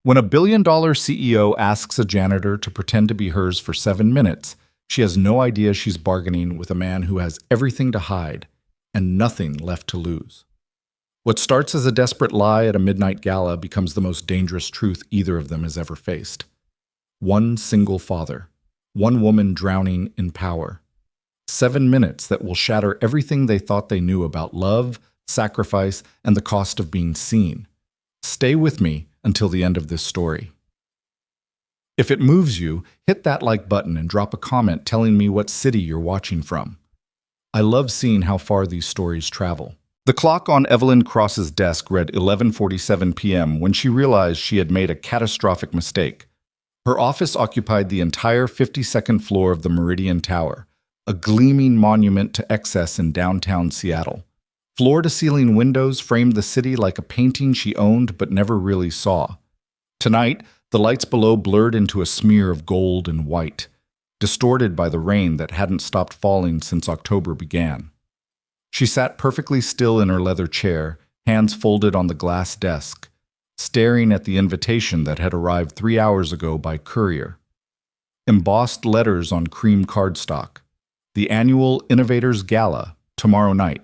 When a billion-dollar CEO asks a janitor to pretend to be hers for 7 minutes, she has no idea she's bargaining with a man who has everything to hide and nothing left to lose. What starts as a desperate lie at a midnight gala becomes the most dangerous truth either of them has ever faced. One single father, one woman drowning in power. 7 minutes that will shatter everything they thought they knew about love, sacrifice, and the cost of being seen. Stay with me until the end of this story. If it moves you, hit that like button and drop a comment telling me what city you're watching from. I love seeing how far these stories travel. The clock on Evelyn Cross's desk read 11:47 p.m. when she realized she had made a catastrophic mistake. Her office occupied the entire 52nd floor of the Meridian Tower, a gleaming monument to excess in downtown Seattle. Floor-to-ceiling windows framed the city like a painting she owned but never really saw. Tonight, the lights below blurred into a smear of gold and white, distorted by the rain that hadn't stopped falling since October began. She sat perfectly still in her leather chair, hands folded on the glass desk, staring at the invitation that had arrived 3 hours ago by courier. Embossed letters on cream cardstock. The annual Innovators Gala, tomorrow night,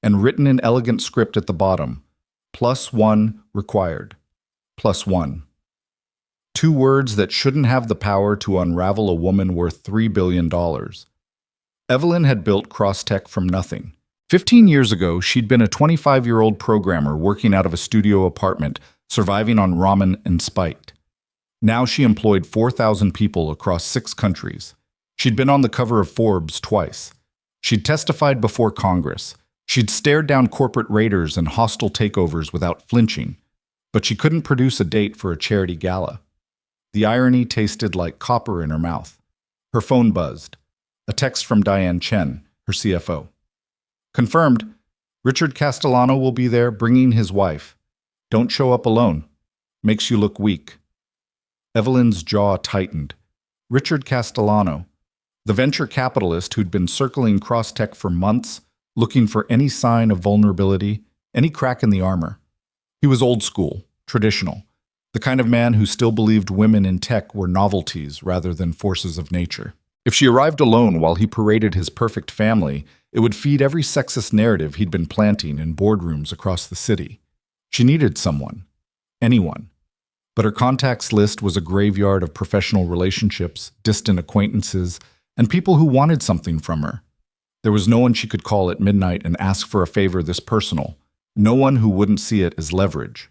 and written in elegant script at the bottom, +1 required. +1. 2 words that shouldn't have the power to unravel a woman worth $3 billion. Evelyn had built CrossTech from nothing. 15 years ago, she'd been a 25-year-old programmer working out of a studio apartment, surviving on ramen and spiked. Now she employed 4,000 people across 6 countries. She'd been on the cover of Forbes twice. She'd testified before Congress. She'd stared down corporate raiders and hostile takeovers without flinching, but she couldn't produce a date for a charity gala. The irony tasted like copper in her mouth. Her phone buzzed. A text from Diane Chen, her CFO. Confirmed. Richard Castellano will be there bringing his wife. Don't show up alone. Makes you look weak. Evelyn's jaw tightened. Richard Castellano, the venture capitalist who'd been circling CrossTech for months, looking for any sign of vulnerability, any crack in the armor. He was old school, traditional, the kind of man who still believed women in tech were novelties rather than forces of nature. If she arrived alone while he paraded his perfect family, it would feed every sexist narrative he'd been planting in boardrooms across the city. She needed someone. Anyone. But her contacts list was a graveyard of professional relationships, distant acquaintances, and people who wanted something from her. There was no one she could call at midnight and ask for a favor this personal. No one who wouldn't see it as leverage.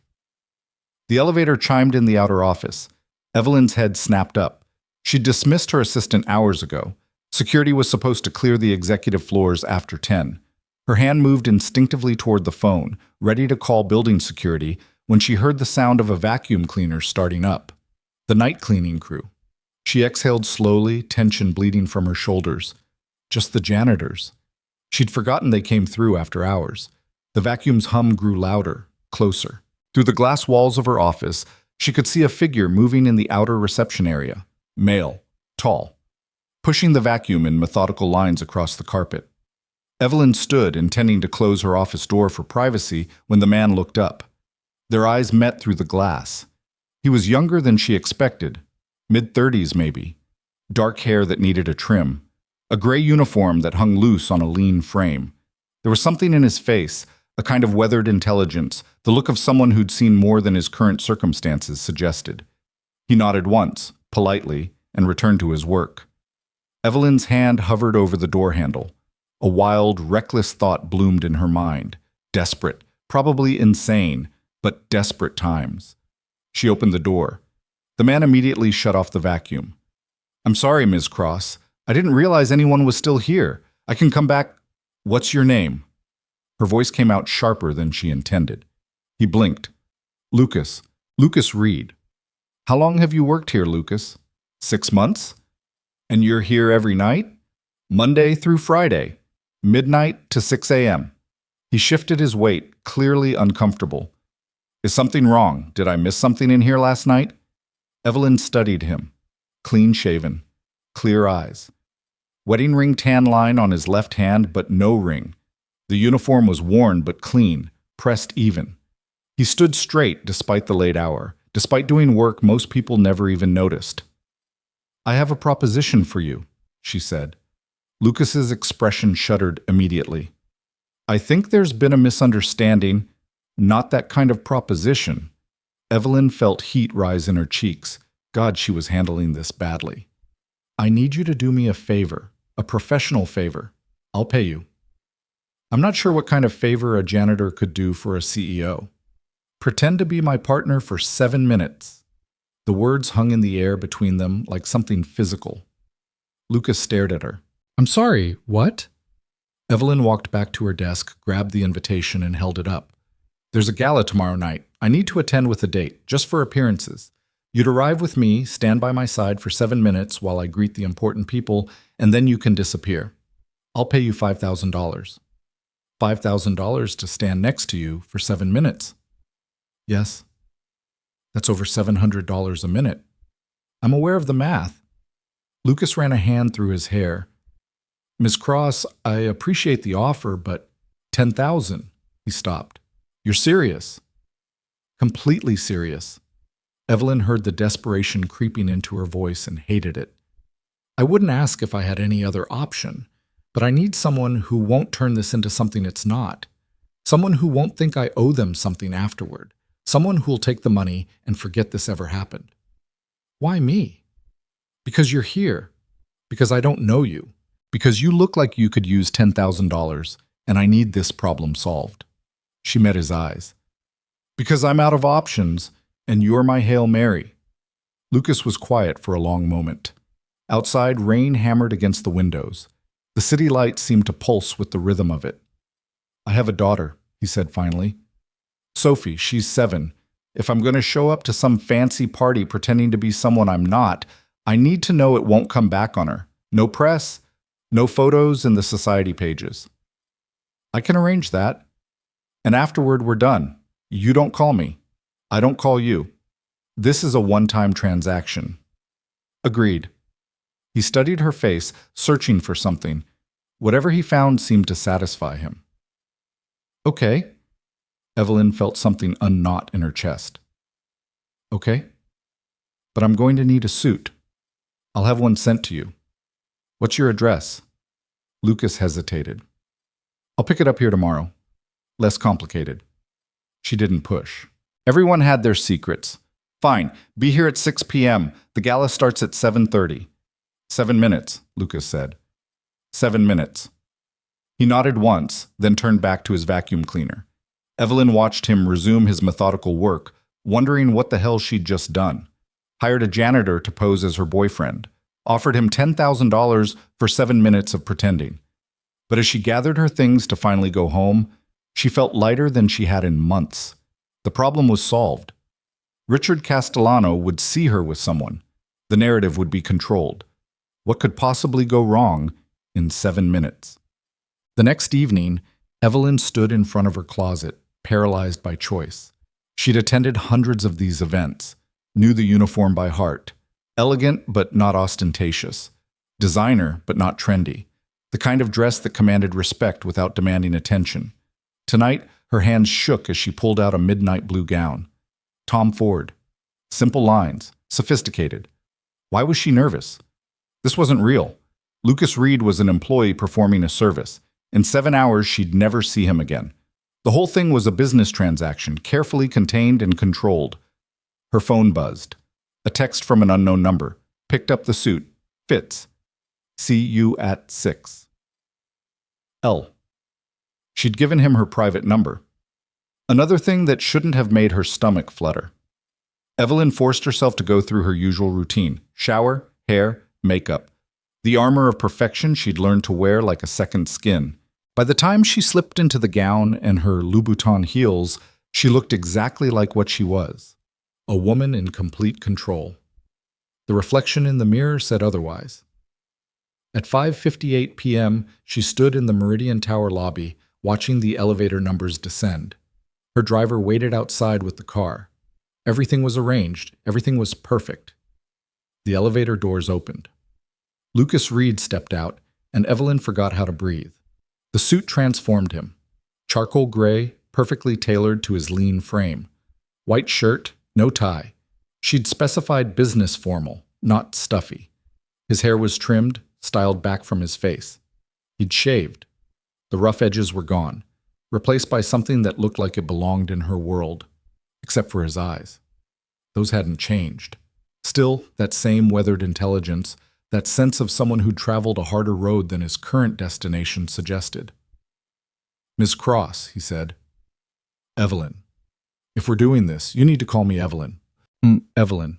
The elevator chimed in the outer office. Evelyn's head snapped up. She'd dismissed her assistant hours ago. Security was supposed to clear the executive floors after 10. Her hand moved instinctively toward the phone, ready to call building security, when she heard the sound of a vacuum cleaner starting up. The night cleaning crew. She exhaled slowly, tension bleeding from her shoulders. Just the janitors. She'd forgotten they came through after hours. The vacuum's hum grew louder, closer. Through the glass walls of her office, she could see a figure moving in the outer reception area. Male, tall, pushing the vacuum in methodical lines across the carpet. Evelyn stood, intending to close her office door for privacy, when the man looked up. Their eyes met through the glass. He was younger than she expected, mid-30s maybe, dark hair that needed a trim, a gray uniform that hung loose on a lean frame. There was something in his face, a kind of weathered intelligence, the look of someone who'd seen more than his current circumstances suggested. He nodded once, politely, and returned to his work. Evelyn's hand hovered over the door handle. A wild, reckless thought bloomed in her mind. Desperate, probably insane, but desperate times. She opened the door. The man immediately shut off the vacuum. "I'm sorry, Ms. Cross. I didn't realize anyone was still here. I can come back. What's your name?" Her voice came out sharper than she intended. He blinked. "Lucas. Lucas Reed." "How long have you worked here, Lucas?" 6 months? "And you're here every night?" "Monday through Friday, midnight to 6 a.m. He shifted his weight, clearly uncomfortable. "Is something wrong? Did I miss something in here last night?" Evelyn studied him. Clean-shaven, clear eyes. Wedding ring tan line on his left hand, but no ring. The uniform was worn but clean, pressed even. He stood straight despite the late hour, despite doing work most people never even noticed. "I have a proposition for you," she said. Lucas's expression shuddered immediately. "I think there's been a misunderstanding. Not that kind of proposition." Evelyn felt heat rise in her cheeks. God, she was handling this badly. "I need you to do me a favor, a professional favor. I'll pay you." I'm not sure what kind of favor a janitor could do for a CEO. "Pretend to be my partner for 7 minutes." The words hung in the air between them like something physical. Lucas stared at her. "I'm sorry, what?" Evelyn walked back to her desk, grabbed the invitation, and held it up. "There's a gala tomorrow night. I need to attend with a date, just for appearances. You'd arrive with me, stand by my side for 7 minutes while I greet the important people, and then you can disappear. I'll pay you $5,000. $5,000 to stand next to you for 7 minutes. Yes. That's over $700 a minute. I'm aware of the math." Lucas ran a hand through his hair. "Miss Cross, I appreciate the offer, but 10,000. He stopped. "You're serious?" "Completely serious." Evelyn heard the desperation creeping into her voice and hated it. "I wouldn't ask if I had any other option, but I need someone who won't turn this into something it's not. Someone who won't think I owe them something afterward. Someone who'll take the money and forget this ever happened." "Why me?" "Because you're here. Because I don't know you. Because you look like you could use $10,000, and I need this problem solved." She met his eyes. "Because I'm out of options, and you're my Hail Mary." Lucas was quiet for a long moment. Outside, rain hammered against the windows. The city lights seemed to pulse with the rhythm of it. "I have a daughter," he said finally. "Sophie, she's 7. If I'm going to show up to some fancy party pretending to be someone I'm not, I need to know it won't come back on her. No press, no photos in the society pages." "I can arrange that. And afterward, we're done. You don't call me. I don't call you. This is a one-time transaction." "Agreed." He studied her face, searching for something. Whatever he found seemed to satisfy him. "Okay." Evelyn felt something unknot in her chest. "Okay. But I'm going to need a suit. I'll have one sent to you. What's your address?" Lucas hesitated. "I'll pick it up here tomorrow. Less complicated." She didn't push. Everyone had their secrets. "Fine, be here at 6 p.m. The gala starts at 7:30. 7 minutes, Lucas said. 7 minutes. He nodded once, then turned back to his vacuum cleaner. Evelyn watched him resume his methodical work, wondering what the hell she'd just done. Hired a janitor to pose as her boyfriend. Offered him $10,000 for 7 minutes of pretending. But as she gathered her things to finally go home, she felt lighter than she had in months. The problem was solved. Richard Castellano would see her with someone. The narrative would be controlled. What could possibly go wrong in 7 minutes? The next evening, Evelyn stood in front of her closet, paralyzed by choice. She'd attended hundreds of these events, knew the uniform by heart. Elegant but not ostentatious. Designer but not trendy. The kind of dress that commanded respect without demanding attention. Tonight, her hands shook as she pulled out a midnight blue gown. Tom Ford. Simple lines. Sophisticated. Why was she nervous? This wasn't real. Lucas Reed was an employee performing a service. In 7 hours, she'd never see him again. The whole thing was a business transaction, carefully contained and controlled. Her phone buzzed. A text from an unknown number. Picked up the suit. Fits. See you at 6. L. She'd given him her private number. Another thing that shouldn't have made her stomach flutter. Evelyn forced herself to go through her usual routine. Shower, hair, makeup. The armor of perfection she'd learned to wear like a second skin. By the time she slipped into the gown and her Louboutin heels, she looked exactly like what she was. A woman in complete control. The reflection in the mirror said otherwise. At 5:58 p.m., she stood in the Meridian Tower lobby, watching the elevator numbers descend. Her driver waited outside with the car. Everything was arranged. Everything was perfect. The elevator doors opened. Lucas Reed stepped out, and Evelyn forgot how to breathe. The suit transformed him. Charcoal gray, perfectly tailored to his lean frame. White shirt, no tie. She'd specified business formal, not stuffy. His hair was trimmed, styled back from his face. He'd shaved. The rough edges were gone, replaced by something that looked like it belonged in her world, except for his eyes. Those hadn't changed. Still, that same weathered intelligence, that sense of someone who'd traveled a harder road than his current destination suggested. "Miss Cross," he said. "Evelyn. If we're doing this, you need to call me Evelyn." Evelyn.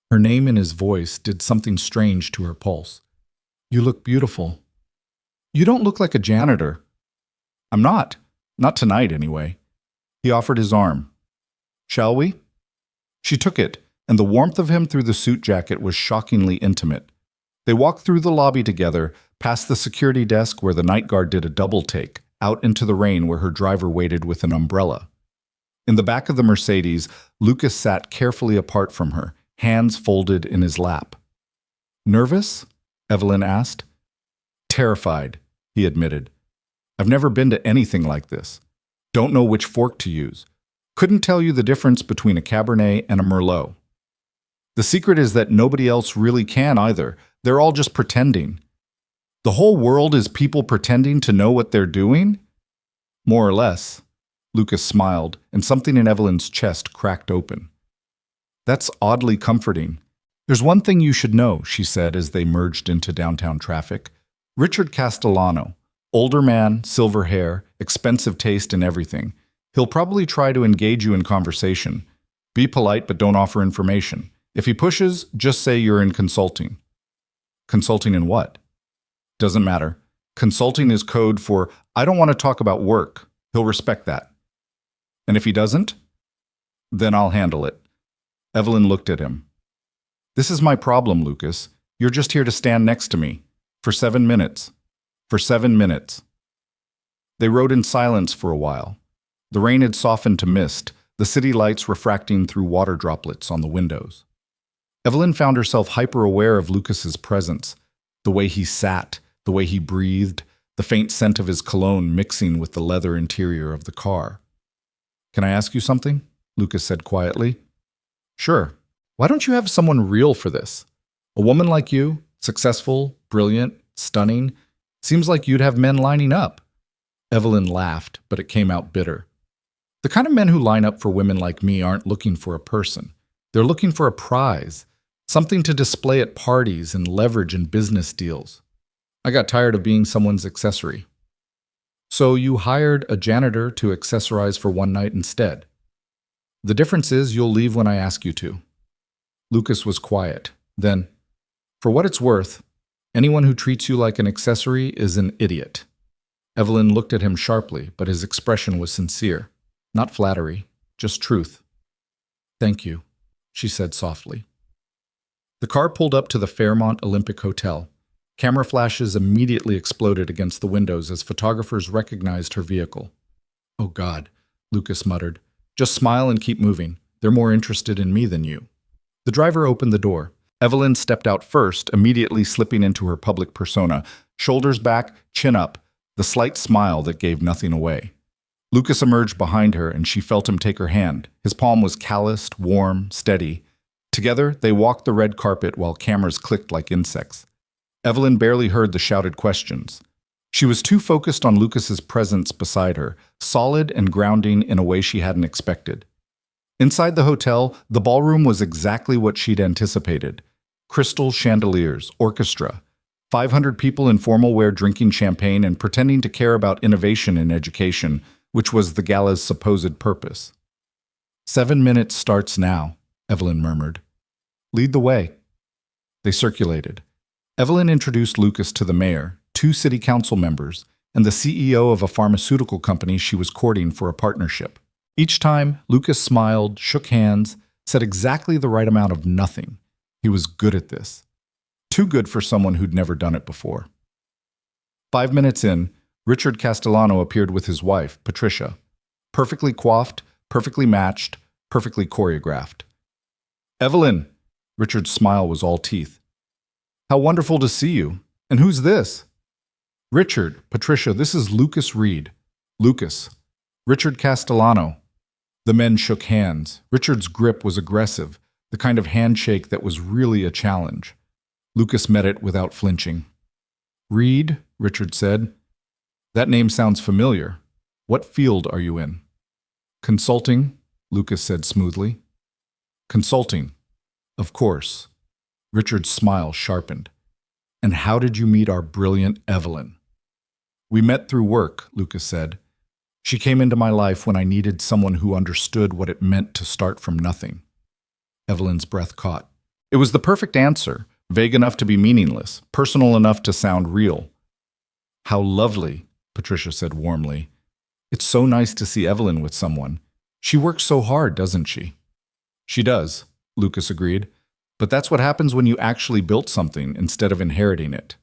Her name and his voice did something strange to her pulse. "You look beautiful." "You don't look like a janitor." "I'm not. Not tonight, anyway." He offered his arm. "Shall we?" She took it, and the warmth of him through the suit jacket was shockingly intimate. They walked through the lobby together, past the security desk where the night guard did a double take, out into the rain where her driver waited with an umbrella. In the back of the Mercedes, Lucas sat carefully apart from her, hands folded in his lap. "Nervous?" Evelyn asked. "Terrified," he admitted. "I've never been to anything like this. Don't know which fork to use. Couldn't tell you the difference between a Cabernet and a Merlot. The secret is that nobody else really can either. They're all just pretending." "The whole world is people pretending to know what they're doing?" "More or less." Lucas smiled, and something in Evelyn's chest cracked open. "That's oddly comforting. There's one thing you should know," she said as they merged into downtown traffic. "Richard Castellano, older man, silver hair, expensive taste in everything. He'll probably try to engage you in conversation. Be polite, but don't offer information. If he pushes, just say you're in consulting." "Consulting in what?" "Doesn't matter. Consulting is code for, I don't want to talk about work. He'll respect that." "And if he doesn't?" "Then I'll handle it." Evelyn looked at him. "This is my problem, Lucas. You're just here to stand next to me. For 7 minutes. For 7 minutes. They rode in silence for a while. The rain had softened to mist, the city lights refracting through water droplets on the windows. Evelyn found herself hyper-aware of Lucas's presence, the way he sat, the way he breathed, the faint scent of his cologne mixing with the leather interior of the car. "Can I ask you something?" Lucas said quietly. "Sure. Why don't you have someone real for this? A woman like you, successful, brilliant, stunning, seems like you'd have men lining up." Evelyn laughed, but it came out bitter. "The kind of men who line up for women like me aren't looking for a person. They're looking for a prize, something to display at parties and leverage in business deals. I got tired of being someone's accessory." "So you hired a janitor to accessorize for one night instead. The difference is you'll leave when I ask you to." Lucas was quiet. Then, "For what it's worth, anyone who treats you like an accessory is an idiot." Evelyn looked at him sharply, but his expression was sincere. Not flattery, just truth. "Thank you," she said softly. The car pulled up to the Fairmont Olympic Hotel. Camera flashes immediately exploded against the windows as photographers recognized her vehicle. "Oh God," Lucas muttered. "Just smile and keep moving. They're more interested in me than you." The driver opened the door. Evelyn stepped out first, immediately slipping into her public persona, shoulders back, chin up, the slight smile that gave nothing away. Lucas emerged behind her, and she felt him take her hand. His palm was calloused, warm, steady. Together, they walked the red carpet while cameras clicked like insects. Evelyn barely heard the shouted questions. She was too focused on Lucas's presence beside her, solid and grounding in a way she hadn't expected. Inside the hotel, the ballroom was exactly what she'd anticipated. Crystal chandeliers, orchestra, 500 people in formal wear drinking champagne and pretending to care about innovation in education, which was the gala's supposed purpose. 7 minutes starts now, Evelyn murmured. Lead the way. They circulated. Evelyn introduced Lucas to the mayor, 2 city council members, and the CEO of a pharmaceutical company she was courting for a partnership. Each time, Lucas smiled, shook hands, said exactly the right amount of nothing. He was good at this. Too good for someone who'd never done it before. 5 minutes in, Richard Castellano appeared with his wife, Patricia. Perfectly coiffed, perfectly matched, perfectly choreographed. Evelyn! Richard's smile was all teeth. How wonderful to see you. And who's this? Richard, Patricia, this is Lucas Reed. Lucas. Richard Castellano. The men shook hands. Richard's grip was aggressive. the kind of handshake that was really a challenge. Lucas met it without flinching. "Reed," Richard said. "That name sounds familiar. What field are you in?" "Consulting," Lucas said smoothly. "Consulting. Of course." Richard's smile sharpened. "And how did you meet our brilliant Evelyn?" "We met through work," Lucas said. "She came into my life when I needed someone who understood what it meant to start from nothing." Evelyn's breath caught. It was the perfect answer, vague enough to be meaningless, personal enough to sound real. "How lovely," Patricia said warmly. "It's so nice to see Evelyn with someone. She works so hard, doesn't she?" "She does," Lucas agreed. "But that's what happens when you actually built something instead of inheriting it."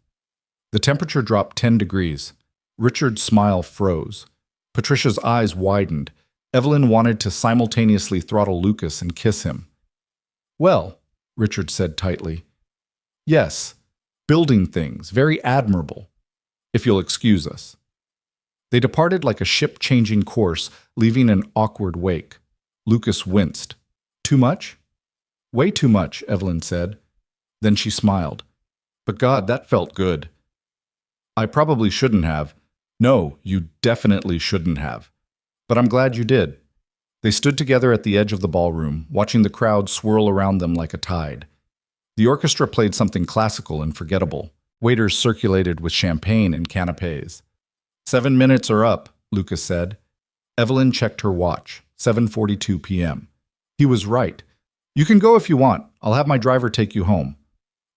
The temperature dropped 10 degrees. Richard's smile froze. Patricia's eyes widened. Evelyn wanted to simultaneously throttle Lucas and kiss him. "Well," Richard said tightly. "Yes, building things, very admirable. If you'll excuse us." They departed like a ship changing course, leaving an awkward wake. Lucas winced. "Too much?" "Way too much," Evelyn said. Then she smiled. "But God, that felt good." "I probably shouldn't have." "No, you definitely shouldn't have. But I'm glad you did." They stood together at the edge of the ballroom, watching the crowd swirl around them like a tide. The orchestra played something classical and forgettable. Waiters circulated with champagne and canapes. 7 minutes are up," Lucas said. Evelyn checked her watch. 7:42 p.m. He was right. "You can go if you want. I'll have my driver take you home."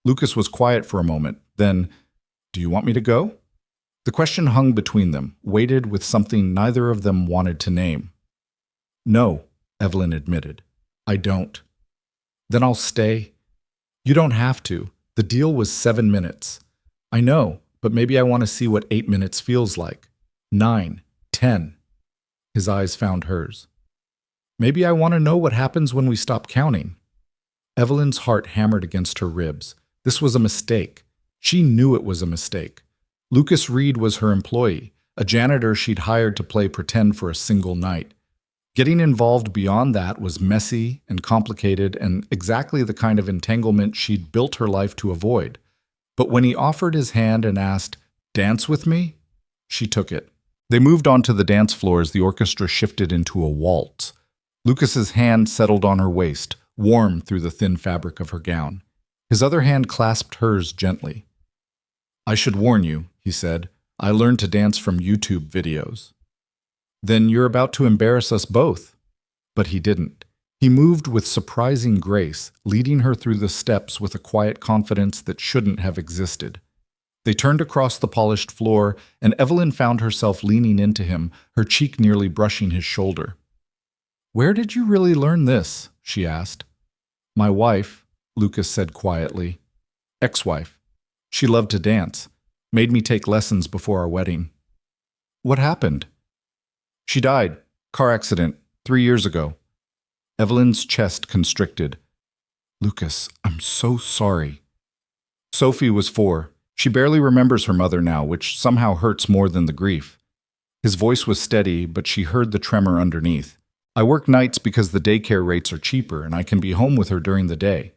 Lucas was quiet for a moment. Then, "Do you want me to go?" The question hung between them, weighted with something neither of them wanted to name. "No," Evelyn admitted. "I don't." "Then I'll stay." "You don't have to. The deal was 7 minutes." "I know, but maybe I want to see what 8 minutes feels like. 9, 10. His eyes found hers. "Maybe I want to know what happens when we stop counting." Evelyn's heart hammered against her ribs. This was a mistake. She knew it was a mistake. Lucas Reed was her employee, a janitor she'd hired to play pretend for a single night. Getting involved beyond that was messy and complicated and exactly the kind of entanglement she'd built her life to avoid. But when he offered his hand and asked, "Dance with me?" she took it. They moved on to the dance floor as the orchestra shifted into a waltz. Lucas's hand settled on her waist, warm through the thin fabric of her gown. His other hand clasped hers gently. "I should warn you," he said. "I learned to dance from YouTube videos." "Then you're about to embarrass us both." But he didn't. He moved with surprising grace, leading her through the steps with a quiet confidence that shouldn't have existed. They turned across the polished floor, and Evelyn found herself leaning into him, her cheek nearly brushing his shoulder. "Where did you really learn this?" she asked. "My wife," Lucas said quietly. "Ex-wife. She loved to dance. Made me take lessons before our wedding." "What happened?" "She died. Car accident. 3 years ago." Evelyn's chest constricted. "Lucas, I'm so sorry." "Sophie was 4. She barely remembers her mother now, which somehow hurts more than the grief." His voice was steady, but she heard the tremor underneath. "I work nights because the daycare rates are cheaper and I can be home with her during the day.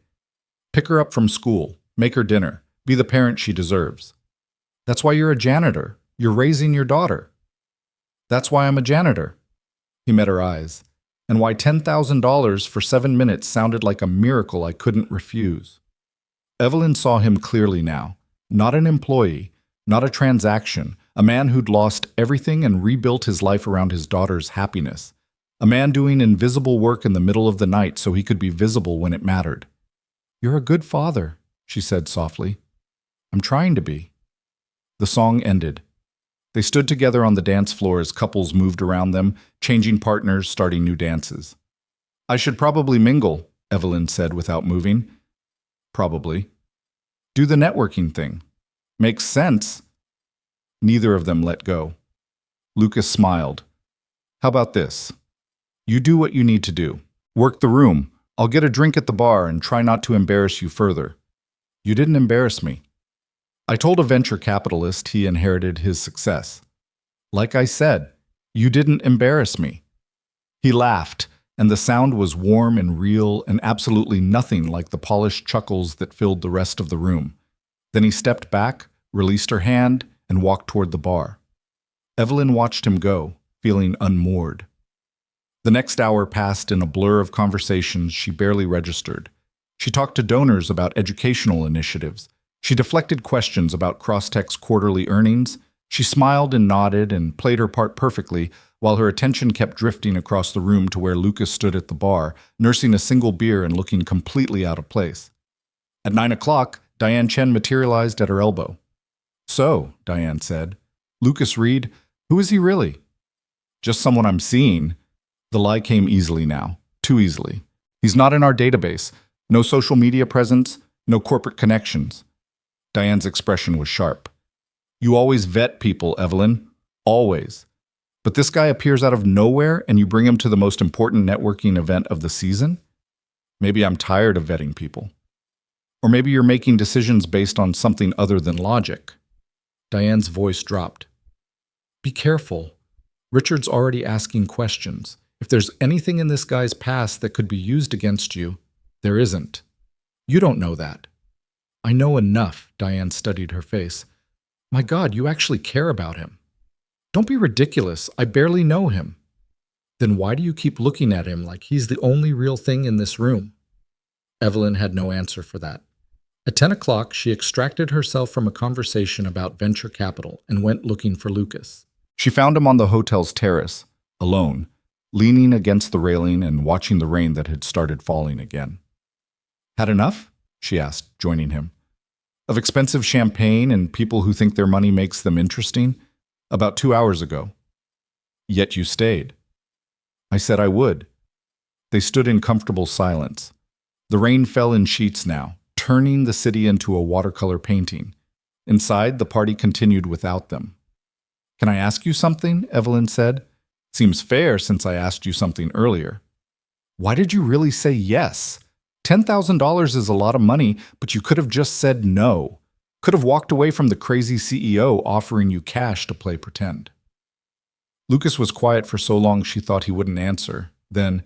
Pick her up from school, make her dinner, be the parent she deserves." "That's why you're a janitor. You're raising your daughter." "That's why I'm a janitor." He met her eyes. "And why $10,000 for 7 minutes sounded like a miracle I couldn't refuse." Evelyn saw him clearly now. Not an employee, not a transaction, a man who'd lost everything and rebuilt his life around his daughter's happiness. A man doing invisible work in the middle of the night so he could be visible when it mattered. "You're a good father," she said softly. "I'm trying to be." The song ended. They stood together on the dance floor as couples moved around them, changing partners, starting new dances. "I should probably mingle," Evelyn said without moving. "Probably." "Do the networking thing." "Makes sense." Neither of them let go. Lucas smiled. "How about this? You do what you need to do. Work the room. I'll get a drink at the bar and try not to embarrass you further." "You didn't embarrass me." "I told a venture capitalist he inherited his success." "Like I said, you didn't embarrass me." He laughed, and the sound was warm and real and absolutely nothing like the polished chuckles that filled the rest of the room. Then he stepped back, released her hand, and walked toward the bar. Evelyn watched him go, feeling unmoored. The next hour passed in a blur of conversations she barely registered. She talked to donors about educational initiatives. She deflected questions about Crosstech's quarterly earnings. She smiled and nodded and played her part perfectly, while her attention kept drifting across the room to where Lucas stood at the bar, nursing a single beer and looking completely out of place. At 9 o'clock, Diane Chen materialized at her elbow. "So," Diane said, "Lucas Reed, who is he really?" "Just someone I'm seeing." The lie came easily now, too easily. "He's not in our database. No social media presence, no corporate connections." Diane's expression was sharp. "You always vet people, Evelyn. Always. But this guy appears out of nowhere and you bring him to the most important networking event of the season? Maybe I'm tired of vetting people. Or maybe you're making decisions based on something other than logic." Diane's voice dropped. "Be careful. Richard's already asking questions. If there's anything in this guy's past that could be used against you, there isn't. You don't know that." "I know enough," Diane studied her face. "My God, you actually care about him." "Don't be ridiculous. I barely know him." "Then why do you keep looking at him like he's the only real thing in this room?" Evelyn had no answer for that. At 10 o'clock, she extracted herself from a conversation about venture capital and went looking for Lucas. She found him on the hotel's terrace, alone, leaning against the railing and watching the rain that had started falling again. "Had enough?" she asked, joining him. "Of expensive champagne and people who think their money makes them interesting? About 2 hours ago." "Yet you stayed." "I said I would." They stood in comfortable silence. The rain fell in sheets now, turning the city into a watercolor painting. Inside, the party continued without them. "Can I ask you something?" Evelyn said. "Seems fair since I asked you something earlier." "Why did you really say yes? $10,000 is a lot of money, but you could have just said no. Could have walked away from the crazy CEO offering you cash to play pretend." Lucas was quiet for so long she thought he wouldn't answer. Then,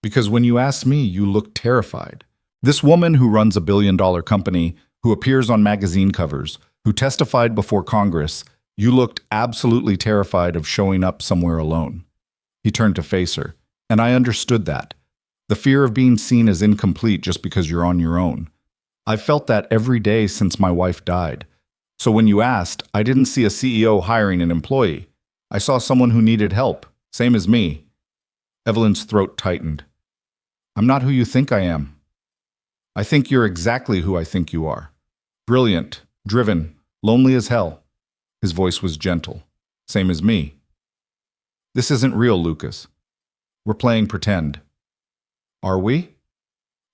"Because when you asked me, you looked terrified. This woman who runs a billion-dollar company, who appears on magazine covers, who testified before Congress, you looked absolutely terrified of showing up somewhere alone." He turned to face her, and I understood that. The fear of being seen as incomplete just because you're on your own. I've felt that every day since my wife died. So when you asked, I didn't see a CEO hiring an employee. I saw someone who needed help, same as me. Evelyn's throat tightened. "I'm not who you think I am. I think you're exactly who I think you are. Brilliant, driven, lonely as hell." His voice was gentle. "Same as me." "This isn't real, Lucas. We're playing pretend." "Are we?"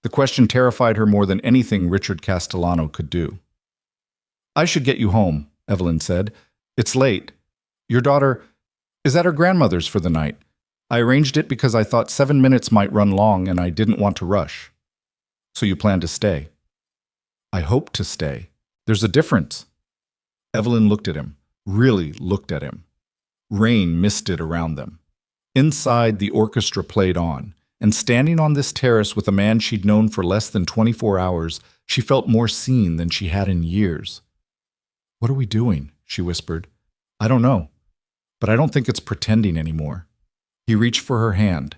The question terrified her more than anything Richard Castellano could do. "I should get you home," Evelyn said. "It's late. Your daughter is at her grandmother's for the night. I arranged it because I thought 7 minutes might run long and I didn't want to rush." "So you plan to stay?" "I hope to stay. There's a difference." Evelyn looked at him, really looked at him. Rain misted around them. Inside, the orchestra played on, and standing on this terrace with a man she'd known for less than 24 hours, she felt more seen than she had in years. "What are we doing?" she whispered. "I don't know, but I don't think it's pretending anymore." He reached for her hand.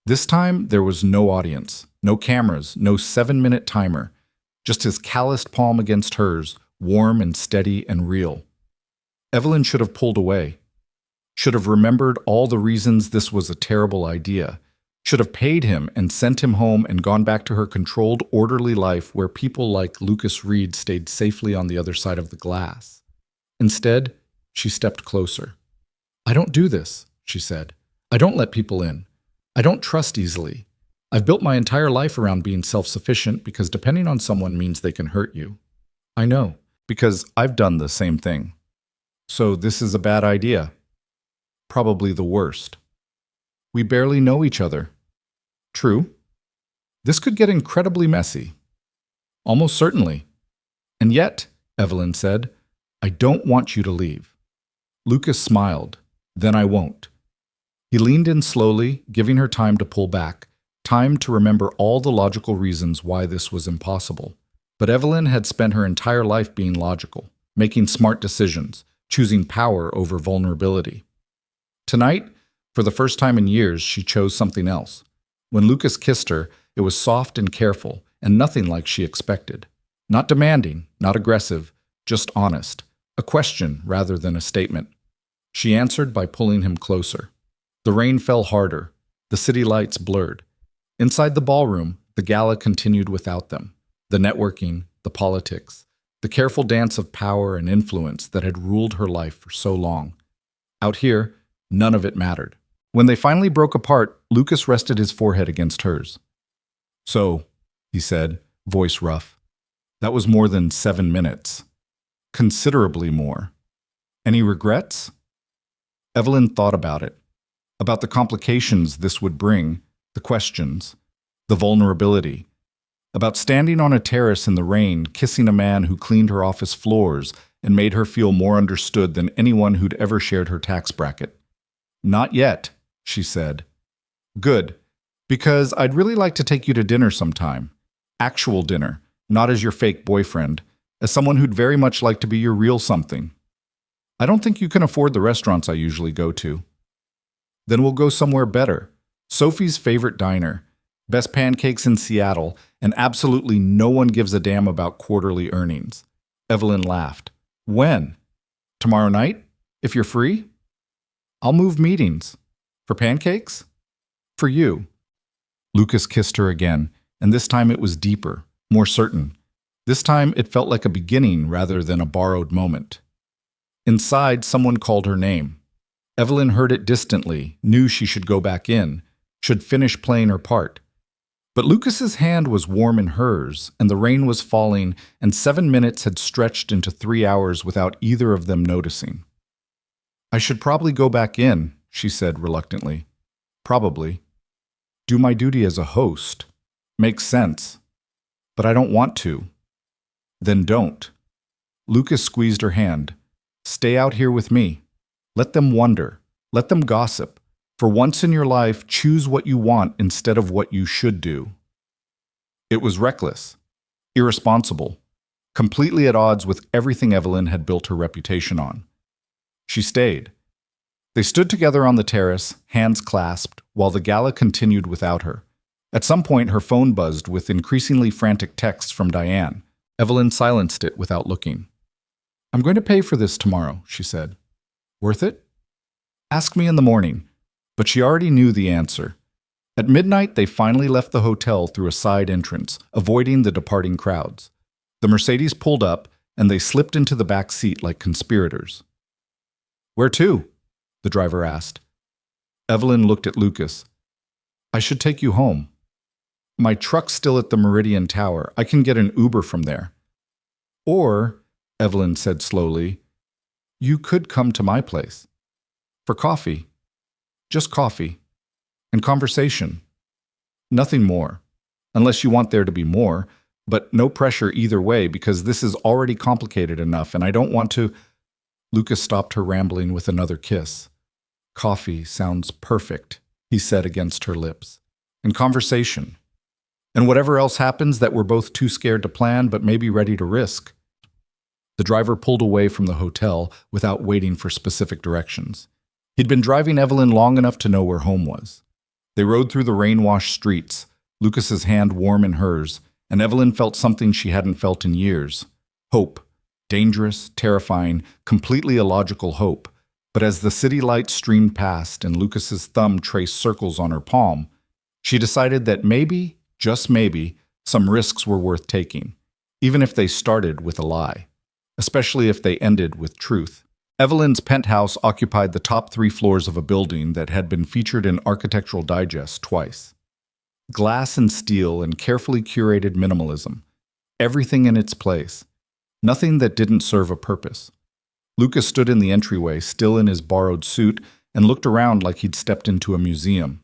This time, there was no audience, no cameras, no 7-minute timer, just his calloused palm against hers, warm and steady and real. Evelyn should have pulled away, should have remembered all the reasons this was a terrible idea, should have paid him and sent him home and gone back to her controlled, orderly life where people like Lucas Reed stayed safely on the other side of the glass. Instead, she stepped closer. "I don't do this," she said. "I don't let people in. I don't trust easily. I've built my entire life around being self-sufficient because depending on someone means they can hurt you. I know, because I've done the same thing. So this is a bad idea. Probably the worst. We barely know each other. True. This could get incredibly messy. Almost certainly. And yet," Evelyn said, "I don't want you to leave." Lucas smiled. "Then I won't." He leaned in slowly, giving her time to pull back, time to remember all the logical reasons why this was impossible. But Evelyn had spent her entire life being logical, making smart decisions, choosing power over vulnerability. Tonight, for the first time in years, she chose something else. When Lucas kissed her, it was soft and careful, and nothing like she expected. Not demanding, not aggressive, just honest. A question rather than a statement. She answered by pulling him closer. The rain fell harder. The city lights blurred. Inside the ballroom, the gala continued without them. The networking, the politics, the careful dance of power and influence that had ruled her life for so long. Out here, none of it mattered. When they finally broke apart, Lucas rested his forehead against hers. "So," he said, voice rough, "that was more than 7 minutes. Considerably more. Any regrets?" Evelyn thought about it, about the complications this would bring, the questions, the vulnerability, about standing on a terrace in the rain, kissing a man who cleaned her office floors and made her feel more understood than anyone who'd ever shared her tax bracket. "Not yet," she said. "Good, because I'd really like to take you to dinner sometime. Actual dinner, not as your fake boyfriend, as someone who'd very much like to be your real something. I don't think you can afford the restaurants I usually go to." "Then we'll go somewhere better. Sophie's favorite diner, best pancakes in Seattle, and absolutely no one gives a damn about quarterly earnings." Evelyn laughed. "When? Tomorrow night? If you're free?" "I'll move meetings. For pancakes?" "For you." Lucas kissed her again, and this time it was deeper, more certain. This time it felt like a beginning rather than a borrowed moment. Inside, someone called her name. Evelyn heard it distantly, knew she should go back in, should finish playing her part. But Lucas's hand was warm in hers, and the rain was falling, and 7 minutes had stretched into 3 hours without either of them noticing. "I should probably go back in," she said reluctantly. "Probably. Do my duty as a host. Makes sense. But I don't want to." "Then don't." Lucas squeezed her hand. "Stay out here with me. Let them wonder. Let them gossip. For once in your life, choose what you want instead of what you should do." It was reckless, irresponsible, completely at odds with everything Evelyn had built her reputation on. She stayed. They stood together on the terrace, hands clasped, while the gala continued without her. At some point, her phone buzzed with increasingly frantic texts from Diane. Evelyn silenced it without looking. "I'm going to pay for this tomorrow," she said. "Worth it?" "Ask me in the morning." But she already knew the answer. At midnight, they finally left the hotel through a side entrance, avoiding the departing crowds. The Mercedes pulled up, and they slipped into the back seat like conspirators. "Where to?" the driver asked. Evelyn looked at Lucas. "I should take you home. My truck's still at the Meridian Tower. I can get an Uber from there." "Or," Evelyn said slowly, "you could come to my place. For coffee. Just coffee. And conversation. Nothing more. Unless you want there to be more, but no pressure either way because this is already complicated enough and I don't want to—" Lucas stopped her rambling with another kiss. "Coffee sounds perfect," he said against her lips. "And conversation. And whatever else happens that we're both too scared to plan but maybe ready to risk." The driver pulled away from the hotel without waiting for specific directions. He'd been driving Evelyn long enough to know where home was. They rode through the rain-washed streets, Lucas's hand warm in hers, and Evelyn felt something she hadn't felt in years. Hope. Dangerous, terrifying, completely illogical hope. But as the city lights streamed past and Lucas's thumb traced circles on her palm, she decided that maybe, just maybe, some risks were worth taking, even if they started with a lie, especially if they ended with truth. Evelyn's penthouse occupied the top 3 floors of a building that had been featured in Architectural Digest twice. Glass and steel and carefully curated minimalism. Everything in its place. Nothing that didn't serve a purpose. Lucas stood in the entryway, still in his borrowed suit, and looked around like he'd stepped into a museum.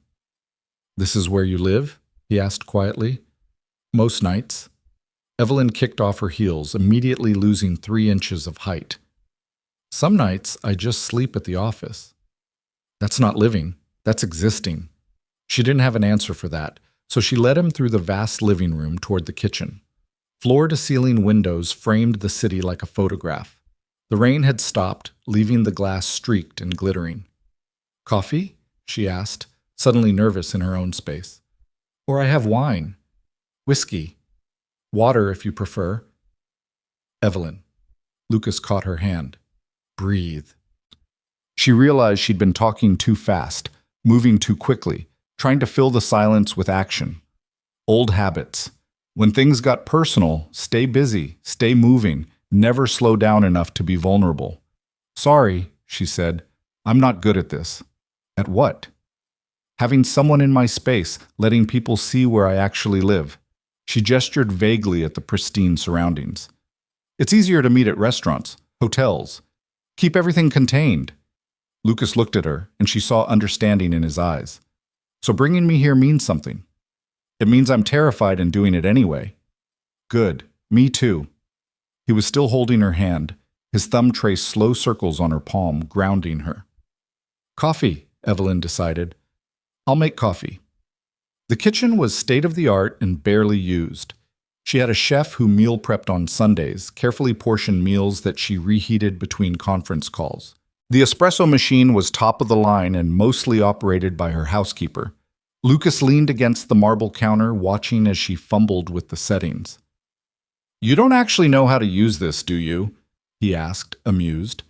"This is where you live?" he asked quietly. "Most nights." Evelyn kicked off her heels, immediately losing 3 inches of height. "Some nights I just sleep at the office." "That's not living. That's existing. She didn't have an answer for that, so she led him through the vast living room toward the kitchen. Floor-to-ceiling windows framed the city like a photograph. The rain had stopped, leaving the glass streaked and glittering. "Coffee?" she asked, suddenly nervous in her own space. "Or I have wine. Whiskey. Water, if you prefer." "Evelyn." Lucas caught her hand. "Breathe." She realized she'd been talking too fast, moving too quickly, trying to fill the silence with action. Old habits. When things got personal, stay busy, stay moving, never slow down enough to be vulnerable. "Sorry," she said. "I'm not good at this." "At what?" "Having someone in my space, letting people see where I actually live." She gestured vaguely at the pristine surroundings. "It's easier to meet at restaurants, hotels. Keep everything contained." Lucas looked at her, and she saw understanding in his eyes. "So bringing me here means something. It means I'm terrified and doing it anyway." "Good. Me too." He was still holding her hand. His thumb traced slow circles on her palm, grounding her. "Coffee," Evelyn decided. "I'll make coffee." The kitchen was state-of-the-art and barely used. She had a chef who meal prepped on Sundays, carefully portioned meals that she reheated between conference calls. The espresso machine was top of the line and mostly operated by her housekeeper. Lucas leaned against the marble counter, watching as she fumbled with the settings. "You don't actually know how to use this, do you?" he asked, amused.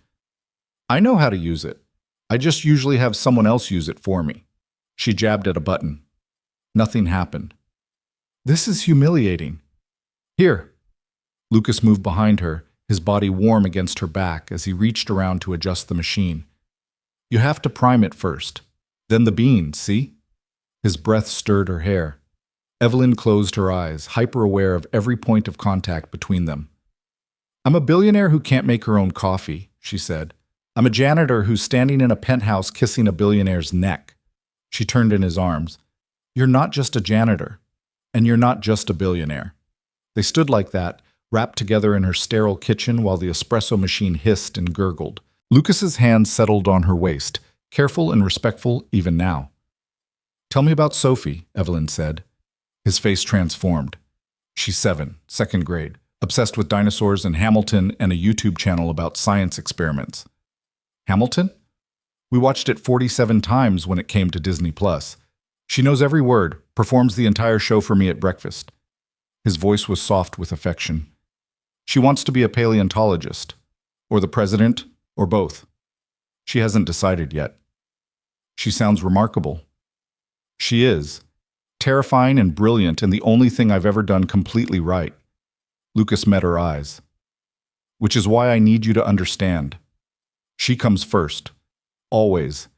"I know how to use it. I just usually have someone else use it for me." She jabbed at a button. Nothing happened. "This is humiliating." "Here." Lucas moved behind her, his body warm against her back as he reached around to adjust the machine. "You have to prime it first. Then the beans, see?" His breath stirred her hair. Evelyn closed her eyes, hyper-aware of every point of contact between them. "I'm a billionaire who can't make her own coffee," she said. "I'm a janitor who's standing in a penthouse kissing a billionaire's neck." She turned in his arms. "You're not just a janitor, and you're not just a billionaire." They stood like that, wrapped together in her sterile kitchen while the espresso machine hissed and gurgled. Lucas's hand settled on her waist, careful and respectful even now. "Tell me about Sophie," Evelyn said. His face transformed. "She's 7, second grade, obsessed with dinosaurs and Hamilton and a YouTube channel about science experiments." "Hamilton?" "We watched it 47 times when it came to Disney+. She knows every word, performs the entire show for me at breakfast." His voice was soft with affection. "She wants to be a paleontologist, or the president, or both. She hasn't decided yet." "She sounds remarkable." "She is. Terrifying and brilliant, and the only thing I've ever done completely right." Lucas met her eyes. "Which is why I need you to understand. She comes first. Always.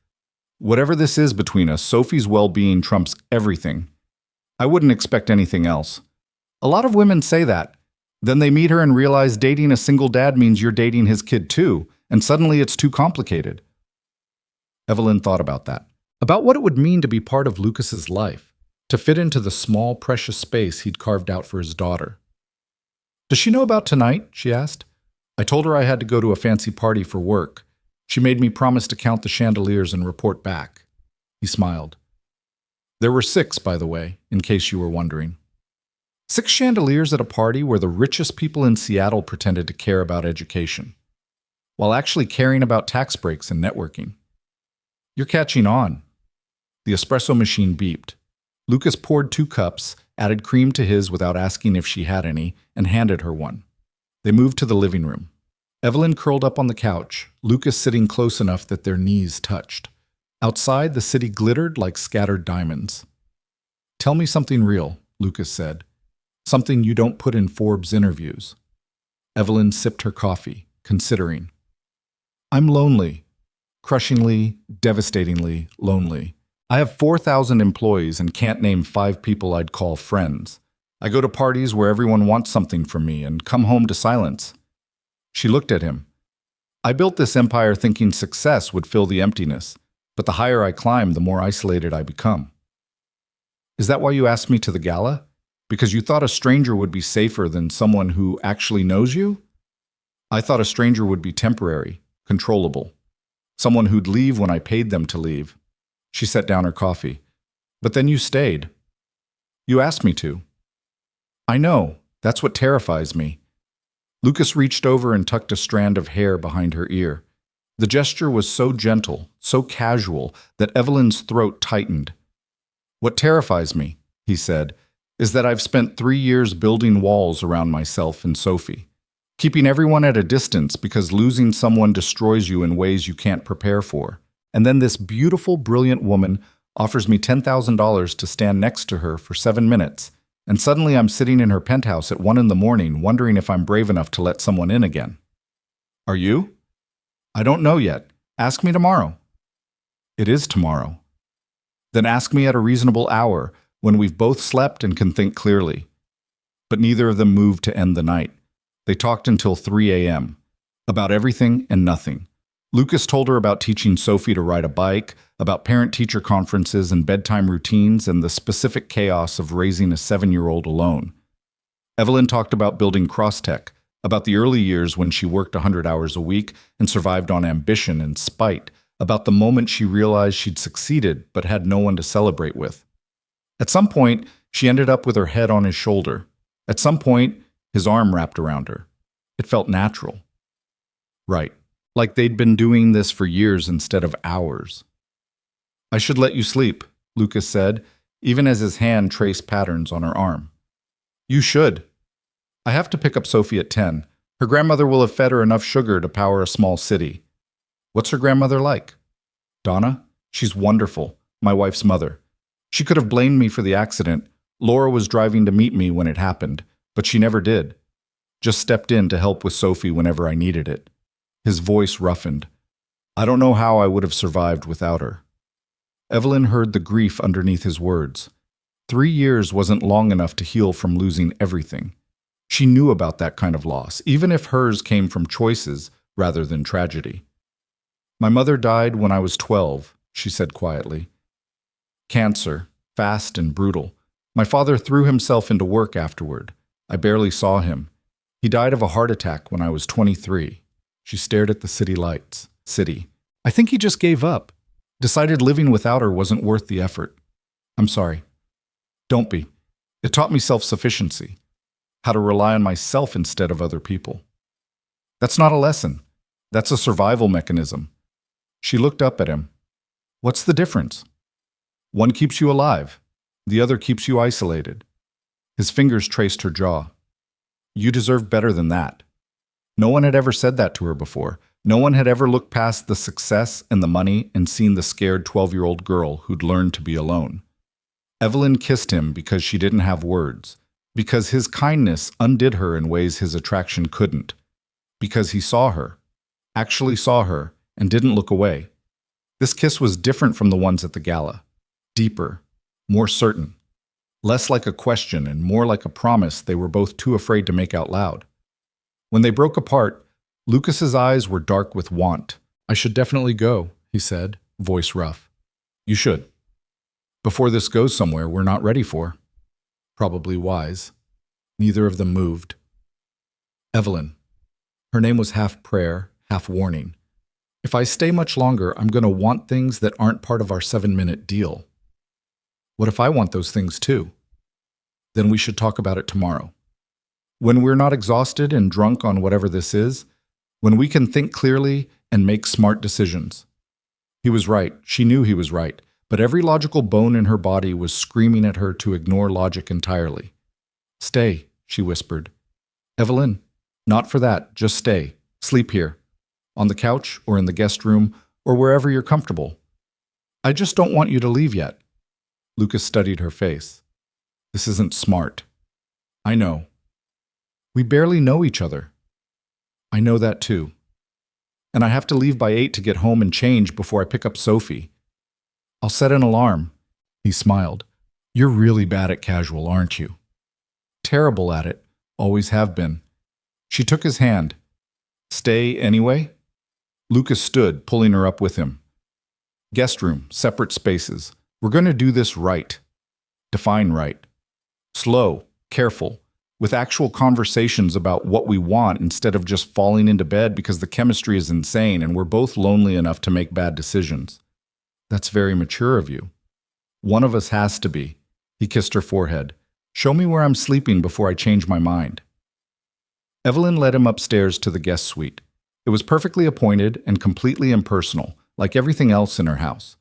Whatever this is between us, Sophie's well-being trumps everything. I wouldn't expect anything else. A lot of women say that. Then they meet her and realize dating a single dad means you're dating his kid too, and suddenly it's too complicated." Evelyn thought about that. About what it would mean to be part of Lucas's life, to fit into the small, precious space he'd carved out for his daughter. "Does she know about tonight?" she asked. "I told her I had to go to a fancy party for work. She made me promise to count the chandeliers and report back." He smiled. "There were 6, by the way, in case you were wondering." 6 chandeliers at a party where the richest people in Seattle pretended to care about education, while actually caring about tax breaks and networking. "You're catching on." The espresso machine beeped. Lucas poured 2 cups, added cream to his without asking if she had any, and handed her one. They moved to the living room. Evelyn curled up on the couch, Lucas sitting close enough that their knees touched. Outside, the city glittered like scattered diamonds. "Tell me something real," Lucas said. "Something you don't put in Forbes interviews." Evelyn sipped her coffee, considering. "I'm lonely. Crushingly, devastatingly lonely. I have 4,000 employees and can't name 5 people I'd call friends. I go to parties where everyone wants something from me and come home to silence." She looked at him. "I built this empire thinking success would fill the emptiness, but the higher I climb, the more isolated I become." "Is that why you asked me to the gala? Because you thought a stranger would be safer than someone who actually knows you?" "I thought a stranger would be temporary, controllable. Someone who'd leave when I paid them to leave." She set down her coffee. But then you stayed. You asked me to. I know. That's what terrifies me. Lucas reached over and tucked a strand of hair behind her ear. The gesture was so gentle, so casual, that Evelyn's throat tightened. What terrifies me, he said, is that I've spent 3 years building walls around myself and Sophie, keeping everyone at a distance because losing someone destroys you in ways you can't prepare for. And then this beautiful, brilliant woman offers me $10,000 to stand next to her for 7 minutes, and suddenly I'm sitting in her penthouse at 1 in the morning wondering if I'm brave enough to let someone in again. Are you? I don't know yet. Ask me tomorrow. It is tomorrow. Then ask me at a reasonable hour when we've both slept and can think clearly. But neither of them moved to end the night. They talked until 3 a.m. about everything and nothing. Lucas told her about teaching Sophie to ride a bike, about parent-teacher conferences and bedtime routines, and the specific chaos of raising a 7-year-old alone. Evelyn talked about building Crosstech, about the early years when she worked 100 hours a week and survived on ambition and spite, about the moment she realized she'd succeeded but had no one to celebrate with. At some point, she ended up with her head on his shoulder. At some point, his arm wrapped around her. It felt natural. Right. Like they'd been doing this for years instead of hours. I should let you sleep, Lucas said, even as his hand traced patterns on her arm. You should. I have to pick up Sophie at 10. Her grandmother will have fed her enough sugar to power a small city. What's her grandmother like? Donna? She's wonderful, my wife's mother. She could have blamed me for the accident. Laura was driving to meet me when it happened, but she never did. Just stepped in to help with Sophie whenever I needed it. His voice roughened. I don't know how I would have survived without her. Evelyn heard the grief underneath his words. 3 years wasn't long enough to heal from losing everything. She knew about that kind of loss, even if hers came from choices rather than tragedy. My mother died when I was 12, she said quietly. Cancer, fast and brutal. My father threw himself into work afterward. I barely saw him. He died of a heart attack when I was 23. She stared at the city lights. City. I think he just gave up. Decided living without her wasn't worth the effort. I'm sorry. Don't be. It taught me self-sufficiency. How to rely on myself instead of other people. That's not a lesson. That's a survival mechanism. She looked up at him. What's the difference? One keeps you alive. The other keeps you isolated. His fingers traced her jaw. You deserve better than that. No one had ever said that to her before. No one had ever looked past the success and the money and seen the scared 12-year-old girl who'd learned to be alone. Evelyn kissed him because she didn't have words. Because his kindness undid her in ways his attraction couldn't. Because he saw her, actually saw her, and didn't look away. This kiss was different from the ones at the gala. Deeper, more certain. Less like a question and more like a promise they were both too afraid to make out loud. When they broke apart, Lucas's eyes were dark with want. I should definitely go, he said, voice rough. You should. Before this goes somewhere we're not ready for. Probably wise. Neither of them moved. Evelyn. Her name was half prayer, half warning. If I stay much longer, I'm going to want things that aren't part of our 7-minute deal. What if I want those things too? Then we should talk about it tomorrow. When we're not exhausted and drunk on whatever this is, when we can think clearly and make smart decisions. He was right. She knew he was right. But every logical bone in her body was screaming at her to ignore logic entirely. Stay, she whispered. Evelyn, not for that, just stay. Sleep here. On the couch or in the guest room or wherever you're comfortable. I just don't want you to leave yet. Lucas studied her face. This isn't smart. I know. We barely know each other. I know that too. And I have to leave by 8 to get home and change before I pick up Sophie. I'll set an alarm. He smiled. You're really bad at casual, aren't you? Terrible at it. Always have been. She took his hand. Stay anyway? Lucas stood, pulling her up with him. Guest room, separate spaces. We're going to do this right. Define right. Slow, careful, with actual conversations about what we want instead of just falling into bed because the chemistry is insane and we're both lonely enough to make bad decisions. That's very mature of you. One of us has to be. He kissed her forehead. Show me where I'm sleeping before I change my mind. Evelyn led him upstairs to the guest suite. It was perfectly appointed and completely impersonal, like everything else in her house.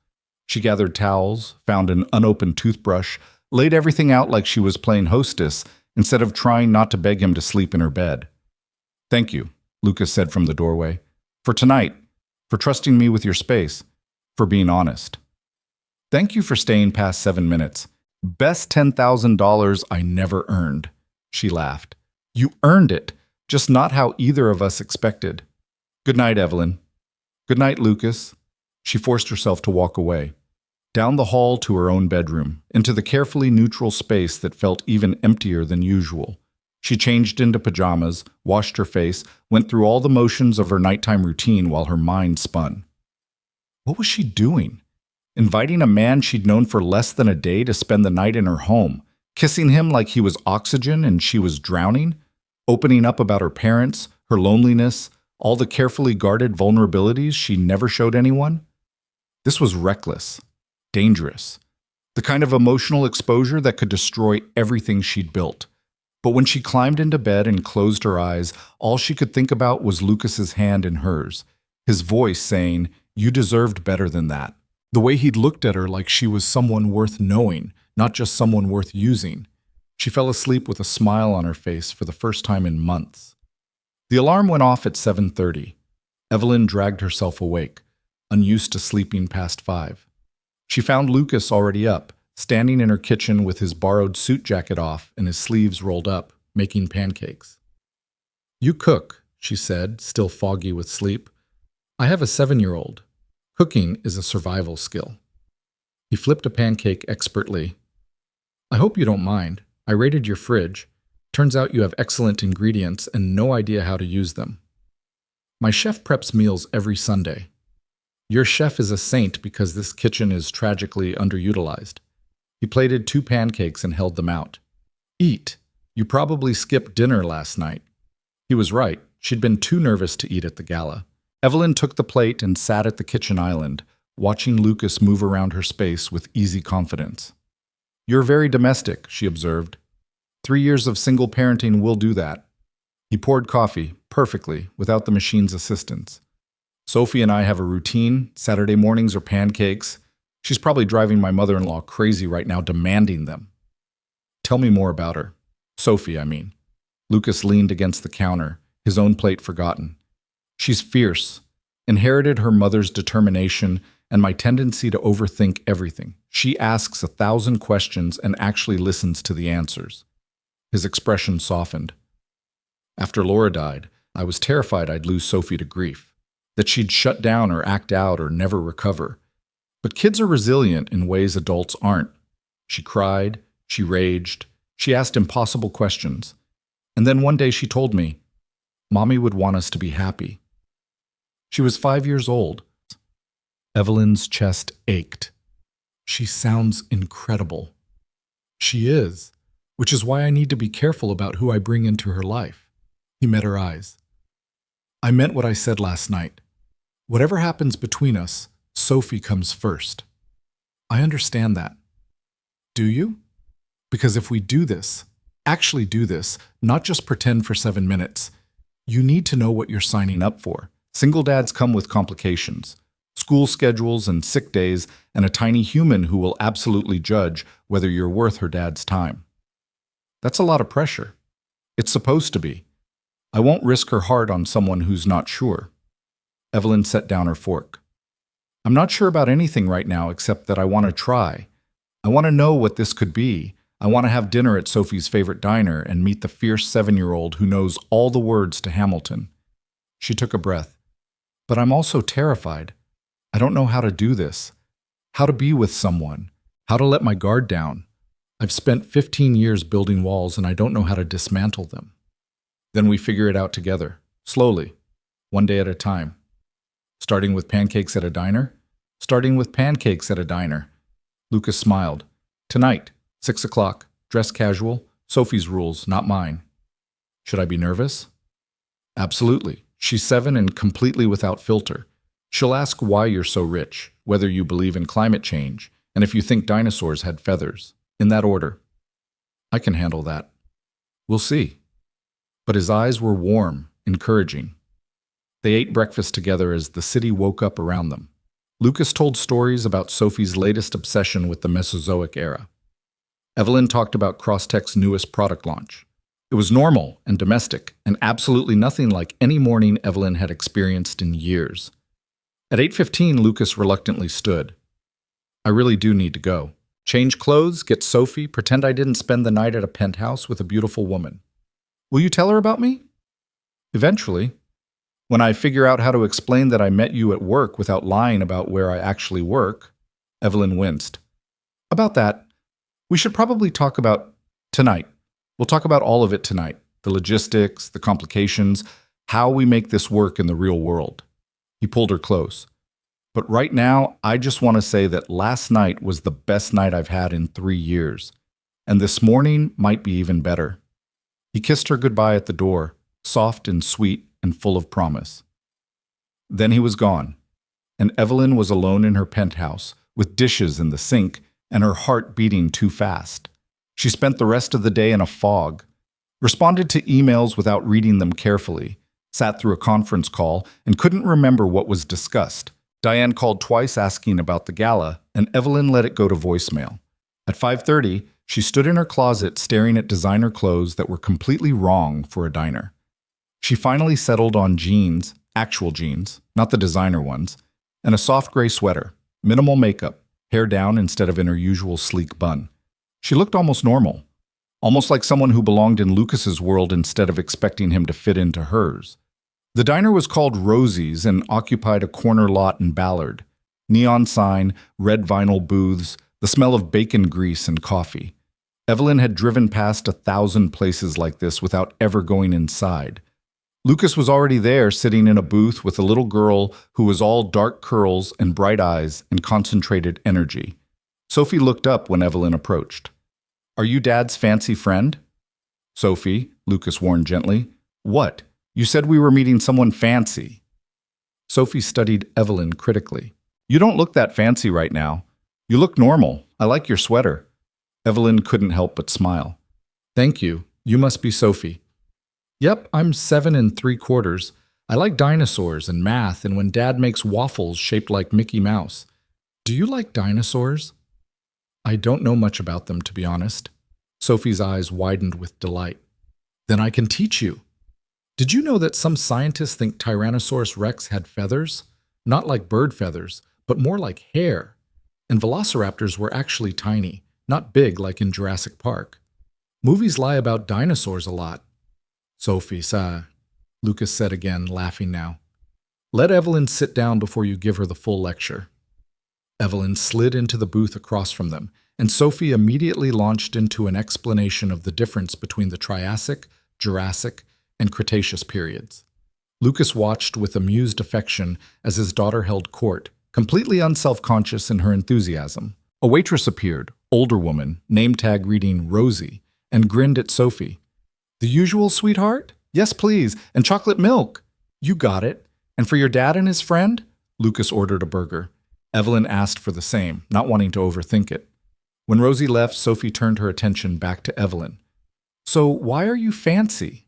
She gathered towels, found an unopened toothbrush, laid everything out like she was playing hostess instead of trying not to beg him to sleep in her bed. Thank you, Lucas said from the doorway. For tonight, for trusting me with your space, for being honest. Thank you for staying past 7 minutes. Best $10,000 I never earned, she laughed. You earned it, just not how either of us expected. Good night, Evelyn. Good night, Lucas. She forced herself to walk away. Down the hall to her own bedroom, into the carefully neutral space that felt even emptier than usual. She changed into pajamas, washed her face, went through all the motions of her nighttime routine while her mind spun. What was she doing? Inviting a man she'd known for less than a day to spend the night in her home, kissing him like he was oxygen and she was drowning, opening up about her parents, her loneliness, all the carefully guarded vulnerabilities she never showed anyone? This was reckless, dangerous, the kind of emotional exposure that could destroy everything she'd built. But when she climbed into bed and closed her eyes, all she could think about was Lucas's hand in hers, his voice saying, "You deserved better than that." The way he'd looked at her like she was someone worth knowing, not just someone worth using. She fell asleep with a smile on her face for the first time in months. The alarm went off at 7:30. Evelyn dragged herself awake, unused to sleeping past 5. She found Lucas already up, standing in her kitchen with his borrowed suit jacket off and his sleeves rolled up, making pancakes. You cook, she said, still foggy with sleep. I have a 7-year-old. Cooking is a survival skill. He flipped a pancake expertly. I hope you don't mind. I raided your fridge. Turns out you have excellent ingredients and no idea how to use them. My chef preps meals every Sunday. Your chef is a saint because this kitchen is tragically underutilized. He plated 2 pancakes and held them out. Eat. You probably skipped dinner last night. He was right. She'd been too nervous to eat at the gala. Evelyn took the plate and sat at the kitchen island, watching Lucas move around her space with easy confidence. You're very domestic, she observed. 3 years of single parenting will do that. He poured coffee, perfectly, without the machine's assistance. Sophie and I have a routine. Saturday mornings are pancakes. She's probably driving my mother-in-law crazy right now, demanding them. Tell me more about her. Sophie, I mean. Lucas leaned against the counter, his own plate forgotten. She's fierce, inherited her mother's determination and my tendency to overthink everything. She asks 1,000 questions and actually listens to the answers. His expression softened. After Laura died, I was terrified I'd lose Sophie to grief, that she'd shut down or act out or never recover. But kids are resilient in ways adults aren't. She cried, she raged, she asked impossible questions. And then one day she told me, Mommy would want us to be happy. She was 5 years old. Evelyn's chest ached. She sounds incredible. She is, which is why I need to be careful about who I bring into her life. He met her eyes. I meant what I said last night. Whatever happens between us, Sophie comes first. I understand that. Do you? Because if we do this, actually do this, not just pretend for 7 minutes, you need to know what you're signing up for. Single dads come with complications, school schedules and sick days, and a tiny human who will absolutely judge whether you're worth her dad's time. That's a lot of pressure. It's supposed to be. I won't risk her heart on someone who's not sure. Evelyn set down her fork. I'm not sure about anything right now except that I want to try. I want to know what this could be. I want to have dinner at Sophie's favorite diner and meet the fierce 7-year-old who knows all the words to Hamilton. She took a breath. But I'm also terrified. I don't know how to do this. How to be with someone. How to let my guard down. I've spent 15 years building walls and I don't know how to dismantle them. Then we figure it out together, slowly, one day at a time. Starting with pancakes at a diner? Starting with pancakes at a diner. Lucas smiled. Tonight, 6 o'clock, dress casual, Sophie's rules, not mine. Should I be nervous? Absolutely. She's 7 and completely without filter. She'll ask why you're so rich, whether you believe in climate change, and if you think dinosaurs had feathers. In that order. I can handle that. We'll see. But his eyes were warm, encouraging. They ate breakfast together as the city woke up around them. Lucas told stories about Sophie's latest obsession with the Mesozoic era. Evelyn talked about Crosstech's newest product launch. It was normal and domestic, and absolutely nothing like any morning Evelyn had experienced in years. At 8:15, Lucas reluctantly stood. I really do need to go. Change clothes, get Sophie, pretend I didn't spend the night at a penthouse with a beautiful woman. Will you tell her about me? Eventually. When I figure out how to explain that I met you at work without lying about where I actually work. Evelyn winced. About that, we should probably talk about tonight. We'll talk about all of it tonight. The logistics, the complications, how we make this work in the real world. He pulled her close. But right now, I just want to say that last night was the best night I've had in 3 years. And this morning might be even better. He kissed her goodbye at the door, soft and sweet and full of promise. Then he was gone, and Evelyn was alone in her penthouse, with dishes in the sink and her heart beating too fast. She spent the rest of the day in a fog, responded to emails without reading them carefully, sat through a conference call, and couldn't remember what was discussed. Diane called twice asking about the gala, and Evelyn let it go to voicemail. At 5:30, she stood in her closet staring at designer clothes that were completely wrong for a diner. She finally settled on jeans, actual jeans, not the designer ones, and a soft gray sweater, minimal makeup, hair down instead of in her usual sleek bun. She looked almost normal, almost like someone who belonged in Lucas's world instead of expecting him to fit into hers. The diner was called Rosie's and occupied a corner lot in Ballard. Neon sign, red vinyl booths, the smell of bacon grease and coffee. Evelyn had driven past 1,000 places like this without ever going inside. Lucas was already there, sitting in a booth with a little girl who was all dark curls and bright eyes and concentrated energy. Sophie looked up when Evelyn approached. Are you Dad's fancy friend? Sophie, Lucas warned gently. What? You said we were meeting someone fancy. Sophie studied Evelyn critically. You don't look that fancy right now. You look normal. I like your sweater. Evelyn couldn't help but smile. Thank you. You must be Sophie. Yep, I'm 7 3/4. I like dinosaurs and math and when Dad makes waffles shaped like Mickey Mouse. Do you like dinosaurs? I don't know much about them, to be honest. Sophie's eyes widened with delight. Then I can teach you. Did you know that some scientists think Tyrannosaurus rex had feathers? Not like bird feathers, but more like hair. And velociraptors were actually tiny, not big like in Jurassic Park. Movies lie about dinosaurs a lot. Sophie, Lucas said again, laughing now. Let Evelyn sit down before you give her the full lecture. Evelyn slid into the booth across from them, and Sophie immediately launched into an explanation of the difference between the Triassic, Jurassic, and Cretaceous periods. Lucas watched with amused affection as his daughter held court, completely unself-conscious in her enthusiasm. A waitress appeared, older woman, name tag reading Rosie, and grinned at Sophie. The usual, sweetheart? Yes, please, and chocolate milk. You got it. And for your dad and his friend? Lucas ordered a burger. Evelyn asked for the same, not wanting to overthink it. When Rosie left, Sophie turned her attention back to Evelyn. So why are you fancy?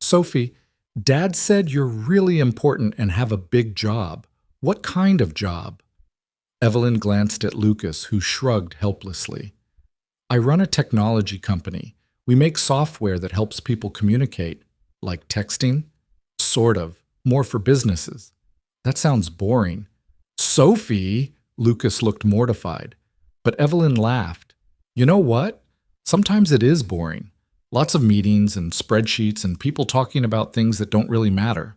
Sophie, Dad said you're really important and have a big job. What kind of job? Evelyn glanced at Lucas, who shrugged helplessly. I run a technology company. We make software that helps people communicate. Like texting? Sort of. More for businesses. That sounds boring. Sophie! Lucas looked mortified. But Evelyn laughed. You know what? Sometimes it is boring. Lots of meetings and spreadsheets and people talking about things that don't really matter.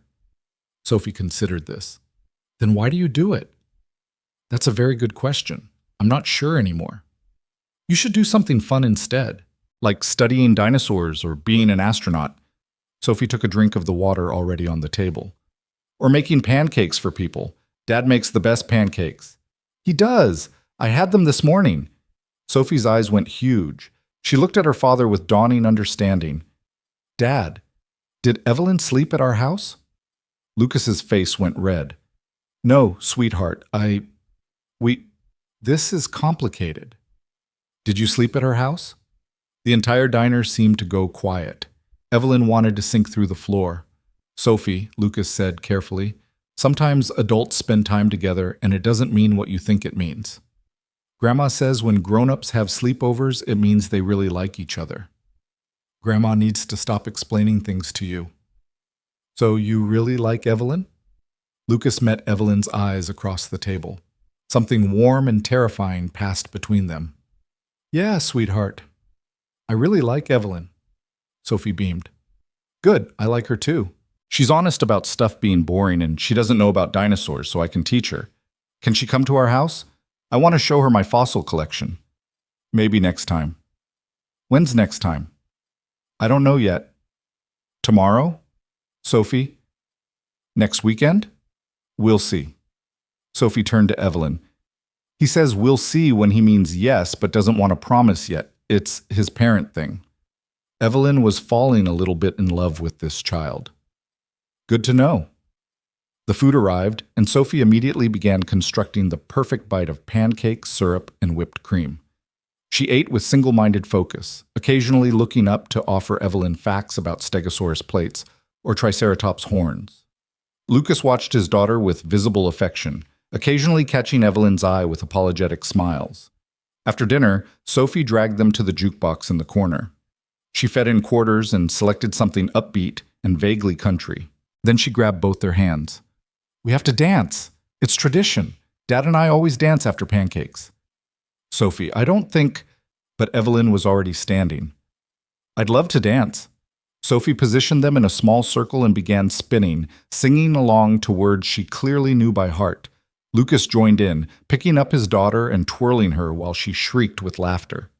Sophie considered this. Then why do you do it? That's a very good question. I'm not sure anymore. You should do something fun instead, like studying dinosaurs or being an astronaut. Sophie took a drink of the water already on the table. Or making pancakes for people. Dad makes the best pancakes. He does. I had them this morning. Sophie's eyes went huge. She looked at her father with dawning understanding. Dad, did Evelyn sleep at our house? Lucas's face went red. No, sweetheart, we, this is complicated. Did you sleep at her house? The entire diner seemed to go quiet. Evelyn wanted to sink through the floor. Sophie, Lucas said carefully, sometimes adults spend time together and it doesn't mean what you think it means. Grandma says when grown-ups have sleepovers, it means they really like each other. Grandma needs to stop explaining things to you. So you really like Evelyn? Lucas met Evelyn's eyes across the table. Something warm and terrifying passed between them. Yeah, sweetheart. I really like Evelyn. Sophie beamed. Good, I like her too. She's honest about stuff being boring and she doesn't know about dinosaurs, so I can teach her. Can she come to our house? I want to show her my fossil collection. Maybe next time. When's next time? I don't know yet. Tomorrow? Sophie? Next weekend? We'll see. Sophie turned to Evelyn. He says we'll see when he means yes, but doesn't want to promise yet. It's his parent thing. Evelyn was falling a little bit in love with this child. Good to know. The food arrived, and Sophie immediately began constructing the perfect bite of pancakes, syrup, and whipped cream. She ate with single-minded focus, occasionally looking up to offer Evelyn facts about Stegosaurus plates or Triceratops horns. Lucas watched his daughter with visible affection, occasionally catching Evelyn's eye with apologetic smiles. After dinner, Sophie dragged them to the jukebox in the corner. She fed in quarters and selected something upbeat and vaguely country. Then she grabbed both their hands. We have to dance. It's tradition. Dad and I always dance after pancakes. Sophie, I don't think... But Evelyn was already standing. I'd love to dance. Sophie positioned them in a small circle and began spinning, singing along to words she clearly knew by heart. Lucas joined in, picking up his daughter and twirling her while she shrieked with laughter.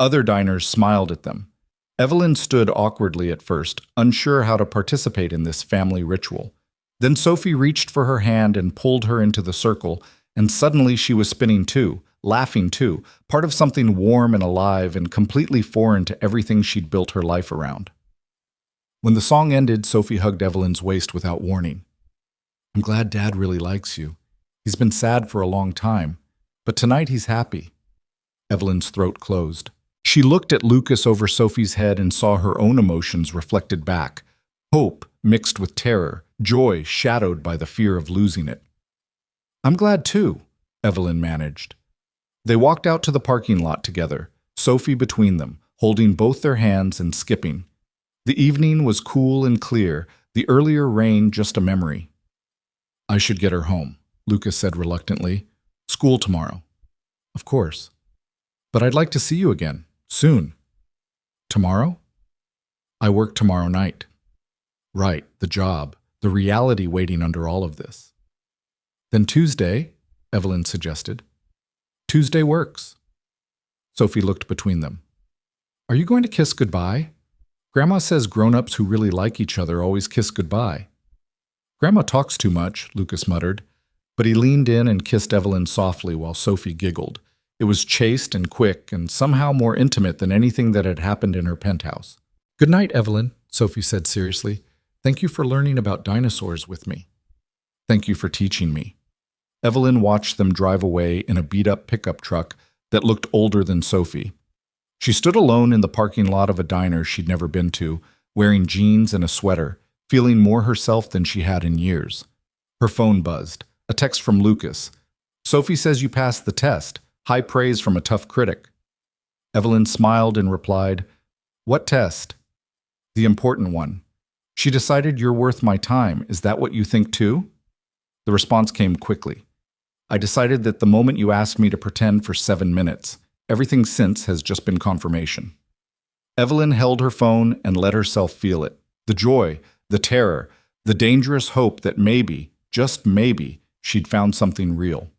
Other diners smiled at them. Evelyn stood awkwardly at first, unsure how to participate in this family ritual. Then Sophie reached for her hand and pulled her into the circle, and suddenly she was spinning too, laughing too, part of something warm and alive and completely foreign to everything she'd built her life around. When the song ended, Sophie hugged Evelyn's waist without warning. I'm glad Dad really likes you. He's been sad for a long time, but tonight he's happy. Evelyn's throat closed. She looked at Lucas over Sophie's head and saw her own emotions reflected back. Hope mixed with terror, joy shadowed by the fear of losing it. I'm glad too, Evelyn managed. They walked out to the parking lot together, Sophie between them, holding both their hands and skipping. The evening was cool and clear, the earlier rain just a memory. I should get her home, Lucas said reluctantly. School tomorrow. Of course. But I'd like to see you again, soon. Tomorrow? I work tomorrow night. Right, the job, the reality waiting under all of this. Then Tuesday, Evelyn suggested. Tuesday works. Sophie looked between them. Are you going to kiss goodbye? Grandma says grown-ups who really like each other always kiss goodbye. Grandma talks too much, Lucas muttered, but he leaned in and kissed Evelyn softly while Sophie giggled. It was chaste and quick and somehow more intimate than anything that had happened in her penthouse. Good night, Evelyn, Sophie said seriously. Thank you for learning about dinosaurs with me. Thank you for teaching me. Evelyn watched them drive away in a beat-up pickup truck that looked older than Sophie. She stood alone in the parking lot of a diner she'd never been to, wearing jeans and a sweater, feeling more herself than she had in years. Her phone buzzed. A text from Lucas. Sophie says you passed the test. High praise from a tough critic. Evelyn smiled and replied, What test? The important one. She decided you're worth my time. Is that what you think too? The response came quickly. I decided that the moment you asked me to pretend for 7 minutes. Everything since has just been confirmation. Evelyn held her phone and let herself feel it. The joy, the terror, the dangerous hope that maybe, just maybe, she'd found something real.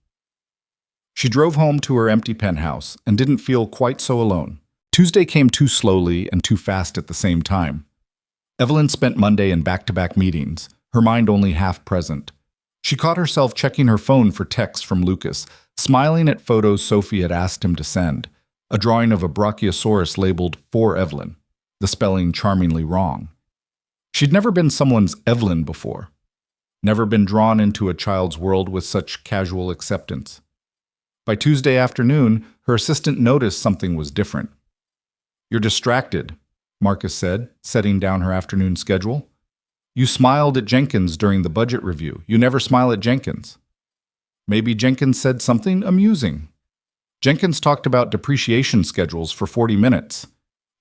She drove home to her empty penthouse and didn't feel quite so alone. Tuesday came too slowly and too fast at the same time. Evelyn spent Monday in back-to-back meetings, her mind only half present. She caught herself checking her phone for texts from Lucas, smiling at photos Sophie had asked him to send, a drawing of a Brachiosaurus labeled for Evelyn, the spelling charmingly wrong. She'd never been someone's Evelyn before. never been drawn into a child's world with such casual acceptance. By Tuesday afternoon, her assistant noticed something was different. "You're distracted," Marcus said, setting down her afternoon schedule. "You smiled at Jenkins during the budget review. You never smile at Jenkins." Maybe Jenkins said something amusing. Jenkins talked about depreciation schedules for 40 minutes.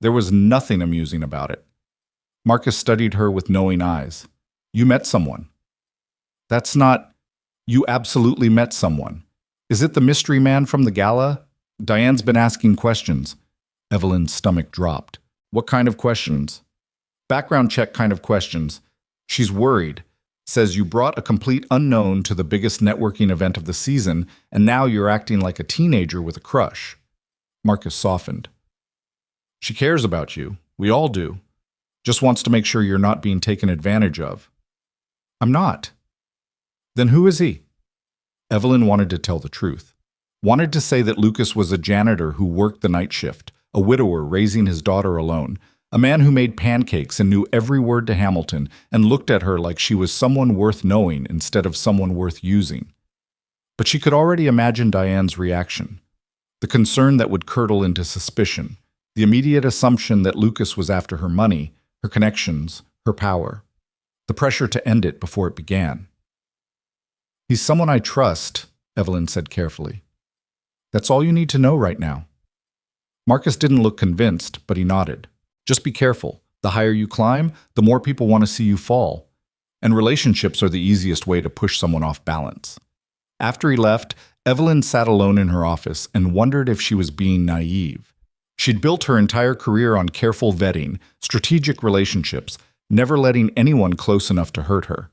There was nothing amusing about it. Marcus studied her with knowing eyes. "You met someone." "That's not... You absolutely met someone. Is it the mystery man from the gala?" Diane's been asking questions. Evelyn's stomach dropped. "What kind of questions?" "Background check kind of questions. She's worried. Says you brought a complete unknown to the biggest networking event of the season, and now you're acting like a teenager with a crush." Marcus softened. "She cares about you. We all do. Just wants to make sure you're not being taken advantage of." "I'm not." "Then who is he?" Evelyn wanted to tell the truth. Wanted to say that Lucas was a janitor who worked the night shift, a widower raising his daughter alone, a man who made pancakes and knew every word to Hamilton and looked at her like she was someone worth knowing instead of someone worth using. But she could already imagine Diane's reaction. The concern that would curdle into suspicion, the immediate assumption that Lucas was after her money, her connections, her power. The pressure to end it before it began. "He's someone I trust," Evelyn said carefully. "That's all you need to know right now." Marcus didn't look convinced, but he nodded. "Just be careful. The higher you climb, the more people want to see you fall. And relationships are the easiest way to push someone off balance." After he left, Evelyn sat alone in her office and wondered if she was being naive. She'd built her entire career on careful vetting, strategic relationships, never letting anyone close enough to hurt her.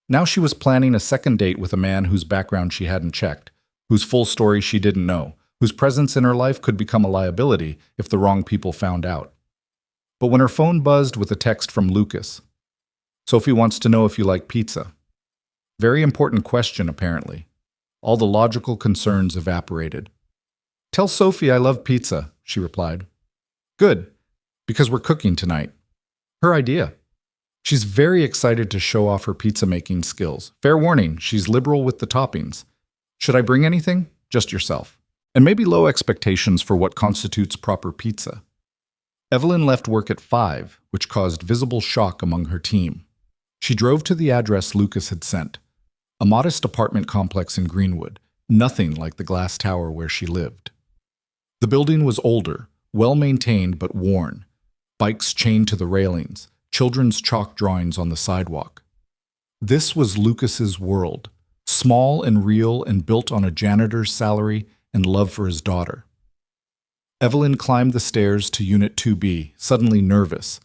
Now she was planning a second date with a man whose background she hadn't checked, whose full story she didn't know, whose presence in her life could become a liability if the wrong people found out. But when her phone buzzed with a text from Lucas, "Sophie wants to know if you like pizza." Very important question, apparently. All the logical concerns evaporated. "Tell Sophie I love pizza," she replied. "Good, because we're cooking tonight." Her idea. She's very excited to show off her pizza-making skills. Fair warning, she's liberal with the toppings. "Should I bring anything? Just yourself." And maybe low expectations for what constitutes proper pizza. Evelyn left work at 5, which caused visible shock among her team. She drove to the address Lucas had sent. A modest apartment complex in Greenwood, nothing like the glass tower where she lived. The building was older, well-maintained but worn. Bikes chained to the railings, children's chalk drawings on the sidewalk. This was Lucas's world, small and real and built on a janitor's salary and love for his daughter. Evelyn climbed the stairs to Unit 2B, suddenly nervous.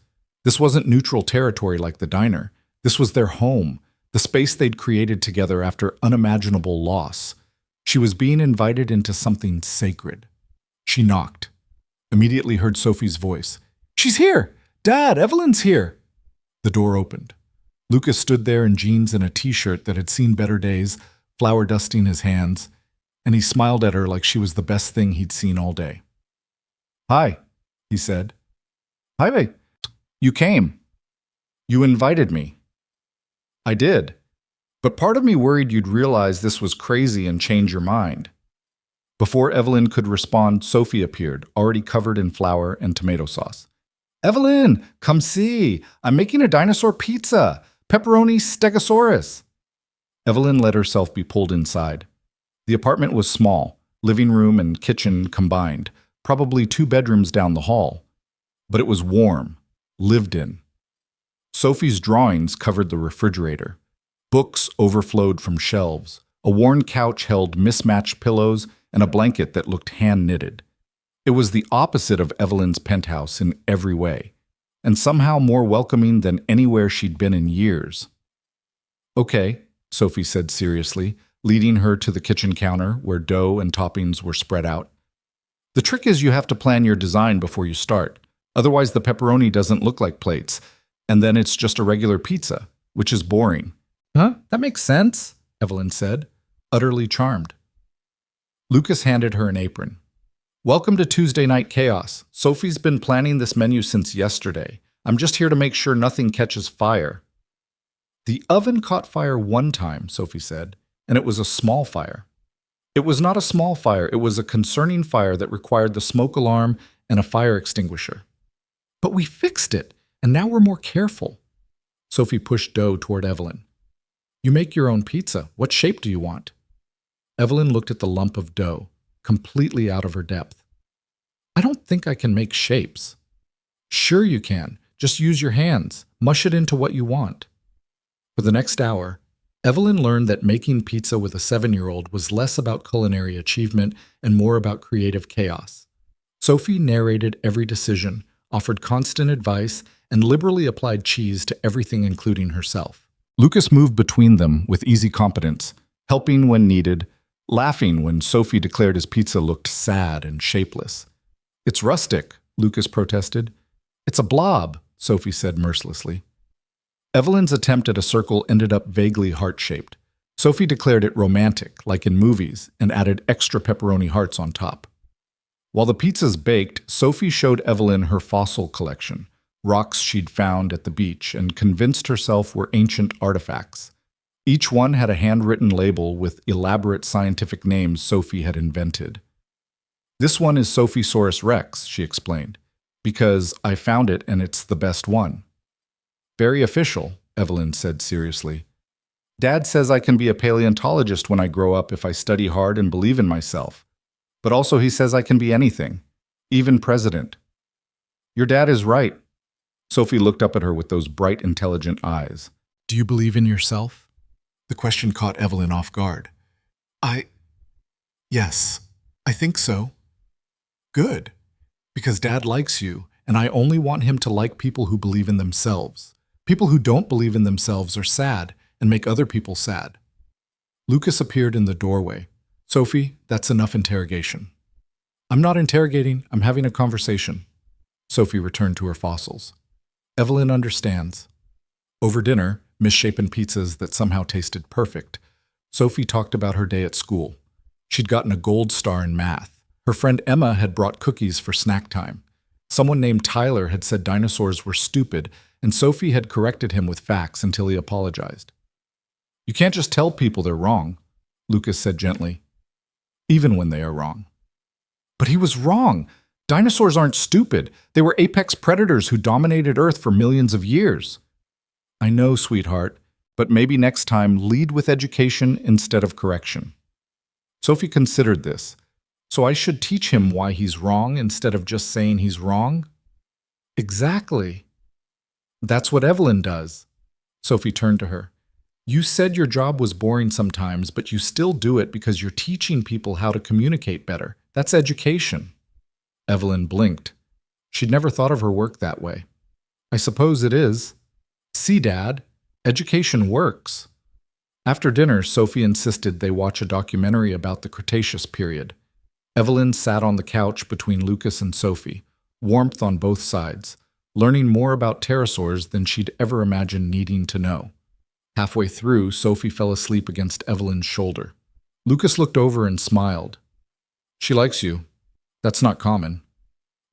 This wasn't neutral territory like the diner. This was their home, the space they'd created together after unimaginable loss. She was being invited into something sacred. She knocked. Immediately heard Sophie's voice. "She's here! Dad, Evelyn's here!" The door opened. Lucas stood there in jeans and a t-shirt that had seen better days, flour dusting his hands, and he smiled at her like she was the best thing he'd seen all day. "Hi," he said. "Hi, babe. You came. You invited me." "I did. But part of me worried you'd realize this was crazy and change your mind." Before Evelyn could respond, Sophie appeared, already covered in flour and tomato sauce. "Evelyn, come see. I'm making a dinosaur pizza. Pepperoni stegosaurus." Evelyn let herself be pulled inside. The apartment was small, living room and kitchen combined, probably 2 bedrooms down the hall. But it was warm, lived in. Sophie's drawings covered the refrigerator. Books overflowed from shelves. A worn couch held mismatched pillows and a blanket that looked hand-knitted. It was the opposite of Evelyn's penthouse in every way, and somehow more welcoming than anywhere she'd been in years. "Okay," Sophie said seriously, leading her to the kitchen counter where dough and toppings were spread out. "The trick is you have to plan your design before you start. Otherwise the pepperoni doesn't look like plates, and then it's just a regular pizza, which is boring." "Huh? That makes sense," Evelyn said, utterly charmed. Lucas handed her an apron. "Welcome to Tuesday Night Chaos. Sophie's been planning this menu since yesterday. I'm just here to make sure nothing catches fire." The oven caught fire one time, Sophie said, and it was a small fire. It was not a small fire, it was a concerning fire that required the smoke alarm and a fire extinguisher. But we fixed it, and now we're more careful. Sophie pushed dough toward Evelyn. You make your own pizza. What shape do you want? Evelyn looked at the lump of dough, completely out of her depth. I don't think I can make shapes. Sure you can. Just use your hands. Mush it into what you want. For the next hour, Evelyn learned that making pizza with a 7-year-old was less about culinary achievement and more about creative chaos. Sophie narrated every decision, offered constant advice, and liberally applied cheese to everything, including herself. Lucas moved between them with easy competence, helping when needed, laughing when Sophie declared his pizza looked sad and shapeless. It's rustic, Lucas protested. It's a blob, Sophie said mercilessly. Evelyn's attempt at a circle ended up vaguely heart-shaped. Sophie declared it romantic, like in movies, and added extra pepperoni hearts on top. While the pizza's baked, Sophie showed Evelyn her fossil collection, rocks she'd found at the beach, and convinced herself were ancient artifacts. Each one had a handwritten label with elaborate scientific names Sophie had invented. This one is Sophiesaurus rex, she explained, because I found it and it's the best one. Very official, Evelyn said seriously. Dad says I can be a paleontologist when I grow up if I study hard and believe in myself. But also he says I can be anything, even president. Your dad is right. Sophie looked up at her with those bright, intelligent eyes. Do you believe in yourself? The question caught Evelyn off guard. Yes, I think so. Good, because Dad likes you, and I only want him to like people who believe in themselves. People who don't believe in themselves are sad and make other people sad. Lucas appeared in the doorway. Sophie, that's enough interrogation. I'm not interrogating, I'm having a conversation. Sophie returned to her fossils. Evelyn understands. Over dinner, misshapen pizzas that somehow tasted perfect, Sophie talked about her day at school. She'd gotten a gold star in math. Her friend Emma had brought cookies for snack time. Someone named Tyler had said dinosaurs were stupid, and Sophie had corrected him with facts until he apologized. You can't just tell people they're wrong, Lucas said gently, even when they are wrong. But he was wrong. Dinosaurs aren't stupid. They were apex predators who dominated Earth for millions of years. I know, sweetheart, but maybe next time lead with education instead of correction. Sophie considered this. So I should teach him why he's wrong instead of just saying he's wrong? Exactly. That's what Evelyn does. Sophie turned to her. You said your job was boring sometimes, but you still do it because you're teaching people how to communicate better. That's education. Evelyn blinked. She'd never thought of her work that way. I suppose it is. See, Dad, education works. After dinner, Sophie insisted they watch a documentary about the Cretaceous period. Evelyn sat on the couch between Lucas and Sophie, warmth on both sides, learning more about pterosaurs than she'd ever imagined needing to know. Halfway through, Sophie fell asleep against Evelyn's shoulder. Lucas looked over and smiled. She likes you. That's not common.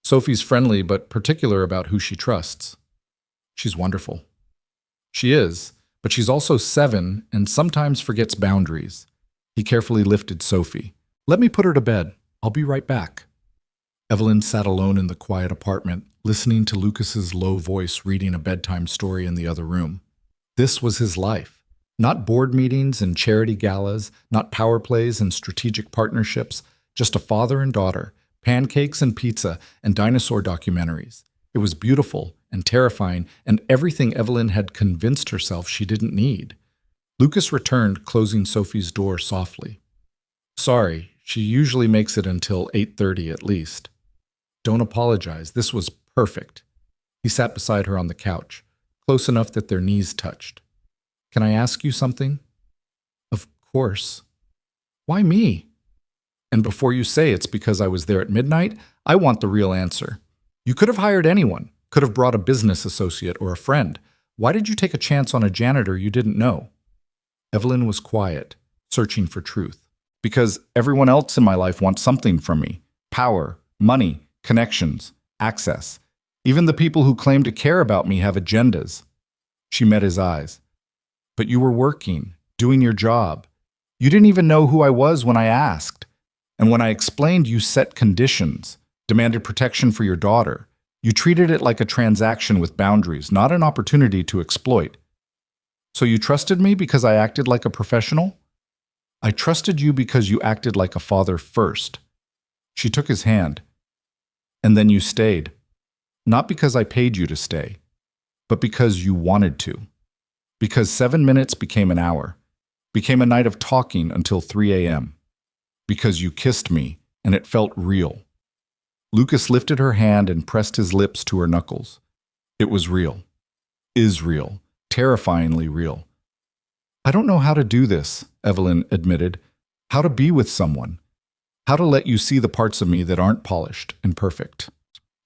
Sophie's friendly but particular about who she trusts. She's wonderful. She is, but she's also 7 and sometimes forgets boundaries. He carefully lifted Sophie. Let me put her to bed. I'll be right back. Evelyn sat alone in the quiet apartment, listening to Lucas's low voice reading a bedtime story in the other room. This was his life. Not board meetings and charity galas, not power plays and strategic partnerships, just a father and daughter, pancakes and pizza, and dinosaur documentaries. It was beautiful and terrifying, and everything Evelyn had convinced herself she didn't need. Lucas returned, closing Sophie's door softly. Sorry, she usually makes it until 8:30 at least. Don't apologize, this was perfect. He sat beside her on the couch, close enough that their knees touched. Can I ask you something? Of course. Why me? And before you say it's because I was there at midnight, I want the real answer. You could have hired anyone, could have brought a business associate or a friend. Why did you take a chance on a janitor you didn't know? Evelyn was quiet, searching for truth. Because everyone else in my life wants something from me. Power, money, connections, access. Even the people who claim to care about me have agendas. She met his eyes. But you were working, doing your job. You didn't even know who I was when I asked. And when I explained, you set conditions, demanded protection for your daughter. You treated it like a transaction with boundaries, not an opportunity to exploit. So you trusted me because I acted like a professional? I trusted you because you acted like a father first. She took his hand. And then you stayed. Not because I paid you to stay, but because you wanted to. Because 7 minutes became an hour, became a night of talking until 3 a.m. Because you kissed me, and it felt real. Lucas lifted her hand and pressed his lips to her knuckles. It was real. Is real. Terrifyingly real. I don't know how to do this, Evelyn admitted. How to be with someone. How to let you see the parts of me that aren't polished and perfect.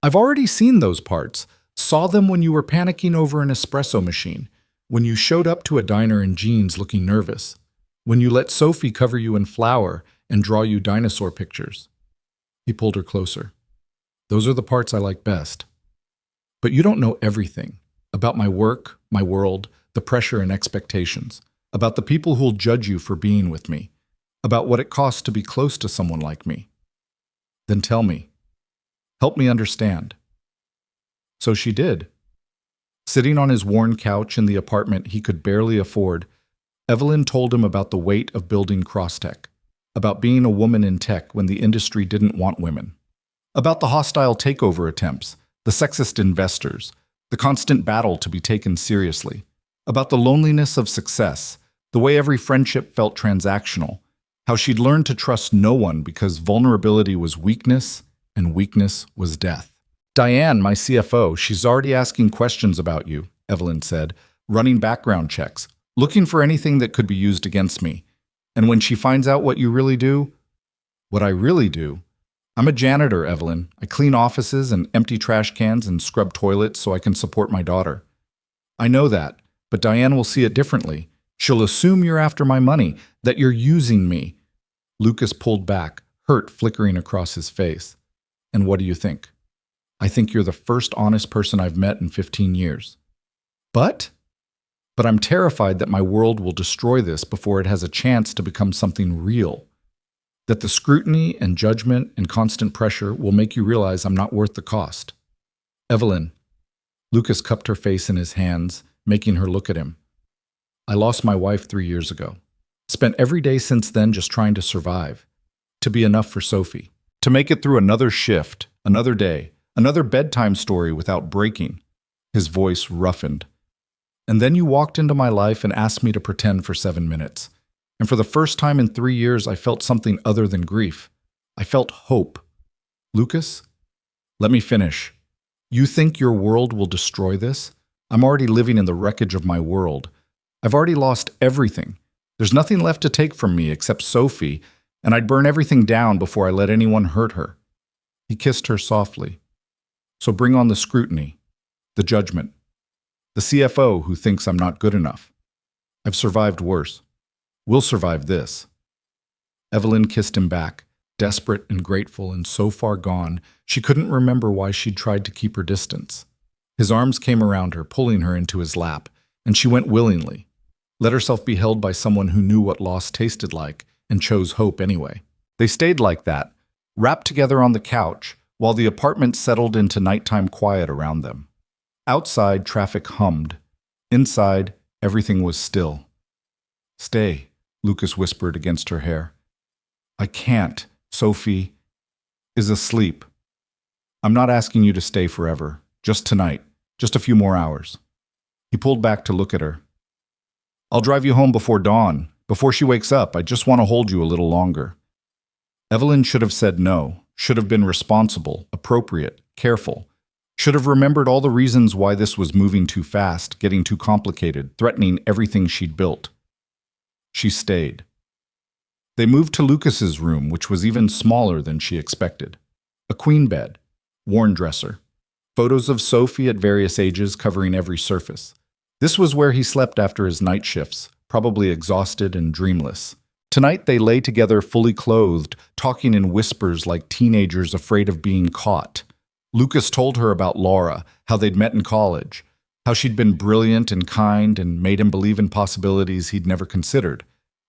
I've already seen those parts. Saw them when you were panicking over an espresso machine. When you showed up to a diner in jeans looking nervous. When you let Sophie cover you in flour and draw you dinosaur pictures. He pulled her closer. Those are the parts I like best. But you don't know everything. About my work, my world, the pressure and expectations. About the people who'll judge you for being with me. About what it costs to be close to someone like me. Then tell me. Help me understand. So she did. Sitting on his worn couch in the apartment he could barely afford, Evelyn told him about the weight of building Crosstech, about being a woman in tech when the industry didn't want women, about the hostile takeover attempts, the sexist investors, the constant battle to be taken seriously, about the loneliness of success, the way every friendship felt transactional, how she'd learned to trust no one because vulnerability was weakness and weakness was death. Diane, my CFO, she's already asking questions about you, Evelyn said, running background checks, looking for anything that could be used against me. And when she finds out what you really do, what I really do, I'm a janitor, Evelyn. I clean offices and empty trash cans and scrub toilets so I can support my daughter. I know that, but Diane will see it differently. She'll assume you're after my money, that you're using me. Lucas pulled back, hurt flickering across his face. And what do you think? I think you're the first honest person I've met in 15 years. But I'm terrified that my world will destroy this before it has a chance to become something real. That the scrutiny and judgment and constant pressure will make you realize I'm not worth the cost. Evelyn. Lucas cupped her face in his hands, making her look at him. I lost my wife 3 years ago. Spent every day since then just trying to survive. To be enough for Sophie. To make it through another shift, another day, another bedtime story without breaking. His voice roughened. And then you walked into my life and asked me to pretend for 7 minutes. And for the first time in 3 years, I felt something other than grief. I felt hope. Lucas, let me finish. You think your world will destroy this? I'm already living in the wreckage of my world. I've already lost everything. There's nothing left to take from me except Sophie, and I'd burn everything down before I let anyone hurt her. He kissed her softly. So bring on the scrutiny, the judgment, the CFO who thinks I'm not good enough. I've survived worse. We'll survive this. Evelyn kissed him back, desperate and grateful and so far gone, she couldn't remember why she'd tried to keep her distance. His arms came around her, pulling her into his lap, and she went willingly, let herself be held by someone who knew what loss tasted like and chose hope anyway. They stayed like that, wrapped together on the couch, while the apartment settled into nighttime quiet around them. Outside, traffic hummed. Inside, everything was still. Stay, Lucas whispered against her hair. I can't. Sophie is asleep. I'm not asking you to stay forever. Just tonight. Just a few more hours. He pulled back to look at her. I'll drive you home before dawn. Before she wakes up, I just want to hold you a little longer. Evelyn should have said no. Should have been responsible, appropriate, careful. Should have remembered all the reasons why this was moving too fast, getting too complicated, threatening everything she'd built. She stayed. They moved to Lucas's room, which was even smaller than she expected. A queen bed, worn dresser, photos of Sophie at various ages covering every surface. This was where he slept after his night shifts, probably exhausted and dreamless. Tonight they lay together fully clothed, talking in whispers like teenagers afraid of being caught. Lucas told her about Laura, how they'd met in college. How she'd been brilliant and kind and made him believe in possibilities he'd never considered.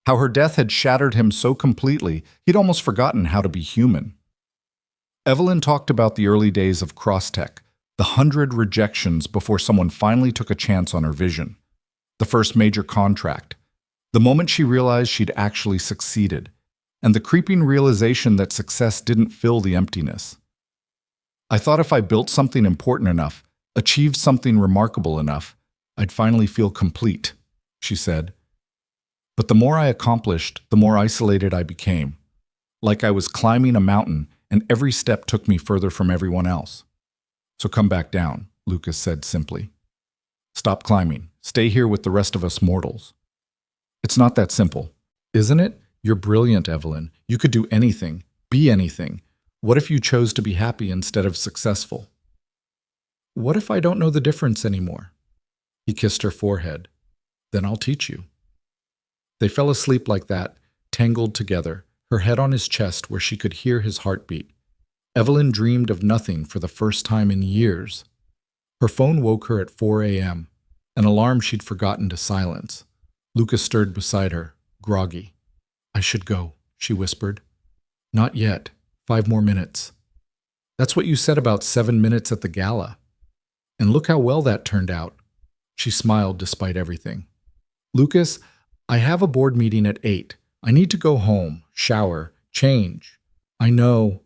How her death had shattered him so completely he'd almost forgotten how to be human. Evelyn talked about the early days of Crosstech, the 100 rejections before someone finally took a chance on her vision. The first major contract, the moment she realized she'd actually succeeded, and the creeping realization that success didn't fill the emptiness. I thought if I built something important enough, achieved something remarkable enough, I'd finally feel complete, she said. But the more I accomplished, the more isolated I became. Like I was climbing a mountain, and every step took me further from everyone else. So come back down, Lucas said simply. Stop climbing. Stay here with the rest of us mortals. It's not that simple, isn't it? You're brilliant, Evelyn. You could do anything, be anything. What if you chose to be happy instead of successful? What if I don't know the difference anymore? He kissed her forehead. Then I'll teach you. They fell asleep like that, tangled together, her head on his chest where she could hear his heartbeat. Evelyn dreamed of nothing for the first time in years. Her phone woke her at 4 a.m., an alarm she'd forgotten to silence. Lucas stirred beside her, groggy. I should go, she whispered. Not yet. 5 more minutes. That's what you said about 7 minutes at the gala. And look how well that turned out. She smiled despite everything. Lucas, I have a board meeting at 8. I need to go home, shower, change. I know.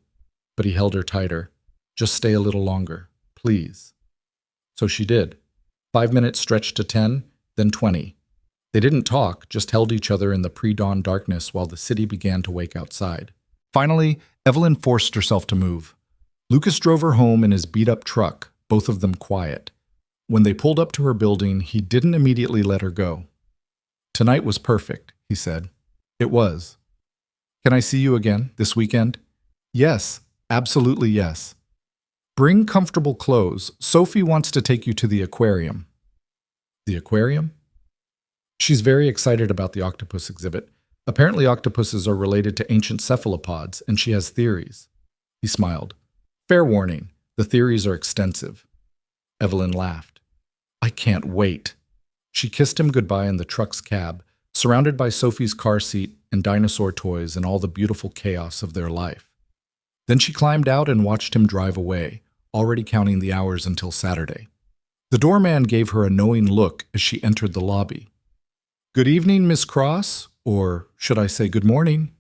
But he held her tighter. Just stay a little longer, please. So she did. 5 minutes stretched to 10, then 20. They didn't talk, just held each other in the pre-dawn darkness while the city began to wake outside. Finally, Evelyn forced herself to move. Lucas drove her home in his beat-up truck, both of them quiet. When they pulled up to her building, he didn't immediately let her go. Tonight was perfect, he said. It was. Can I see you again this weekend? Yes, absolutely yes. Bring comfortable clothes. Sophie wants to take you to the aquarium. The aquarium? She's very excited about the octopus exhibit. Apparently octopuses are related to ancient cephalopods, and she has theories. He smiled. Fair warning, the theories are extensive. Evelyn laughed. I can't wait. She kissed him goodbye in the truck's cab, surrounded by Sophie's car seat and dinosaur toys and all the beautiful chaos of their life. Then she climbed out and watched him drive away, already counting the hours until Saturday. The doorman gave her a knowing look as she entered the lobby. Good evening, Miss Cross, or should I say good morning?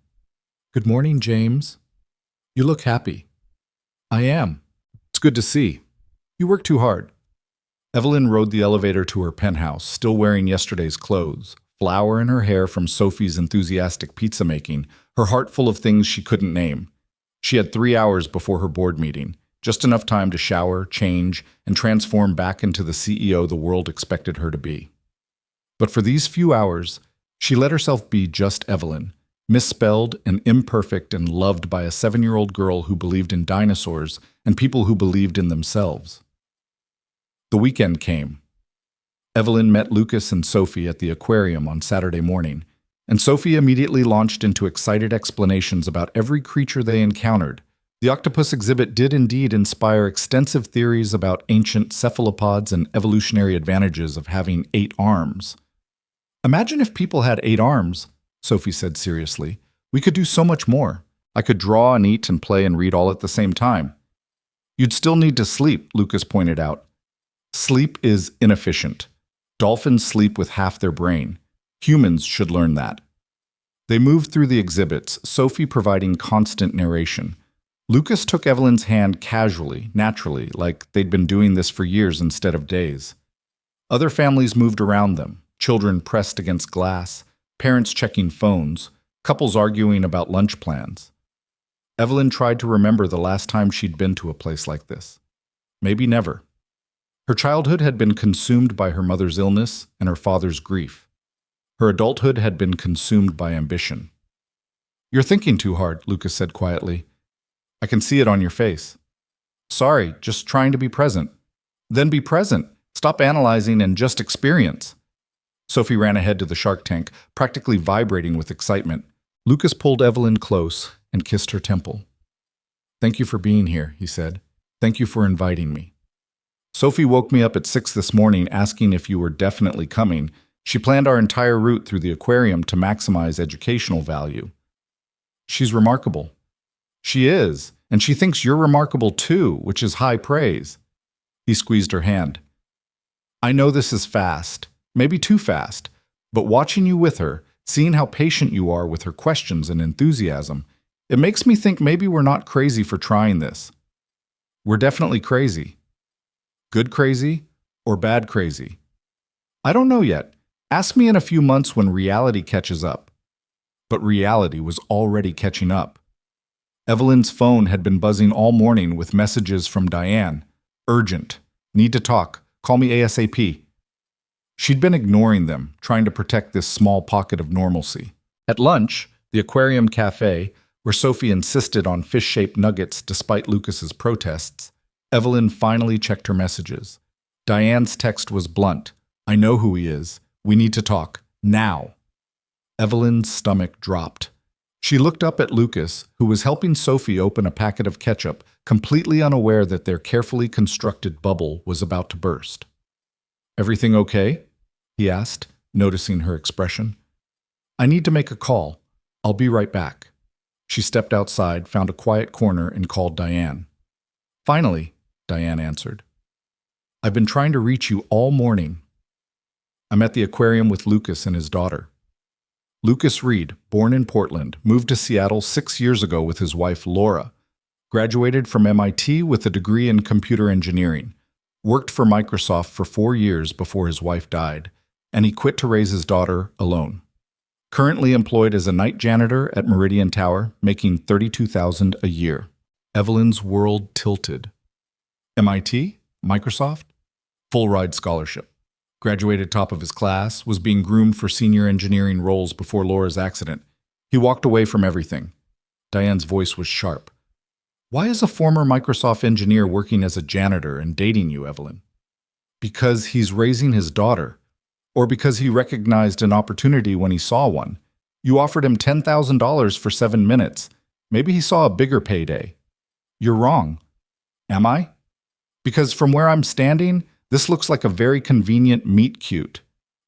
Good morning, James. You look happy. I am. It's good to see. You work too hard. Evelyn rode the elevator to her penthouse, still wearing yesterday's clothes, flour in her hair from Sophie's enthusiastic pizza making, her heart full of things she couldn't name. She had 3 hours before her board meeting, just enough time to shower, change, and transform back into the CEO the world expected her to be. But for these few hours, she let herself be just Evelyn, misspelled and imperfect and loved by a 7-year-old girl who believed in dinosaurs and people who believed in themselves. The weekend came. Evelyn met Lucas and Sophie at the aquarium on Saturday morning, and Sophie immediately launched into excited explanations about every creature they encountered. The octopus exhibit did indeed inspire extensive theories about ancient cephalopods and evolutionary advantages of having 8 arms. Imagine if people had 8 arms, Sophie said seriously. We could do so much more. I could draw and eat and play and read all at the same time. You'd still need to sleep, Lucas pointed out. Sleep is inefficient. Dolphins sleep with half their brain. Humans should learn that. They moved through the exhibits, Sophie providing constant narration. Lucas took Evelyn's hand casually, naturally, like they'd been doing this for years instead of days. Other families moved around them, children pressed against glass, parents checking phones, couples arguing about lunch plans. Evelyn tried to remember the last time she'd been to a place like this. Maybe never. Her childhood had been consumed by her mother's illness and her father's grief. Her adulthood had been consumed by ambition. You're thinking too hard, Lucas said quietly. I can see it on your face. Sorry, just trying to be present. Then be present. Stop analyzing and just experience. Sophie ran ahead to the shark tank, practically vibrating with excitement. Lucas pulled Evelyn close and kissed her temple. Thank you for being here, he said. Thank you for inviting me. Sophie woke me up at 6 this morning asking if you were definitely coming. She planned our entire route through the aquarium to maximize educational value. She's remarkable. She is, and she thinks you're remarkable too, which is high praise. He squeezed her hand. I know this is fast, maybe too fast, but watching you with her, seeing how patient you are with her questions and enthusiasm, it makes me think maybe we're not crazy for trying this. We're definitely crazy. Good crazy or bad crazy? I don't know yet. Ask me in a few months when reality catches up. But reality was already catching up. Evelyn's phone had been buzzing all morning with messages from Diane. Urgent. Need to talk. Call me ASAP. She'd been ignoring them, trying to protect this small pocket of normalcy. At lunch, the aquarium cafe, where Sophie insisted on fish-shaped nuggets despite Lucas's protests, Evelyn finally checked her messages. Diane's text was blunt. I know who he is. We need to talk. Now. Evelyn's stomach dropped. She looked up at Lucas, who was helping Sophie open a packet of ketchup, completely unaware that their carefully constructed bubble was about to burst. Everything okay? He asked, noticing her expression. I need to make a call. I'll be right back. She stepped outside, found a quiet corner, and called Diane. Finally, Diane answered. I've been trying to reach you all morning. I'm at the aquarium with Lucas and his daughter. Lucas Reed, born in Portland, moved to Seattle 6 years ago with his wife Laura, graduated from MIT with a degree in computer engineering, worked for Microsoft for 4 years before his wife died, and he quit to raise his daughter alone. Currently employed as a night janitor at Meridian Tower, making $32,000 a year. Evelyn's world tilted. MIT? Microsoft? Full ride scholarship. Graduated top of his class, was being groomed for senior engineering roles before Laura's accident. He walked away from everything. Diane's voice was sharp. Why is a former Microsoft engineer working as a janitor and dating you, Evelyn? Because he's raising his daughter. Or because he recognized an opportunity when he saw one. You offered him $10,000 for 7 minutes. Maybe he saw a bigger payday. You're wrong. Am I? Because from where I'm standing, this looks like a very convenient meet-cute.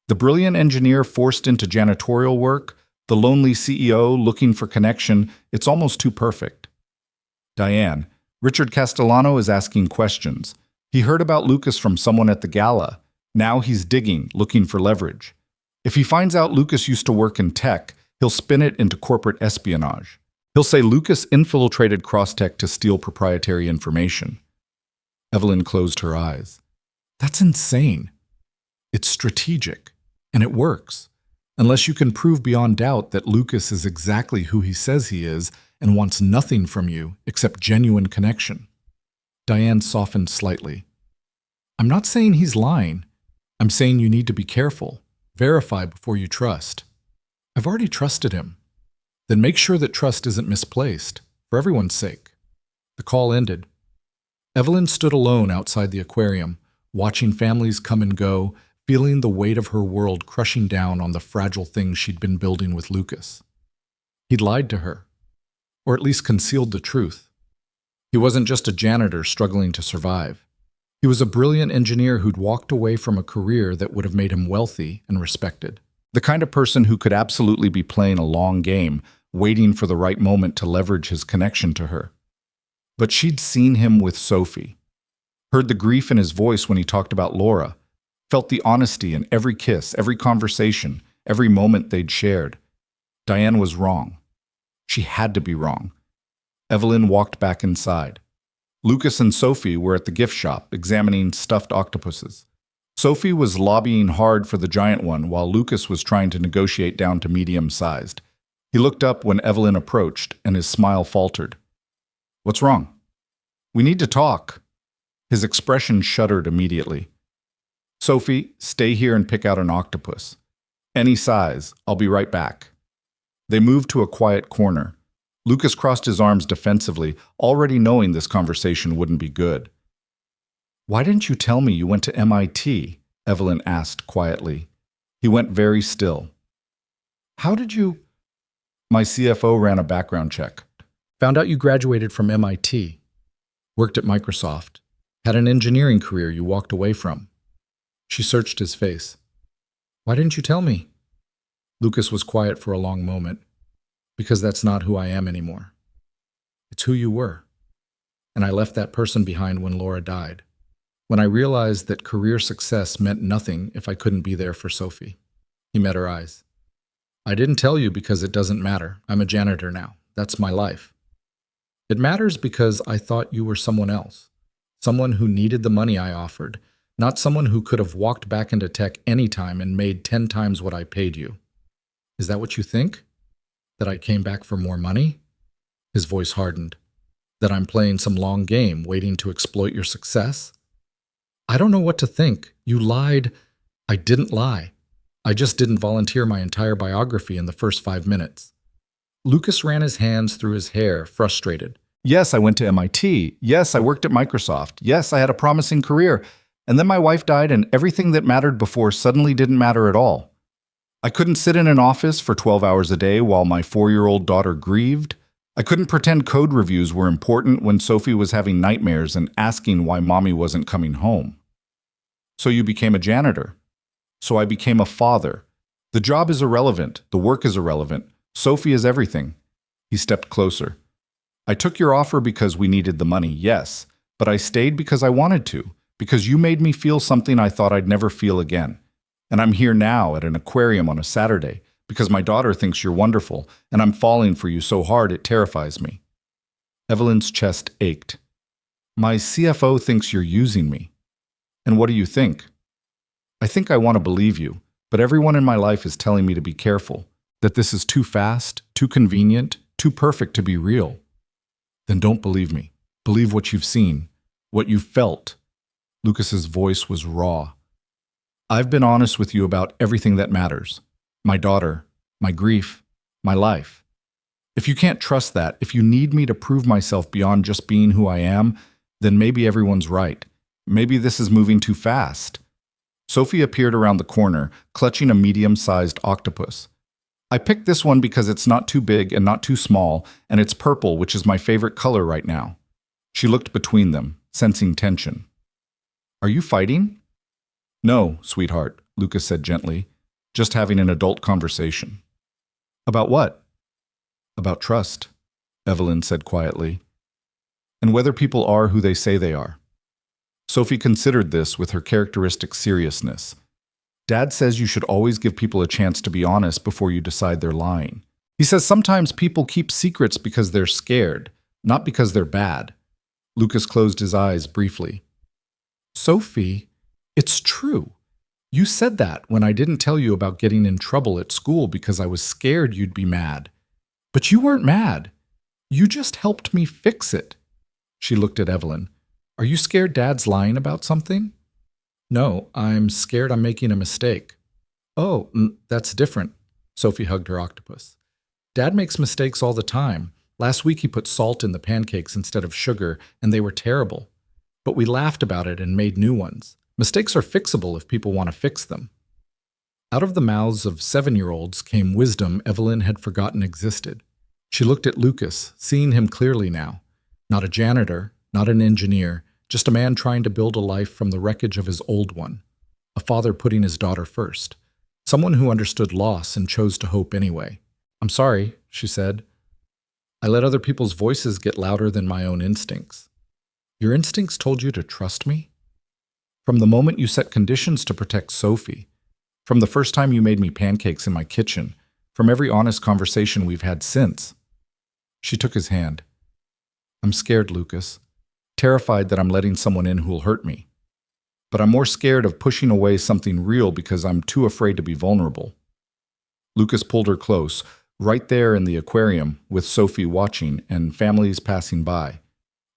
The brilliant engineer forced into janitorial work, the lonely CEO looking for connection, it's almost too perfect. Diane, Richard Castellano is asking questions. He heard about Lucas from someone at the gala. Now he's digging, looking for leverage. If he finds out Lucas used to work in tech, he'll spin it into corporate espionage. He'll say Lucas infiltrated Crosstech to steal proprietary information. Evelyn closed her eyes. That's insane. It's strategic, and it works, unless you can prove beyond doubt that Lucas is exactly who he says he is and wants nothing from you except genuine connection. Diane softened slightly. I'm not saying he's lying. I'm saying you need to be careful. Verify before you trust. I've already trusted him. Then make sure that trust isn't misplaced, for everyone's sake. The call ended. Evelyn stood alone outside the aquarium, watching families come and go, feeling the weight of her world crushing down on the fragile things she'd been building with Lucas. He'd lied to her, or at least concealed the truth. He wasn't just a janitor struggling to survive. He was a brilliant engineer who'd walked away from a career that would have made him wealthy and respected. The kind of person who could absolutely be playing a long game, waiting for the right moment to leverage his connection to her. But she'd seen him with Sophie. Heard the grief in his voice when he talked about Laura, felt the honesty in every kiss, every conversation, every moment they'd shared. Diane was wrong. She had to be wrong. Evelyn walked back inside. Lucas and Sophie were at the gift shop, examining stuffed octopuses. Sophie was lobbying hard for the giant one, while Lucas was trying to negotiate down to medium-sized. He looked up when Evelyn approached, and his smile faltered. What's wrong? We need to talk. His expression shuddered immediately. Sophie, stay here and pick out an octopus. Any size. I'll be right back. They moved to a quiet corner. Lucas crossed his arms defensively, already knowing this conversation wouldn't be good. Why didn't you tell me you went to MIT? Evelyn asked quietly. He went very still. How did you? My CFO ran a background check. Found out you graduated from MIT. Worked at Microsoft. Had an engineering career you walked away from. She searched his face. Why didn't you tell me? Lucas was quiet for a long moment. Because that's not who I am anymore. It's who you were. And I left that person behind when Laura died. When I realized that career success meant nothing if I couldn't be there for Sophie. He met her eyes. I didn't tell you because it doesn't matter. I'm a janitor now. That's my life. It matters because I thought you were someone else. Someone who needed the money I offered, not someone who could have walked back into tech anytime and made 10 times what I paid you. Is that what you think? That I came back for more money? His voice hardened. That I'm playing some long game, waiting to exploit your success? I don't know what to think. You lied. I didn't lie. I just didn't volunteer my entire biography in the first 5 minutes. Lucas ran his hands through his hair, frustrated. Yes, I went to MIT. Yes, I worked at Microsoft. Yes, I had a promising career. And then my wife died and everything that mattered before suddenly didn't matter at all. I couldn't sit in an office for 12 hours a day while my 4-year-old daughter grieved. I couldn't pretend code reviews were important when Sophie was having nightmares and asking why mommy wasn't coming home. So you became a janitor. So I became a father. The job is irrelevant. The work is irrelevant. Sophie is everything. He stepped closer. I took your offer because we needed the money, yes, but I stayed because I wanted to, because you made me feel something I thought I'd never feel again. And I'm here now at an aquarium on a Saturday because my daughter thinks you're wonderful, and I'm falling for you so hard it terrifies me. Evelyn's chest ached. My CFO thinks you're using me. And what do you think? I think I want to believe you, but everyone in my life is telling me to be careful, that this is too fast, too convenient, too perfect to be real. Then don't believe me. Believe what you've seen, what you've felt. Lucas's voice was raw. I've been honest with you about everything that matters. My daughter, my grief, my life. If you can't trust that, if you need me to prove myself beyond just being who I am, then maybe everyone's right. Maybe this is moving too fast. Sophie appeared around the corner, clutching a medium-sized octopus. I picked this one because it's not too big and not too small, and it's purple, which is my favorite color right now. She looked between them, sensing tension. Are you fighting? No, sweetheart, Lucas said gently, just having an adult conversation. About what? About trust, Evelyn said quietly, and whether people are who they say they are. Sophie considered this with her characteristic seriousness. Dad says you should always give people a chance to be honest before you decide they're lying. He says sometimes people keep secrets because they're scared, not because they're bad. Lucas closed his eyes briefly. Sophie, it's true. You said that when I didn't tell you about getting in trouble at school because I was scared you'd be mad. But you weren't mad. You just helped me fix it. She looked at Evelyn. Are you scared Dad's lying about something? No, I'm scared I'm making a mistake. Oh, that's different. Sophie hugged her octopus. Dad makes mistakes all the time. Last week he put salt in the pancakes instead of sugar, and they were terrible. But we laughed about it and made new ones. Mistakes are fixable if people want to fix them. Out of the mouths of 7-year-olds came wisdom Evelyn had forgotten existed. She looked at Lucas, seeing him clearly now. Not a janitor, not an engineer, just a man trying to build a life from the wreckage of his old one. A father putting his daughter first. Someone who understood loss and chose to hope anyway. I'm sorry, she said. I let other people's voices get louder than my own instincts. Your instincts told you to trust me? From the moment you set conditions to protect Sophie, from the first time you made me pancakes in my kitchen, from every honest conversation we've had since. She took his hand. I'm scared, Lucas. Terrified that I'm letting someone in who'll hurt me. But I'm more scared of pushing away something real because I'm too afraid to be vulnerable. Lucas pulled her close, right there in the aquarium, with Sophie watching and families passing by.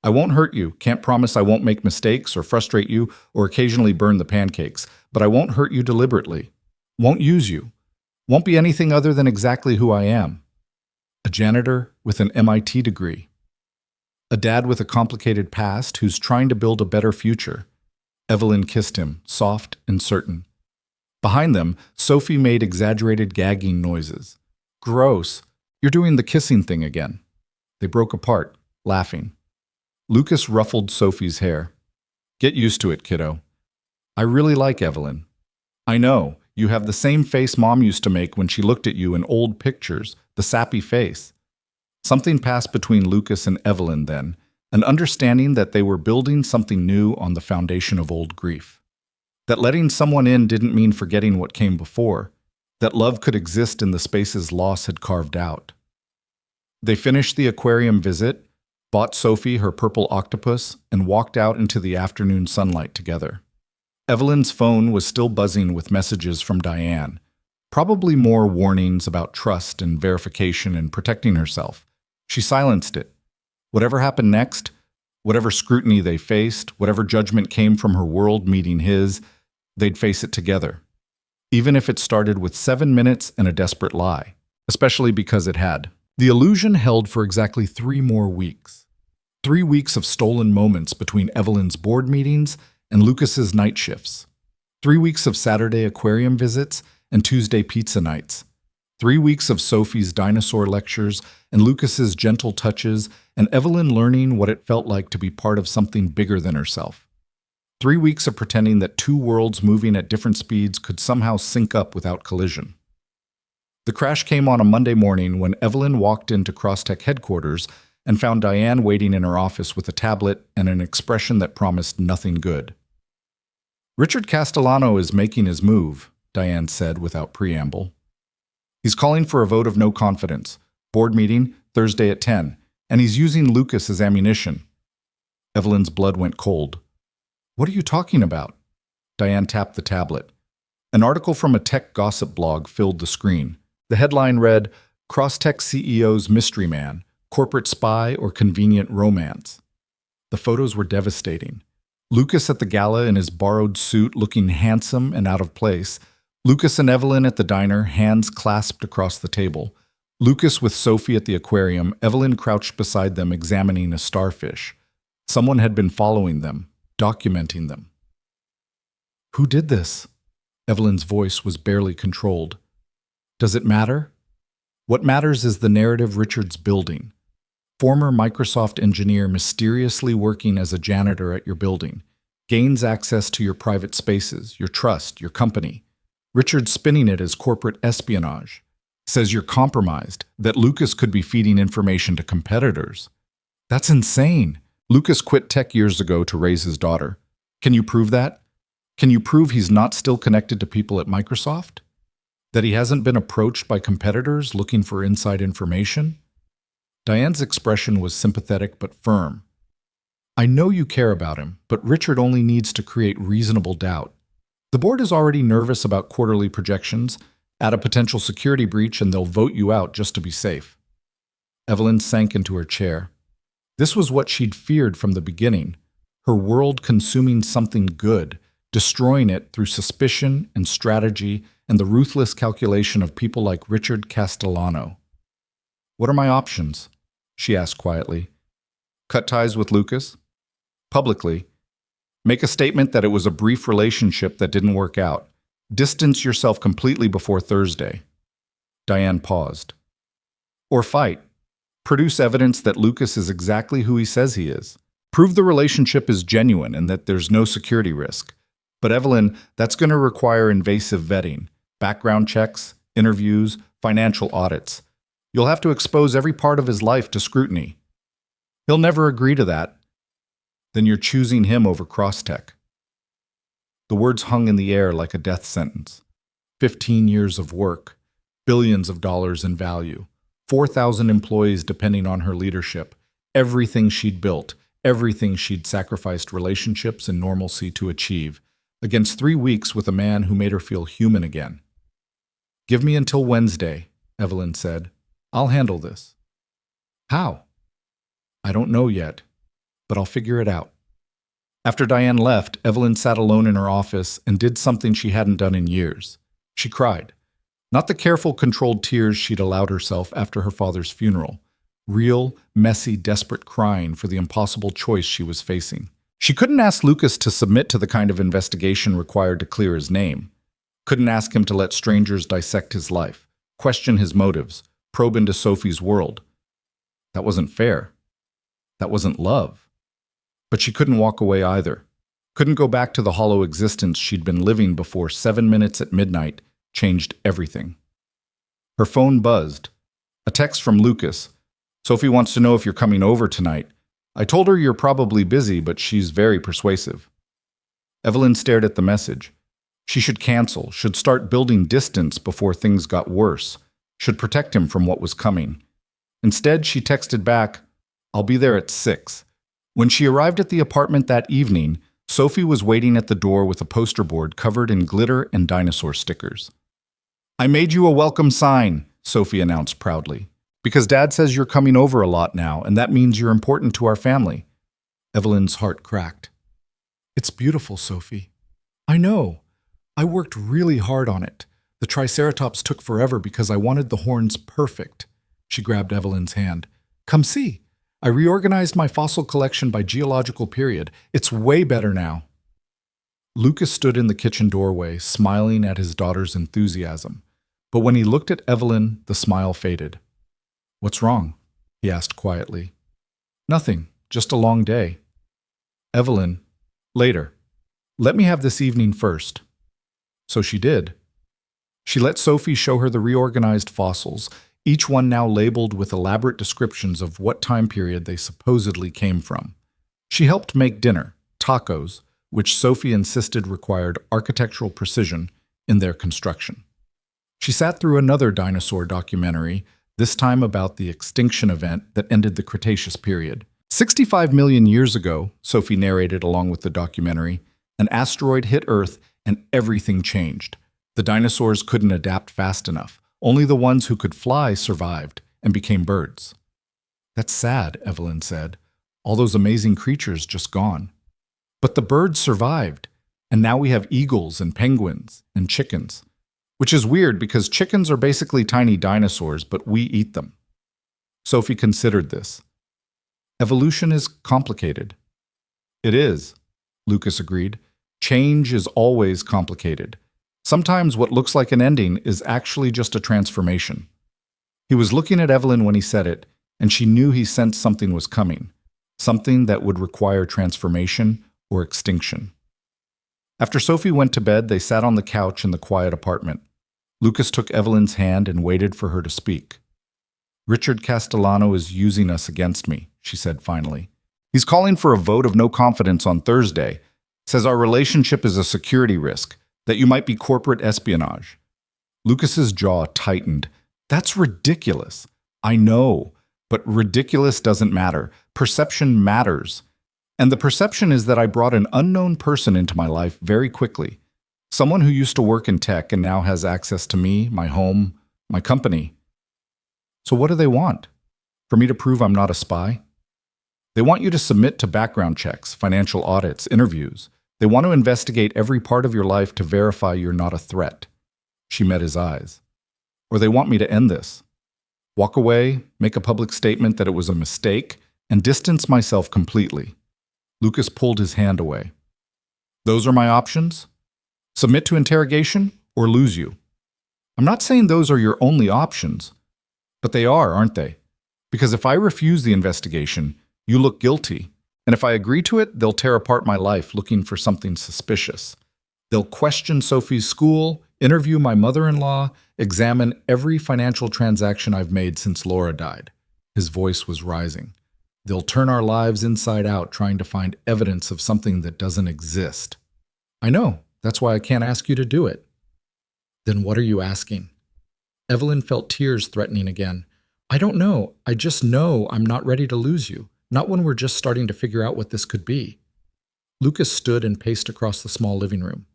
I won't hurt you, can't promise I won't make mistakes or frustrate you or occasionally burn the pancakes, but I won't hurt you deliberately. Won't use you. Won't be anything other than exactly who I am. A janitor with an MIT degree. A dad with a complicated past who's trying to build a better future. Evelyn kissed him, soft and certain. Behind them, Sophie made exaggerated gagging noises. Gross. You're doing the kissing thing again. They broke apart, laughing. Lucas ruffled Sophie's hair. Get used to it, kiddo. I really like Evelyn. I know, you have the same face Mom used to make when she looked at you in old pictures, the sappy face. Something passed between Lucas and Evelyn then, an understanding that they were building something new on the foundation of old grief. That letting someone in didn't mean forgetting what came before, that love could exist in the spaces loss had carved out. They finished the aquarium visit, bought Sophie her purple octopus, and walked out into the afternoon sunlight together. Evelyn's phone was still buzzing with messages from Diane, probably more warnings about trust and verification and protecting herself. She silenced it. Whatever happened next, whatever scrutiny they faced, whatever judgment came from her world meeting his, they'd face it together. Even if it started with 7 minutes and a desperate lie, especially because it had. The illusion held for exactly 3 more weeks. 3 weeks of stolen moments between Evelyn's board meetings and Lucas's night shifts. 3 weeks of Saturday aquarium visits and Tuesday pizza nights. 3 weeks of Sophie's dinosaur lectures and Lucas's gentle touches and Evelyn learning what it felt like to be part of something bigger than herself. 3 weeks of pretending that 2 worlds moving at different speeds could somehow sync up without collision. The crash came on a Monday morning when Evelyn walked into Crosstech headquarters and found Diane waiting in her office with a tablet and an expression that promised nothing good. "Richard Castellano is making his move," Diane said without preamble. "He's calling for a vote of no confidence. Board meeting, Thursday at 10, and he's using Lucas as ammunition." Evelyn's blood went cold. "What are you talking about?" Diane tapped the tablet. An article from a tech gossip blog filled the screen. The headline read, "Crosstech CEO's Mystery Man, Corporate Spy or Convenient Romance." The photos were devastating. Lucas at the gala in his borrowed suit looking handsome and out of place. Lucas and Evelyn at the diner, hands clasped across the table. Lucas with Sophie at the aquarium, Evelyn crouched beside them examining a starfish. Someone had been following them, documenting them. "Who did this?" Evelyn's voice was barely controlled. "Does it matter? What matters is the narrative Richard's building. Former Microsoft engineer mysteriously working as a janitor at your building, gains access to your private spaces, your trust, your company. Richard's spinning it as corporate espionage. Says you're compromised, that Lucas could be feeding information to competitors. That's insane. Lucas quit tech years ago to raise his daughter. Can you prove that? Can you prove he's not still connected to people at Microsoft? That he hasn't been approached by competitors looking for inside information?" Diane's expression was sympathetic but firm. "I know you care about him, but Richard only needs to create reasonable doubt. The board is already nervous about quarterly projections. Add a potential security breach and they'll vote you out just to be safe." Evelyn sank into her chair. This was what she'd feared from the beginning. Her world consuming something good, destroying it through suspicion and strategy and the ruthless calculation of people like Richard Castellano. "What are my options?" she asked quietly. "Cut ties with Lucas? Publicly. Make a statement that it was a brief relationship that didn't work out. Distance yourself completely before Thursday." Diane paused. "Or fight. Produce evidence that Lucas is exactly who he says he is. Prove the relationship is genuine and that there's no security risk. But Evelyn, that's going to require invasive vetting, background checks, interviews, financial audits. You'll have to expose every part of his life to scrutiny. He'll never agree to that. Then you're choosing him over Crosstech." The words hung in the air like a death sentence. 15 years of work, billions of dollars in value, 4,000 employees depending on her leadership, everything she'd built, everything she'd sacrificed relationships and normalcy to achieve, against 3 weeks with a man who made her feel human again. "Give me until Wednesday," Evelyn said. "I'll handle this." "How?" "I don't know yet, but I'll figure it out." After Diane left, Evelyn sat alone in her office and did something she hadn't done in years. She cried. Not the careful, controlled tears she'd allowed herself after her father's funeral. Real, messy, desperate crying for the impossible choice she was facing. She couldn't ask Lucas to submit to the kind of investigation required to clear his name. Couldn't ask him to let strangers dissect his life, question his motives, probe into Sophie's world. That wasn't fair. That wasn't love. But she couldn't walk away either. Couldn't go back to the hollow existence she'd been living before 7 minutes at midnight changed everything. Her phone buzzed. A text from Lucas. Sophie wants to know if you're coming over tonight. I told her you're probably busy, but she's very persuasive. Evelyn stared at the message. She should cancel, should start building distance before things got worse, should protect him from what was coming. Instead, she texted back, I'll be there at 6. When she arrived at the apartment that evening, Sophie was waiting at the door with a poster board covered in glitter and dinosaur stickers. I made you a welcome sign, Sophie announced proudly, because Dad says you're coming over a lot now, and that means you're important to our family. Evelyn's heart cracked. It's beautiful, Sophie. I know. I worked really hard on it. The Triceratops took forever because I wanted the horns perfect. She grabbed Evelyn's hand. Come see. I reorganized my fossil collection by geological period. It's way better now. Lucas stood in the kitchen doorway, smiling at his daughter's enthusiasm. But when he looked at Evelyn, the smile faded. What's wrong? He asked quietly. Nothing, just a long day. Evelyn, later. Let me have this evening first. So she did. She let Sophie show her the reorganized fossils, each one now labeled with elaborate descriptions of what time period they supposedly came from. She helped make dinner, tacos, which Sophie insisted required architectural precision in their construction. She sat through another dinosaur documentary, this time about the extinction event that ended the Cretaceous period. 65 million years ago, Sophie narrated along with the documentary, an asteroid hit Earth and everything changed. The dinosaurs couldn't adapt fast enough. Only the ones who could fly survived and became birds. That's sad, Evelyn said. All those amazing creatures just gone. But the birds survived, and now we have eagles and penguins and chickens. Which is weird because chickens are basically tiny dinosaurs, but we eat them. Sophie considered this. Evolution is complicated. It is, Lucas agreed. Change is always complicated. Sometimes what looks like an ending is actually just a transformation. He was looking at Evelyn when he said it, and she knew he sensed something was coming, something that would require transformation or extinction. After Sophie went to bed, they sat on the couch in the quiet apartment. Lucas took Evelyn's hand and waited for her to speak. Richard Castellano is using us against me, she said finally. He's calling for a vote of no confidence on Thursday. Says our relationship is a security risk, that you might be corporate espionage. Lucas's jaw tightened. That's ridiculous. I know, but ridiculous doesn't matter. Perception matters. And the perception is that I brought an unknown person into my life very quickly. Someone who used to work in tech and now has access to me, my home, my company. So what do they want? For me to prove I'm not a spy? They want you to submit to background checks, financial audits, interviews. They want to investigate every part of your life to verify you're not a threat. She met his eyes. Or they want me to end this. Walk away, make a public statement that it was a mistake, and distance myself completely. Lucas pulled his hand away. Those are my options? Submit to interrogation or lose you? I'm not saying those are your only options, but they are, aren't they? Because if I refuse the investigation, you look guilty. And if I agree to it, they'll tear apart my life looking for something suspicious. They'll question Sophie's school, interview my mother-in-law, examine every financial transaction I've made since Laura died. His voice was rising. They'll turn our lives inside out trying to find evidence of something that doesn't exist. I know. That's why I can't ask you to do it. Then what are you asking? Evelyn felt tears threatening again. I don't know. I just know I'm not ready to lose you. Not when we're just starting to figure out what this could be. Lucas stood and paced across the small living room.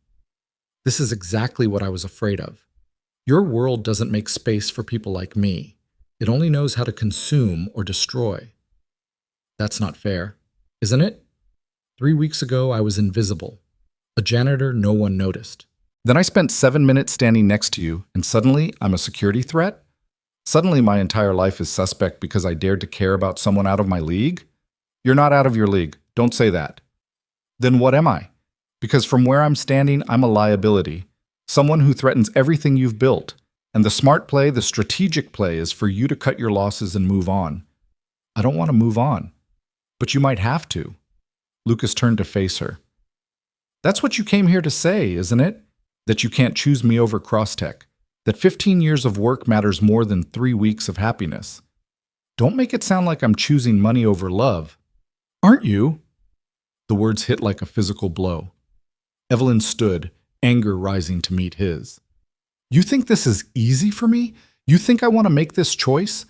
This is exactly what I was afraid of. Your world doesn't make space for people like me. It only knows how to consume or destroy. That's not fair, isn't it? 3 weeks ago, I was invisible. A janitor no one noticed. Then I spent 7 minutes standing next to you, and suddenly I'm a security threat? Suddenly my entire life is suspect because I dared to care about someone out of my league? You're not out of your league. Don't say that. Then what am I? Because from where I'm standing, I'm a liability. Someone who threatens everything you've built. And the smart play, the strategic play, is for you to cut your losses and move on. I don't want to move on. But you might have to. Lucas turned to face her. That's what you came here to say, isn't it? That you can't choose me over Crosstech. That 15 years of work matters more than 3 weeks of happiness. Don't make it sound like I'm choosing money over love. Aren't you? The words hit like a physical blow. Evelyn stood, anger rising to meet his. You think this is easy for me? You think I want to make this choice?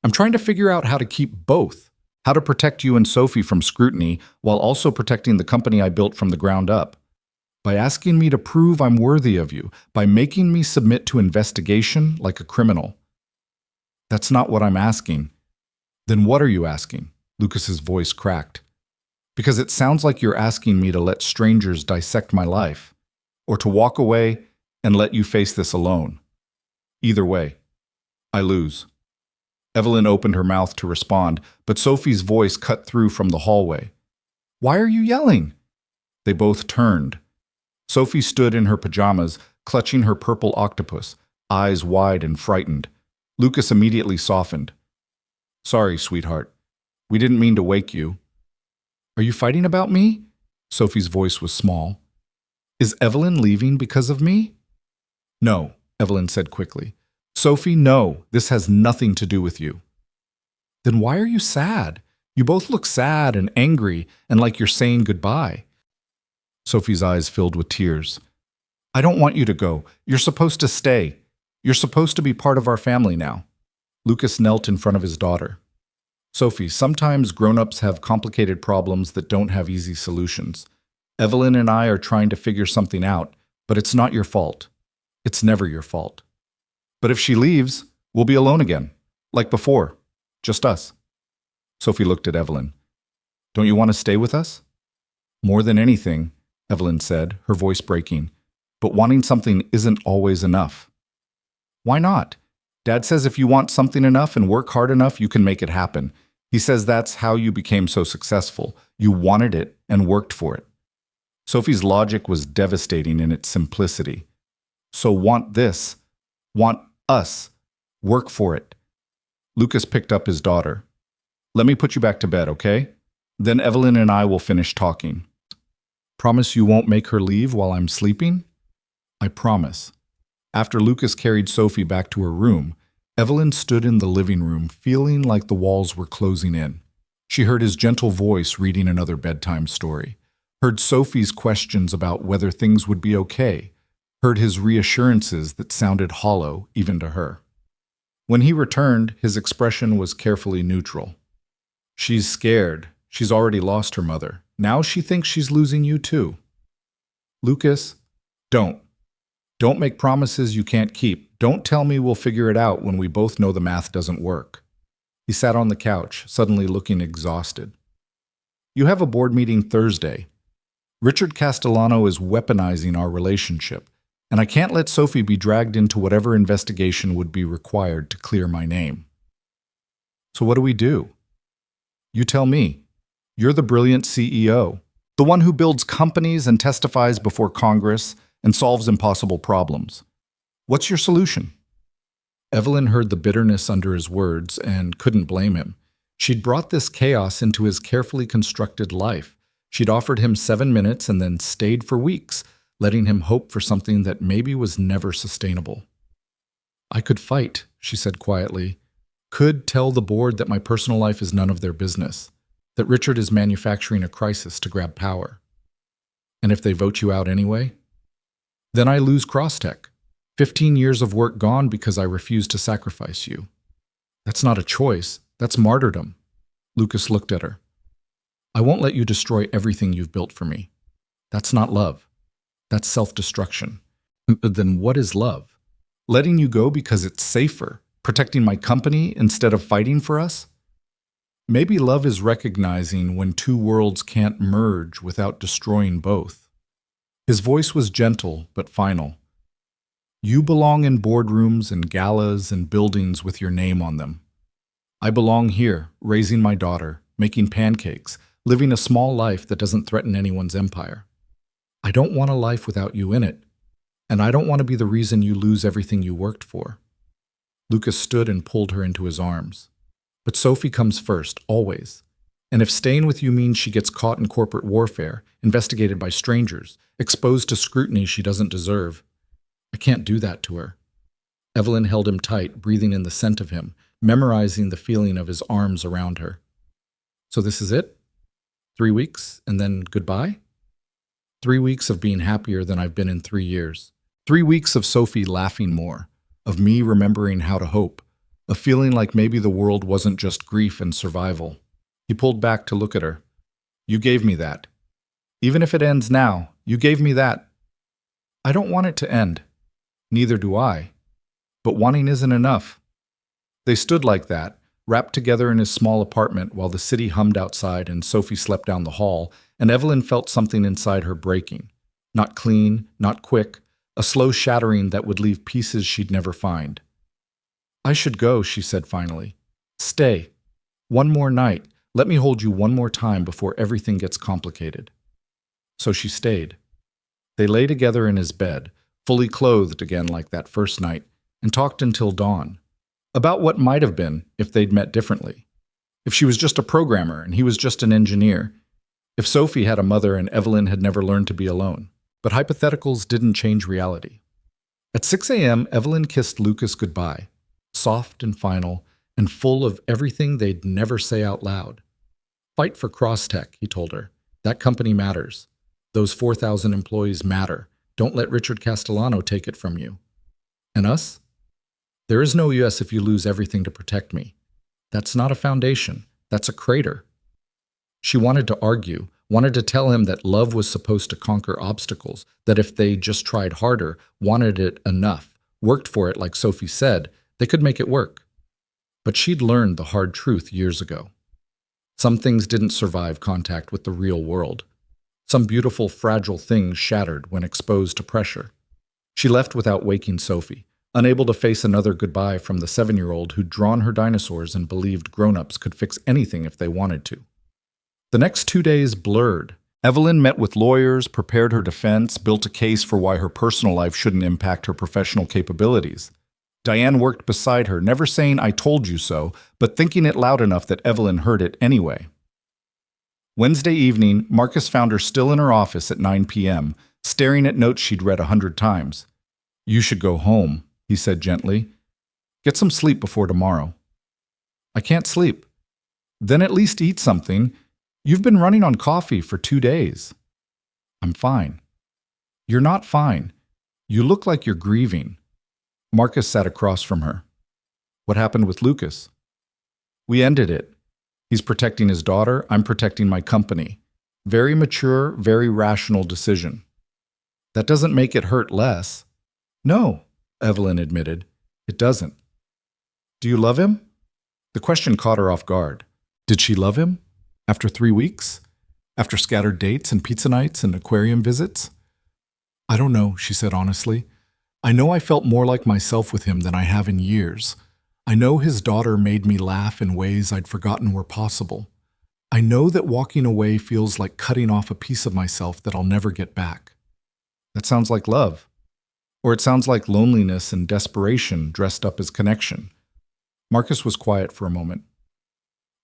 I'm trying to figure out how to keep both. How to protect you and Sophie from scrutiny while also protecting the company I built from the ground up. By asking me to prove I'm worthy of you, by making me submit to investigation like a criminal. That's not what I'm asking. Then what are you asking? Lucas's voice cracked. Because it sounds like you're asking me to let strangers dissect my life, or to walk away and let you face this alone. Either way, I lose. Evelyn opened her mouth to respond, but Sophie's voice cut through from the hallway. Why are you yelling? They both turned. Sophie stood in her pajamas, clutching her purple octopus, eyes wide and frightened. Lucas immediately softened. Sorry, sweetheart. We didn't mean to wake you. Are you fighting about me? Sophie's voice was small. Is Evelyn leaving because of me? No, Evelyn said quickly. Sophie, no, this has nothing to do with you. Then why are you sad? You both look sad and angry and like you're saying goodbye. Sophie's eyes filled with tears. I don't want you to go. You're supposed to stay. You're supposed to be part of our family now. Lucas knelt in front of his daughter. Sophie, sometimes grown-ups have complicated problems that don't have easy solutions. Evelyn and I are trying to figure something out, but it's not your fault. It's never your fault. But if she leaves, we'll be alone again, like before, just us. Sophie looked at Evelyn. Don't you want to stay with us? More than anything, Evelyn said, her voice breaking, but wanting something isn't always enough. Why not? Dad says if you want something enough and work hard enough, you can make it happen. He says that's how you became so successful. You wanted it and worked for it. Sophie's logic was devastating in its simplicity. So want this. Want us. Work for it. Lucas picked up his daughter. Let me put you back to bed, okay? Then Evelyn and I will finish talking. Promise you won't make her leave while I'm sleeping? I promise. After Lucas carried Sophie back to her room, Evelyn stood in the living room feeling like the walls were closing in. She heard his gentle voice reading another bedtime story, heard Sophie's questions about whether things would be okay, heard his reassurances that sounded hollow even to her. When he returned, his expression was carefully neutral. She's scared. She's already lost her mother. Now she thinks she's losing you too. Lucas, don't. Don't make promises you can't keep. Don't tell me we'll figure it out when we both know the math doesn't work. He sat on the couch, suddenly looking exhausted. You have a board meeting Thursday. Richard Castellano is weaponizing our relationship, and I can't let Sophie be dragged into whatever investigation would be required to clear my name. So what do we do? You tell me. You're the brilliant CEO, the one who builds companies and testifies before Congress and solves impossible problems. What's your solution? Evelyn heard the bitterness under his words and couldn't blame him. She'd brought this chaos into his carefully constructed life. She'd offered him 7 minutes and then stayed for weeks, letting him hope for something that maybe was never sustainable. I could fight, she said quietly. Could tell the board that my personal life is none of their business, that Richard is manufacturing a crisis to grab power. And if they vote you out anyway? Then I lose Crosstech. 15 years of work gone because I refused to sacrifice you. That's not a choice. That's martyrdom. Lucas looked at her. I won't let you destroy everything you've built for me. That's not love. That's self-destruction. Then what is love? Letting you go because it's safer, protecting my company instead of fighting for us? Maybe love is recognizing when two worlds can't merge without destroying both. His voice was gentle but final. You belong in boardrooms and galas and buildings with your name on them. I belong here, raising my daughter, making pancakes, living a small life that doesn't threaten anyone's empire. I don't want a life without you in it, and I don't want to be the reason you lose everything you worked for. Lucas stood and pulled her into his arms. But Sophie comes first, always. And if staying with you means she gets caught in corporate warfare, investigated by strangers, exposed to scrutiny she doesn't deserve, I can't do that to her. Evelyn held him tight, breathing in the scent of him, memorizing the feeling of his arms around her. So this is it? 3 weeks, and then goodbye? 3 weeks of being happier than I've been in 3 years. 3 weeks of Sophie laughing more, of me remembering how to hope, of feeling like maybe the world wasn't just grief and survival. He pulled back to look at her. You gave me that. Even if it ends now, you gave me that. I don't want it to end. Neither do I. But wanting isn't enough. They stood like that, wrapped together in his small apartment while the city hummed outside and Sophie slept down the hall, and Evelyn felt something inside her breaking. Not clean, not quick, a slow shattering that would leave pieces she'd never find. I should go, she said finally. Stay. One more night. Let me hold you one more time before everything gets complicated. So she stayed. They lay together in his bed, fully clothed again like that first night, and talked until dawn. About what might have been if they'd met differently. If she was just a programmer and he was just an engineer. If Sophie had a mother and Evelyn had never learned to be alone. But hypotheticals didn't change reality. At 6 a.m., Evelyn kissed Lucas goodbye, soft and final, and full of everything they'd never say out loud. Fight for Crosstech, he told her. That company matters. Those 4,000 employees matter. Don't let Richard Castellano take it from you. And us? There is no US if you lose everything to protect me. That's not a foundation. That's a crater. She wanted to argue, wanted to tell him that love was supposed to conquer obstacles, that if they just tried harder, wanted it enough, worked for it like Sophie said, they could make it work. But she'd learned the hard truth years ago. Some things didn't survive contact with the real world. Some beautiful, fragile things shattered when exposed to pressure. She left without waking Sophie, unable to face another goodbye from the 7-year-old who'd drawn her dinosaurs and believed grown-ups could fix anything if they wanted to. The next 2 days blurred. Evelyn met with lawyers, prepared her defense, built a case for why her personal life shouldn't impact her professional capabilities. Diane worked beside her, never saying, "I told you so," but thinking it loud enough that Evelyn heard it anyway. Wednesday evening, Marcus found her still in her office at 9 p.m., staring at notes she'd read 100 times. "You should go home," he said gently. "Get some sleep before tomorrow." "I can't sleep." "Then at least eat something. You've been running on coffee for 2 days." "I'm fine." "You're not fine. You look like you're grieving." Marcus sat across from her. "What happened with Lucas?" "We ended it. He's protecting his daughter, I'm protecting my company. Very mature, very rational decision." "That doesn't make it hurt less." "No," Evelyn admitted. "It doesn't." "Do you love him?" The question caught her off guard. Did she love him? After 3 weeks? After scattered dates and pizza nights and aquarium visits? "I don't know," she said honestly. "I know I felt more like myself with him than I have in years. I know his daughter made me laugh in ways I'd forgotten were possible. I know that walking away feels like cutting off a piece of myself that I'll never get back." That sounds like love. Or it sounds like loneliness and desperation dressed up as connection. Marcus was quiet for a moment.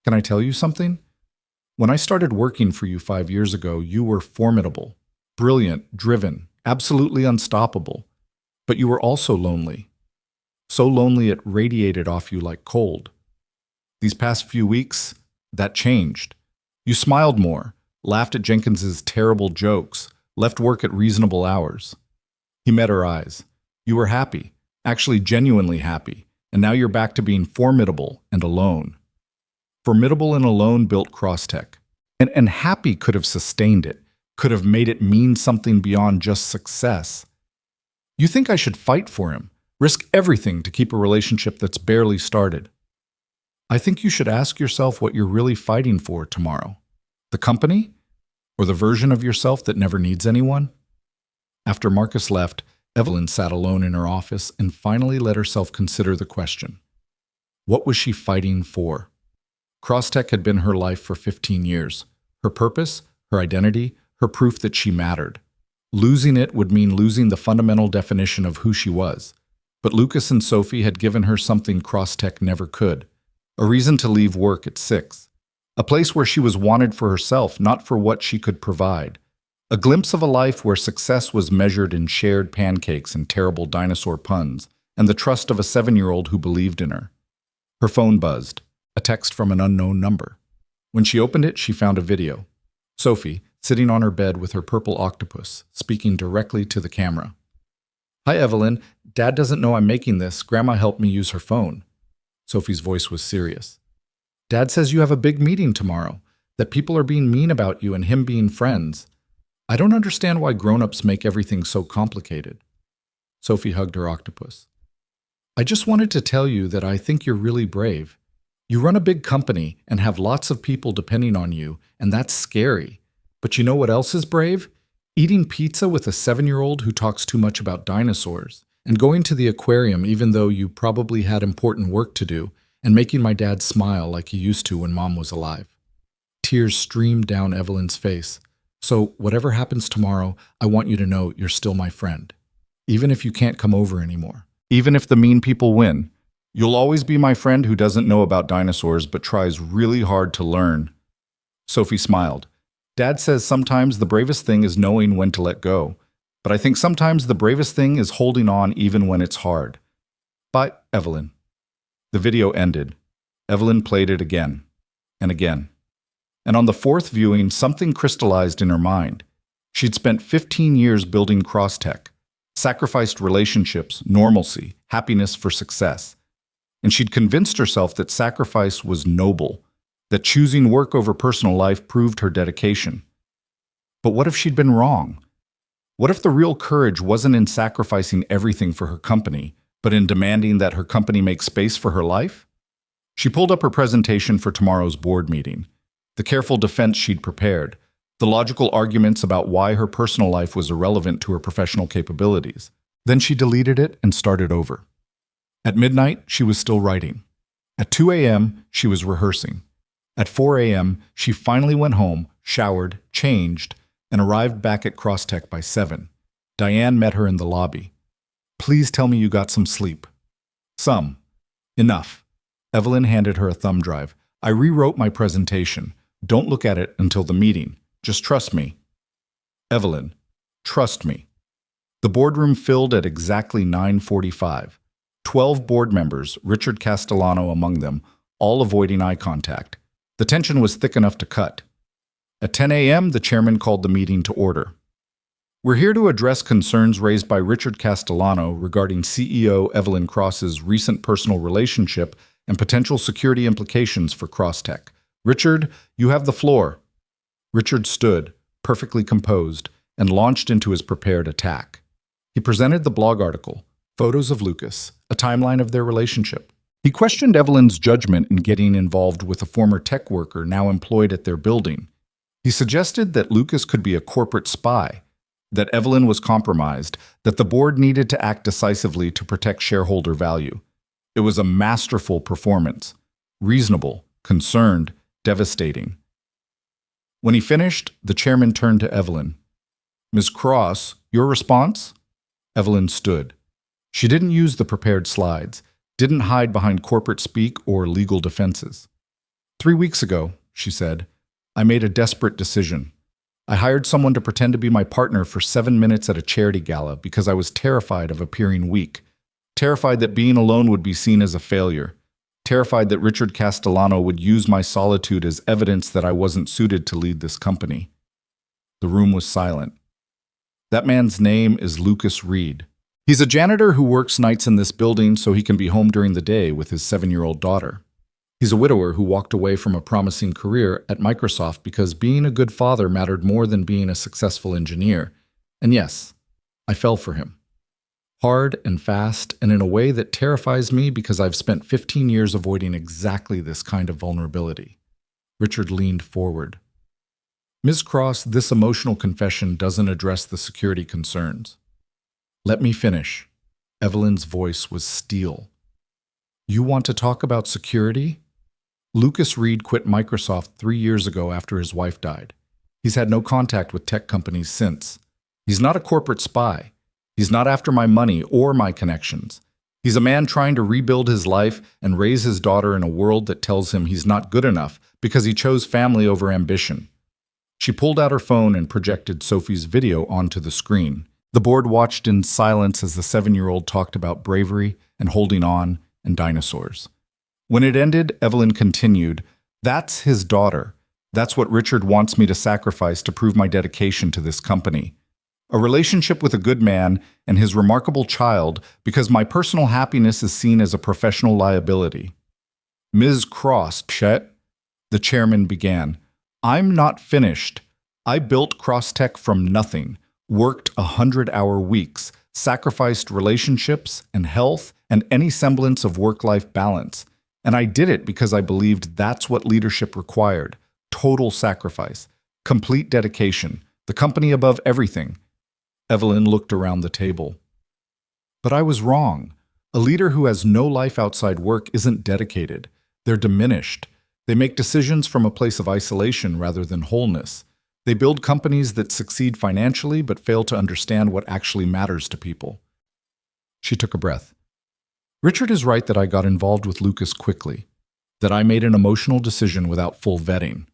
"Can I tell you something? When I started working for you 5 years ago, you were formidable, brilliant, driven, absolutely unstoppable. But you were also lonely. So lonely it radiated off you like cold. These past few weeks, that changed. You smiled more, laughed at Jenkins's terrible jokes, left work at reasonable hours." He met her eyes. "You were happy, actually genuinely happy, and now you're back to being formidable and alone." Formidable and alone built Crosstech. And happy could have sustained it, could have made it mean something beyond just success. "You think I should fight for him, risk everything to keep a relationship that's barely started?" "I think you should ask yourself what you're really fighting for tomorrow. The company? Or the version of yourself that never needs anyone?" After Marcus left, Evelyn sat alone in her office and finally let herself consider the question. What was she fighting for? Crosstech had been her life for 15 years. Her purpose, her identity, her proof that she mattered. Losing it would mean losing the fundamental definition of who she was. But Lucas and Sophie had given her something Crosstech never could. A reason to leave work at 6. A place where she was wanted for herself, not for what she could provide. A glimpse of a life where success was measured in shared pancakes and terrible dinosaur puns, and the trust of a 7-year-old who believed in her. Her phone buzzed, a text from an unknown number. When she opened it, she found a video. Sophie, sitting on her bed with her purple octopus, speaking directly to the camera. "Hi, Evelyn. Dad doesn't know I'm making this. Grandma helped me use her phone." Sophie's voice was serious. "Dad says you have a big meeting tomorrow, that people are being mean about you and him being friends. I don't understand why grown-ups make everything so complicated." Sophie hugged her octopus. "I just wanted to tell you that I think you're really brave. You run a big company and have lots of people depending on you, and that's scary. But you know what else is brave? Eating pizza with a 7-year-old who talks too much about dinosaurs, and going to the aquarium even though you probably had important work to do, and making my dad smile like he used to when Mom was alive." Tears streamed down Evelyn's face. "So whatever happens tomorrow, I want you to know you're still my friend. Even if you can't come over anymore. Even if the mean people win. You'll always be my friend who doesn't know about dinosaurs but tries really hard to learn." Sophie smiled. "Dad says sometimes the bravest thing is knowing when to let go. But I think sometimes the bravest thing is holding on even when it's hard. Bye, Evelyn." The video ended. Evelyn played it again and again. And on the 4th viewing, something crystallized in her mind. She'd spent 15 years building Crosstech, sacrificed relationships, normalcy, happiness for success. And she'd convinced herself that sacrifice was noble, that choosing work over personal life proved her dedication. But what if she'd been wrong? What if the real courage wasn't in sacrificing everything for her company, but in demanding that her company make space for her life? She pulled up her presentation for tomorrow's board meeting. The careful defense she'd prepared, the logical arguments about why her personal life was irrelevant to her professional capabilities. Then she deleted it and started over. At midnight, she was still writing. At 2 a.m., she was rehearsing. At 4 a.m., she finally went home, showered, changed, and arrived back at Crosstech by 7. Diane met her in the lobby. "Please tell me you got some sleep." "Some. Enough." Evelyn handed her a thumb drive. "I rewrote my presentation. Don't look at it until the meeting. Just trust me." "Evelyn, trust me." The boardroom filled at exactly 9:45. 12 board members, Richard Castellano among them, all avoiding eye contact. The tension was thick enough to cut. At 10 a.m., the chairman called the meeting to order. "We're here to address concerns raised by Richard Castellano regarding CEO Evelyn Cross's recent personal relationship and potential security implications for Crosstech. Richard, you have the floor." Richard stood, perfectly composed, and launched into his prepared attack. He presented the blog article, photos of Lucas, a timeline of their relationship. He questioned Evelyn's judgment in getting involved with a former tech worker now employed at their building. He suggested that Lucas could be a corporate spy, that Evelyn was compromised, that the board needed to act decisively to protect shareholder value. It was a masterful performance, reasonable, concerned, devastating. When he finished, the chairman turned to Evelyn. "Ms. Cross, your response?" Evelyn stood. She didn't use the prepared slides, didn't hide behind corporate speak or legal defenses. 3 weeks ago, she said, I made a desperate decision. I hired someone to pretend to be my partner for 7 minutes at a charity gala because I was terrified of appearing weak, terrified that being alone would be seen as a failure, terrified that Richard Castellano would use my solitude as evidence that I wasn't suited to lead this company. The room was silent. That man's name is Lucas Reed. He's a janitor who works nights in this building so he can be home during the day with his 7-year-old daughter. He's a widower who walked away from a promising career at Microsoft because being a good father mattered more than being a successful engineer. And yes, I fell for him. Hard and fast, and in a way that terrifies me because I've spent 15 years avoiding exactly this kind of vulnerability. Richard leaned forward. Ms. Cross, this emotional confession doesn't address the security concerns. Let me finish. Evelyn's voice was steel. You want to talk about security? Lucas Reed quit Microsoft 3 years ago after his wife died. He's had no contact with tech companies since. He's not a corporate spy. He's not after my money or my connections. He's a man trying to rebuild his life and raise his daughter in a world that tells him he's not good enough because he chose family over ambition. She pulled out her phone and projected Sophie's video onto the screen. The board watched in silence as the 7-year-old talked about bravery and holding on and dinosaurs. When it ended, Evelyn continued, "That's his daughter. That's what Richard wants me to sacrifice to prove my dedication to this company. A relationship with a good man and his remarkable child because my personal happiness is seen as a professional liability." "Ms. Cross, Pshet," the chairman began, "I'm not finished. I built Crosstech from nothing, worked 100-hour weeks, sacrificed relationships and health and any semblance of work-life balance. And I did it because I believed that's what leadership required. Total sacrifice, complete dedication, the company above everything." Evelyn looked around the table. "But I was wrong. A leader who has no life outside work isn't dedicated. They're diminished. They make decisions from a place of isolation rather than wholeness. They build companies that succeed financially but fail to understand what actually matters to people." She took a breath. "Richard is right that I got involved with Lucas quickly, that I made an emotional decision without full vetting.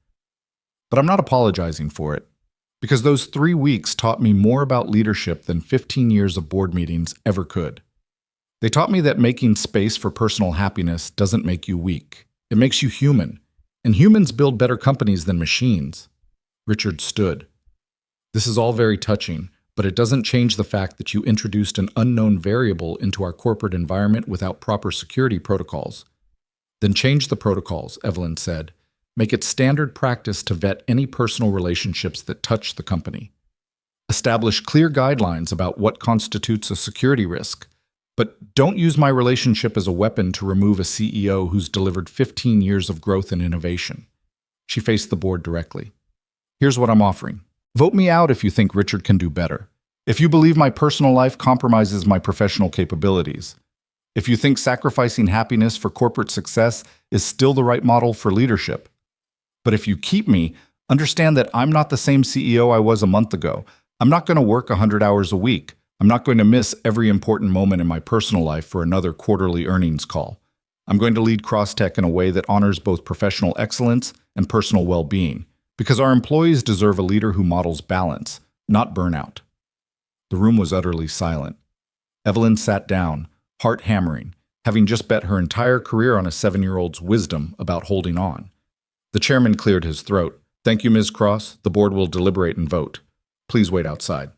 But I'm not apologizing for it, because those 3 weeks taught me more about leadership than 15 years of board meetings ever could. They taught me that making space for personal happiness doesn't make you weak. It makes you human, and humans build better companies than machines." Richard stood. "This is all very touching, but it doesn't change the fact that you introduced an unknown variable into our corporate environment without proper security protocols." "Then change the protocols," Evelyn said. "Make it standard practice to vet any personal relationships that touch the company. Establish clear guidelines about what constitutes a security risk. But don't use my relationship as a weapon to remove a CEO who's delivered 15 years of growth and innovation." She faced the board directly. "Here's what I'm offering. Vote me out if you think Richard can do better. If you believe my personal life compromises my professional capabilities. If you think sacrificing happiness for corporate success is still the right model for leadership. But if you keep me, understand that I'm not the same CEO I was a month ago. I'm not going to work 100 hours a week. I'm not going to miss every important moment in my personal life for another quarterly earnings call. I'm going to lead Crosstech in a way that honors both professional excellence and personal well-being, because our employees deserve a leader who models balance, not burnout." The room was utterly silent. Evelyn sat down, heart hammering, having just bet her entire career on a 7-year-old's wisdom about holding on. The chairman cleared his throat. "Thank you, Ms. Cross. The board will deliberate and vote. Please wait outside."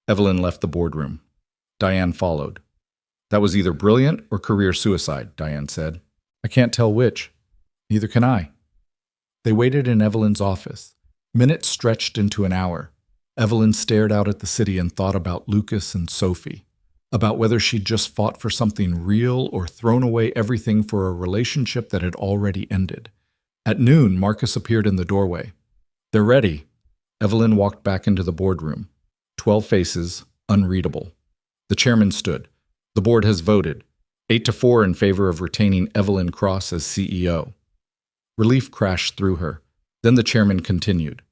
Evelyn left the boardroom. Diane followed. "That was either brilliant or career suicide," Diane said. "I can't tell which. Neither can I." They waited in Evelyn's office. Minutes stretched into an hour. Evelyn stared out at the city and thought about Lucas and Sophie, about whether she'd just fought for something real or thrown away everything for a relationship that had already ended. At noon, Marcus appeared in the doorway. "They're ready." Evelyn walked back into the boardroom. 12 faces, unreadable. The chairman stood. "The board has voted. 8-4 in favor of retaining Evelyn Cross as CEO." Relief crashed through her. Then the chairman continued.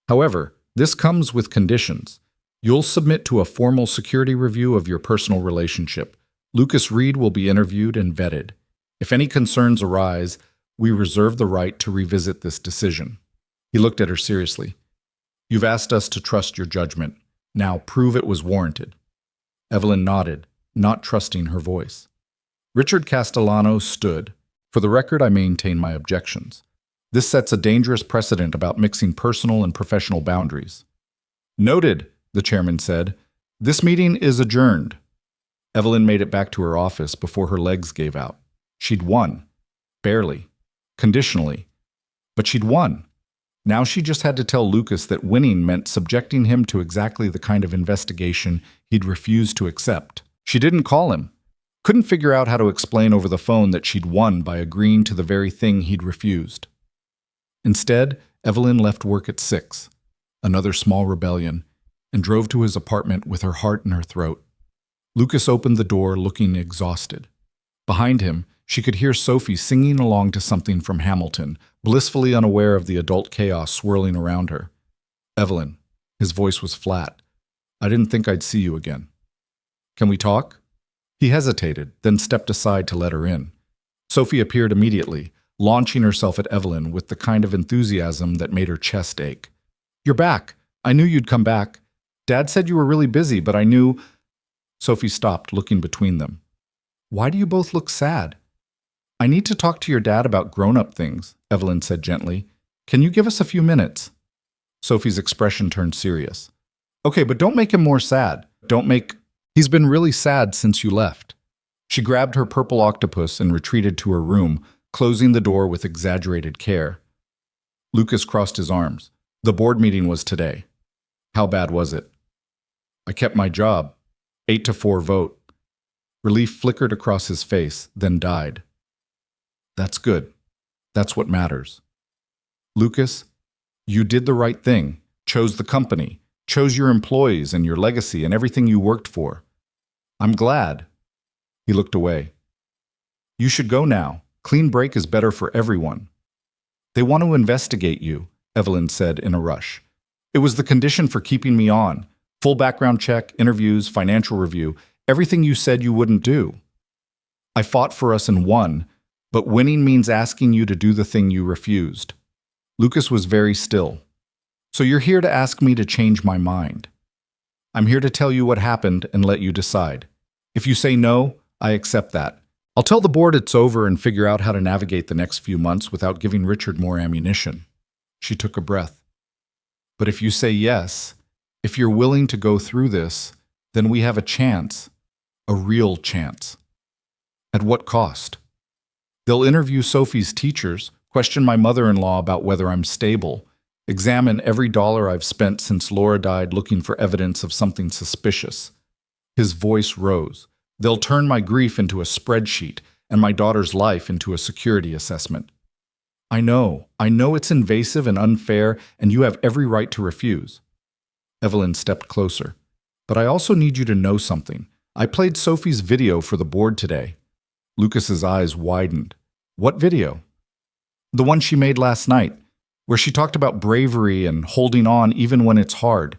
"However, this comes with conditions. You'll submit to a formal security review of your personal relationship. Lucas Reed will be interviewed and vetted. If any concerns arise, we reserve the right to revisit this decision." He looked at her seriously. "You've asked us to trust your judgment. Now prove it was warranted." Evelyn nodded, not trusting her voice. Richard Castellano stood. "For the record, I maintain my objections. This sets a dangerous precedent about mixing personal and professional boundaries." "Noted," the chairman said. "This meeting is adjourned." Evelyn made it back to her office before her legs gave out. She'd won. Barely. Conditionally. But she'd won. Now she just had to tell Lucas that winning meant subjecting him to exactly the kind of investigation he'd refused to accept. She didn't call him. Couldn't figure out how to explain over the phone that she'd won by agreeing to the very thing he'd refused. Instead, Evelyn left work at 6, another small rebellion, and drove to his apartment with her heart in her throat. Lucas opened the door looking exhausted. Behind him, she could hear Sophie singing along to something from Hamilton, blissfully unaware of the adult chaos swirling around her. "Evelyn," his voice was flat, "I didn't think I'd see you again. Can we talk?" He hesitated, then stepped aside to let her in. Sophie appeared immediately, launching herself at Evelyn with the kind of enthusiasm that made her chest ache. "You're back. I knew you'd come back. Dad said you were really busy, but I knew—" Sophie stopped, looking between them. "Why do you both look sad?" "I need to talk to your dad about grown-up things," Evelyn said gently. "Can you give us a few minutes?" Sophie's expression turned serious. "Okay, but don't make him more sad. He's been really sad since you left." She grabbed her purple octopus and retreated to her room, closing the door with exaggerated care. Lucas crossed his arms. "The board meeting was today. How bad was it?" "I kept my job. 8-4 vote." Relief flickered across his face, then died. "That's good. That's what matters." "Lucas, you did the right thing, chose the company, chose your employees and your legacy and everything you worked for. I'm glad." He looked away. "You should go now. Clean break is better for everyone." "They want to investigate you," Evelyn said in a rush. "It was the condition for keeping me on. Full background check, interviews, financial review, everything you said you wouldn't do. I fought for us and won, but winning means asking you to do the thing you refused." Lucas was very still. "So you're here to ask me to change my mind?" "I'm here to tell you what happened and let you decide. If you say no, I accept that. I'll tell the board it's over and figure out how to navigate the next few months without giving Richard more ammunition." She took a breath. "But if you say yes, if you're willing to go through this, then we have a chance, a real chance." "At what cost?" "They'll interview Sophie's teachers, question my mother-in-law about whether I'm stable, examine every dollar I've spent since Laura died looking for evidence of something suspicious." His voice rose. "They'll turn my grief into a spreadsheet and my daughter's life into a security assessment." I know it's invasive and unfair, and you have every right to refuse." Evelyn stepped closer. "But I also need you to know something. I played Sophie's video for the board today." Lucas's eyes widened. "What video?" "The one she made last night, where she talked about bravery and holding on even when it's hard.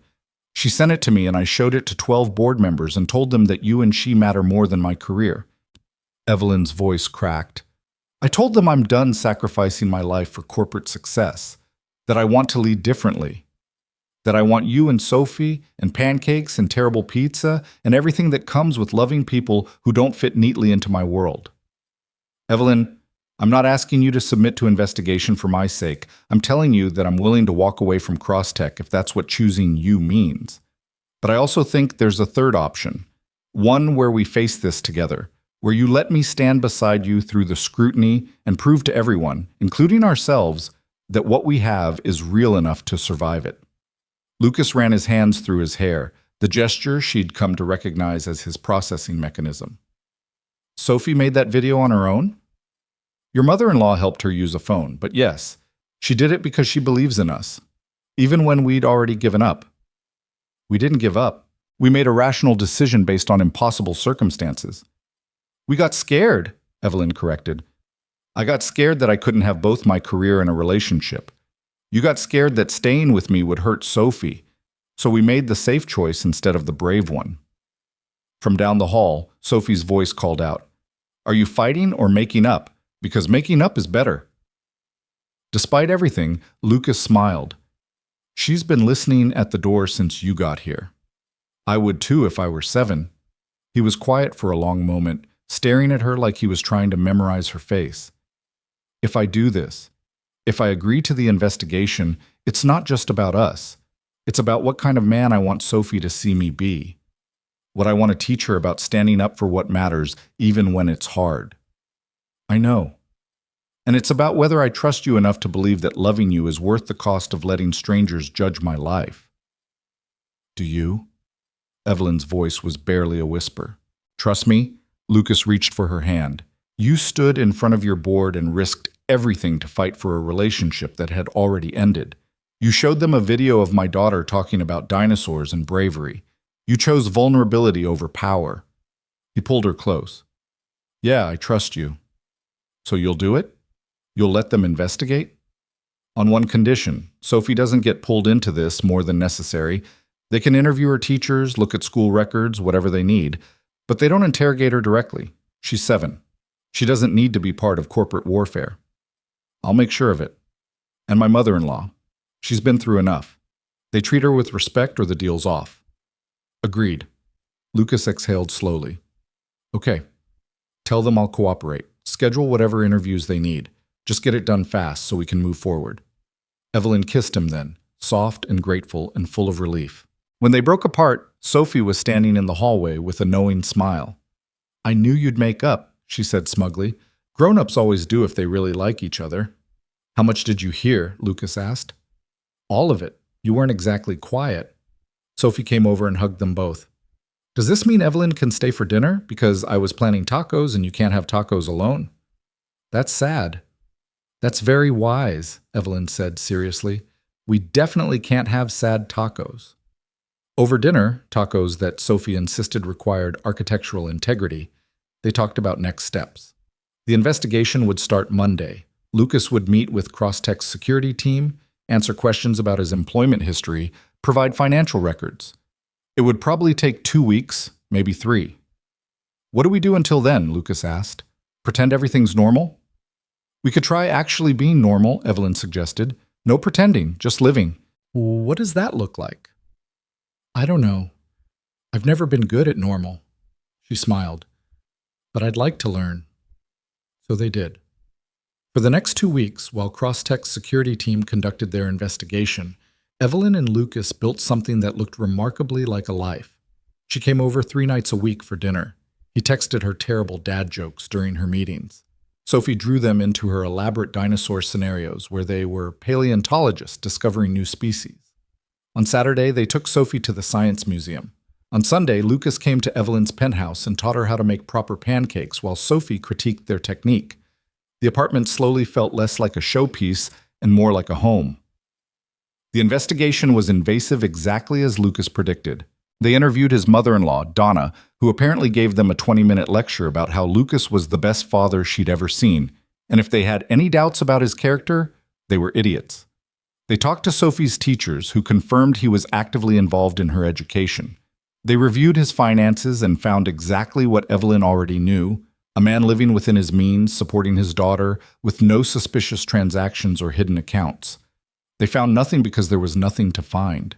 She sent it to me and I showed it to 12 board members and told them that you and she matter more than my career." Evelyn's voice cracked. "I told them I'm done sacrificing my life for corporate success, that I want to lead differently, that I want you and Sophie and pancakes and terrible pizza and everything that comes with loving people who don't fit neatly into my world." "Evelyn, I'm not asking you to submit to investigation for my sake. I'm telling you that I'm willing to walk away from Crosstech if that's what choosing you means. But I also think there's a third option, one where we face this together, where you let me stand beside you through the scrutiny and prove to everyone, including ourselves, that what we have is real enough to survive it." Lucas ran his hands through his hair, the gesture she'd come to recognize as his processing mechanism. "Sophie made that video on her own?" "Your mother-in-law helped her use a phone, but yes, she did it because she believes in us, even when we'd already given up." "We didn't give up. We made a rational decision based on impossible circumstances." "We got scared," Evelyn corrected. "I got scared that I couldn't have both my career and a relationship. You got scared that staying with me would hurt Sophie, so we made the safe choice instead of the brave one." From down the hall, Sophie's voice called out, "Are you fighting or making up? Because making up is better." Despite everything, Lucas smiled. "She's been listening at the door since you got here. I would too if I were 7. He was quiet for a long moment, staring at her like he was trying to memorize her face. "If I do this, if I agree to the investigation, it's not just about us. It's about what kind of man I want Sophie to see me be. What I want to teach her about standing up for what matters, even when it's hard. I know. And it's about whether I trust you enough to believe that loving you is worth the cost of letting strangers judge my life." "Do you?" Evelyn's voice was barely a whisper. "Trust me?" Lucas reached for her hand. "You stood in front of your board and risked everything to fight for a relationship that had already ended. You showed them a video of my daughter talking about dinosaurs and bravery. You chose vulnerability over power." He pulled her close. "Yeah, I trust you. So you'll do it? You'll let them investigate?" "On one condition. Sophie doesn't get pulled into this more than necessary. They can interview her teachers, look at school records, whatever they need, but they don't interrogate her directly. She's 7. She doesn't need to be part of corporate warfare." I'll make sure of it. And my mother-in-law. She's been through enough. They treat her with respect or the deal's off. Agreed. Lucas exhaled slowly. Okay. Tell them I'll cooperate. Schedule whatever interviews they need. Just get it done fast so we can move forward. Evelyn kissed him then, soft and grateful and full of relief. When they broke apart, Sophie was standing in the hallway with a knowing smile. I knew you'd make up, she said smugly. Grown-ups always do if they really like each other. How much did you hear? Lucas asked. All of it. You weren't exactly quiet. Sophie came over and hugged them both. Does this mean Evelyn can stay for dinner because I was planning tacos and you can't have tacos alone? That's sad. That's very wise, Evelyn said seriously. We definitely can't have sad tacos. Over dinner, tacos that Sophie insisted required architectural integrity, they talked about next steps. The investigation would start Monday. Lucas would meet with Crosstech's security team, answer questions about his employment history, provide financial records. It would probably take 2 weeks, maybe 3. What do we do until then? Lucas asked. Pretend everything's normal? We could try actually being normal, Evelyn suggested. No pretending, just living. What does that look like? I don't know. I've never been good at normal. She smiled. But I'd like to learn. So they did. For the next 2 weeks, while Crosstech's security team conducted their investigation, Evelyn and Lucas built something that looked remarkably like a life. She came over 3 nights a week for dinner. He texted her terrible dad jokes during her meetings. Sophie drew them into her elaborate dinosaur scenarios where they were paleontologists discovering new species. On Saturday, they took Sophie to the Science Museum. On Sunday, Lucas came to Evelyn's penthouse and taught her how to make proper pancakes while Sophie critiqued their technique. The apartment slowly felt less like a showpiece and more like a home. The investigation was invasive exactly as Lucas predicted. They interviewed his mother-in-law, Donna, who apparently gave them a 20-minute lecture about how Lucas was the best father she'd ever seen, and if they had any doubts about his character, they were idiots. They talked to Sophie's teachers, who confirmed he was actively involved in her education. They reviewed his finances and found exactly what Evelyn already knew: a man living within his means, supporting his daughter, with no suspicious transactions or hidden accounts. They found nothing because there was nothing to find.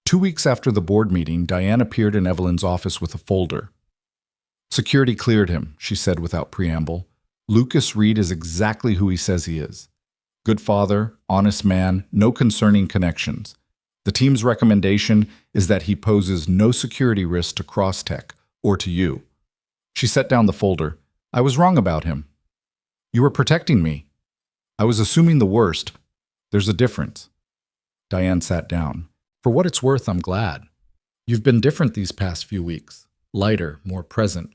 2 weeks after the board meeting, Diane appeared in Evelyn's office with a folder. Security cleared him, she said without preamble. Lucas Reed is exactly who he says he is. Good father, honest man, no concerning connections. The team's recommendation is that he poses no security risk to Crosstech or to you. She set down the folder. I was wrong about him. You were protecting me. I was assuming the worst. There's a difference. Diane sat down. For what it's worth, I'm glad. You've been different these past few weeks. Lighter, more present.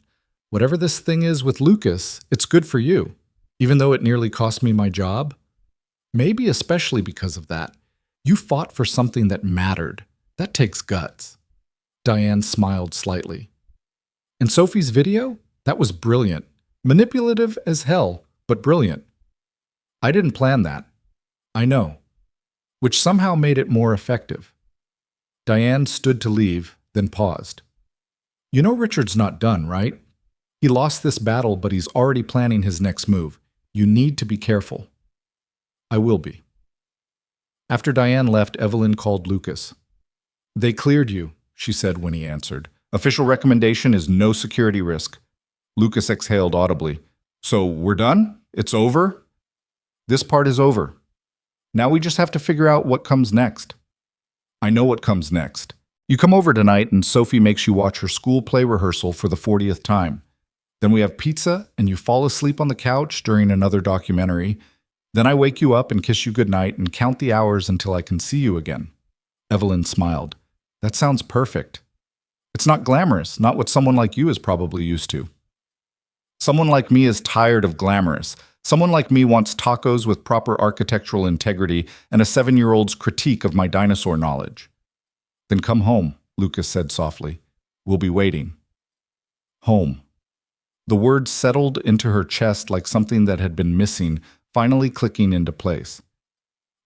Whatever this thing is with Lucas, it's good for you, even though it nearly cost me my job. Maybe especially because of that. You fought for something that mattered. That takes guts. Diane smiled slightly. And Sophie's video? That was brilliant. Manipulative as hell, but brilliant. I didn't plan that. I know. Which somehow made it more effective. Diane stood to leave, then paused. You know Richard's not done, right? He lost this battle, but he's already planning his next move. You need to be careful. I will be. After Diane left, Evelyn called Lucas. They cleared you, she said when he answered. Official recommendation is no security risk. Lucas exhaled audibly. So we're done? It's over? This part is over. Now we just have to figure out what comes next. I know what comes next. You come over tonight and Sophie makes you watch her school play rehearsal for the 40th time. Then we have pizza and you fall asleep on the couch during another documentary. Then I wake you up and kiss you goodnight and count the hours until I can see you again. Evelyn smiled. That sounds perfect. It's not glamorous, not what someone like you is probably used to. Someone like me is tired of glamorous. Someone like me wants tacos with proper architectural integrity and a 7-year-old's critique of my dinosaur knowledge. Then come home, Lucas said softly. We'll be waiting. Home. The word settled into her chest like something that had been missing, finally clicking into place.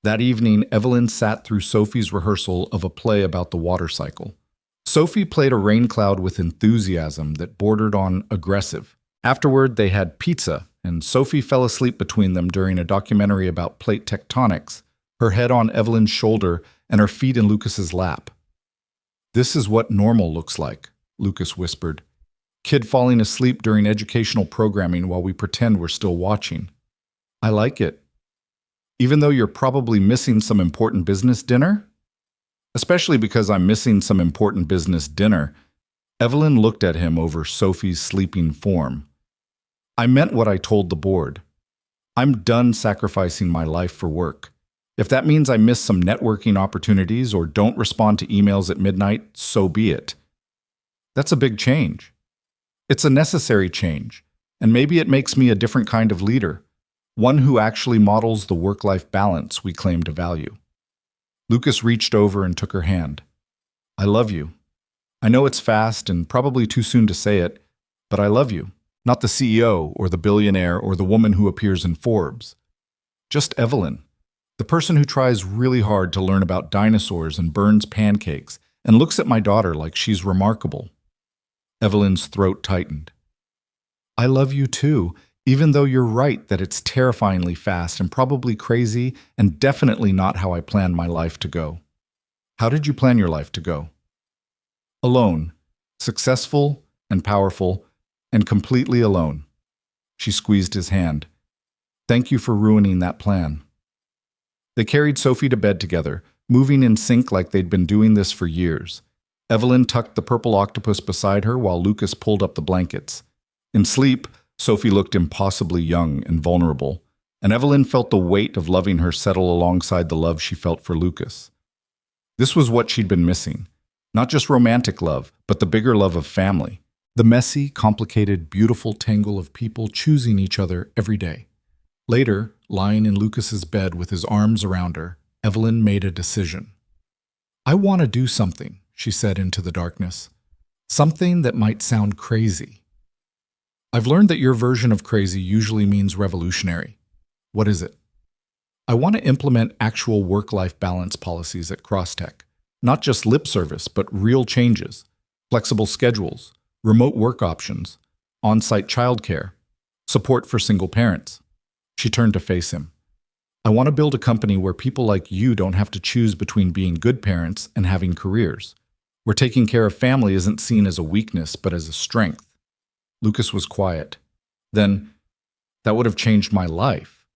That evening, Evelyn sat through Sophie's rehearsal of a play about the water cycle. Sophie played a rain cloud with enthusiasm that bordered on aggressive. Afterward, they had pizza, and Sophie fell asleep between them during a documentary about plate tectonics, her head on Evelyn's shoulder and her feet in Lucas's lap. "This is what normal looks like," Lucas whispered. "Kid falling asleep during educational programming while we pretend we're still watching. I like it. Even though you're probably missing some important business dinner?" "Especially because I'm missing some important business dinner." Evelyn looked at him over Sophie's sleeping form. "I meant what I told the board. I'm done sacrificing my life for work. If that means I miss some networking opportunities or don't respond to emails at midnight, so be it." "That's a big change." "It's a necessary change, and maybe it makes me a different kind of leader, one who actually models the work-life balance we claim to value." Lucas reached over and took her hand. "I love you. I know it's fast and probably too soon to say it, but I love you. Not the CEO or the billionaire or the woman who appears in Forbes. Just Evelyn, the person who tries really hard to learn about dinosaurs and burns pancakes and looks at my daughter like she's remarkable." Evelyn's throat tightened. "I love you too, even though you're right that it's terrifyingly fast and probably crazy and definitely not how I planned my life to go." "How did you plan your life to go?" "Alone, successful and powerful, and completely alone." She squeezed his hand. "Thank you for ruining that plan." They carried Sophie to bed together, moving in sync like they'd been doing this for years. Evelyn tucked the purple octopus beside her while Lucas pulled up the blankets. In sleep, Sophie looked impossibly young and vulnerable, and Evelyn felt the weight of loving her settle alongside the love she felt for Lucas. This was what she'd been missing. Not just romantic love, but the bigger love of family. The messy, complicated, beautiful tangle of people choosing each other every day. Later, lying in Lucas's bed with his arms around her, Evelyn made a decision. "I want to do something," she said into the darkness. "Something that might sound crazy. I've learned that your version of crazy usually means revolutionary. What is it?" "I want to implement actual work-life balance policies at CrossTech. Not just lip service, but real changes. Flexible schedules, remote work options, on-site childcare, support for single parents." She turned to face him. "I want to build a company where people like you don't have to choose between being good parents and having careers. Where taking care of family isn't seen as a weakness, but as a strength." Lucas was quiet. "Then, that would have changed my life.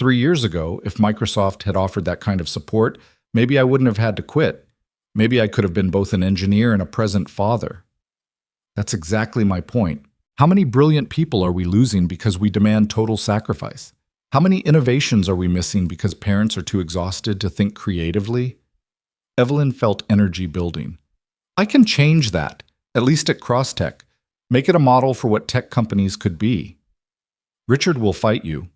3 years ago, if Microsoft had offered that kind of support, maybe I wouldn't have had to quit. Maybe I could have been both an engineer and a present father." "That's exactly my point. How many brilliant people are we losing because we demand total sacrifice? How many innovations are we missing because parents are too exhausted to think creatively?" Evelyn felt energy building. "I can change that, at least at CrossTech. Make it a model for what tech companies could be." "Richard will fight you."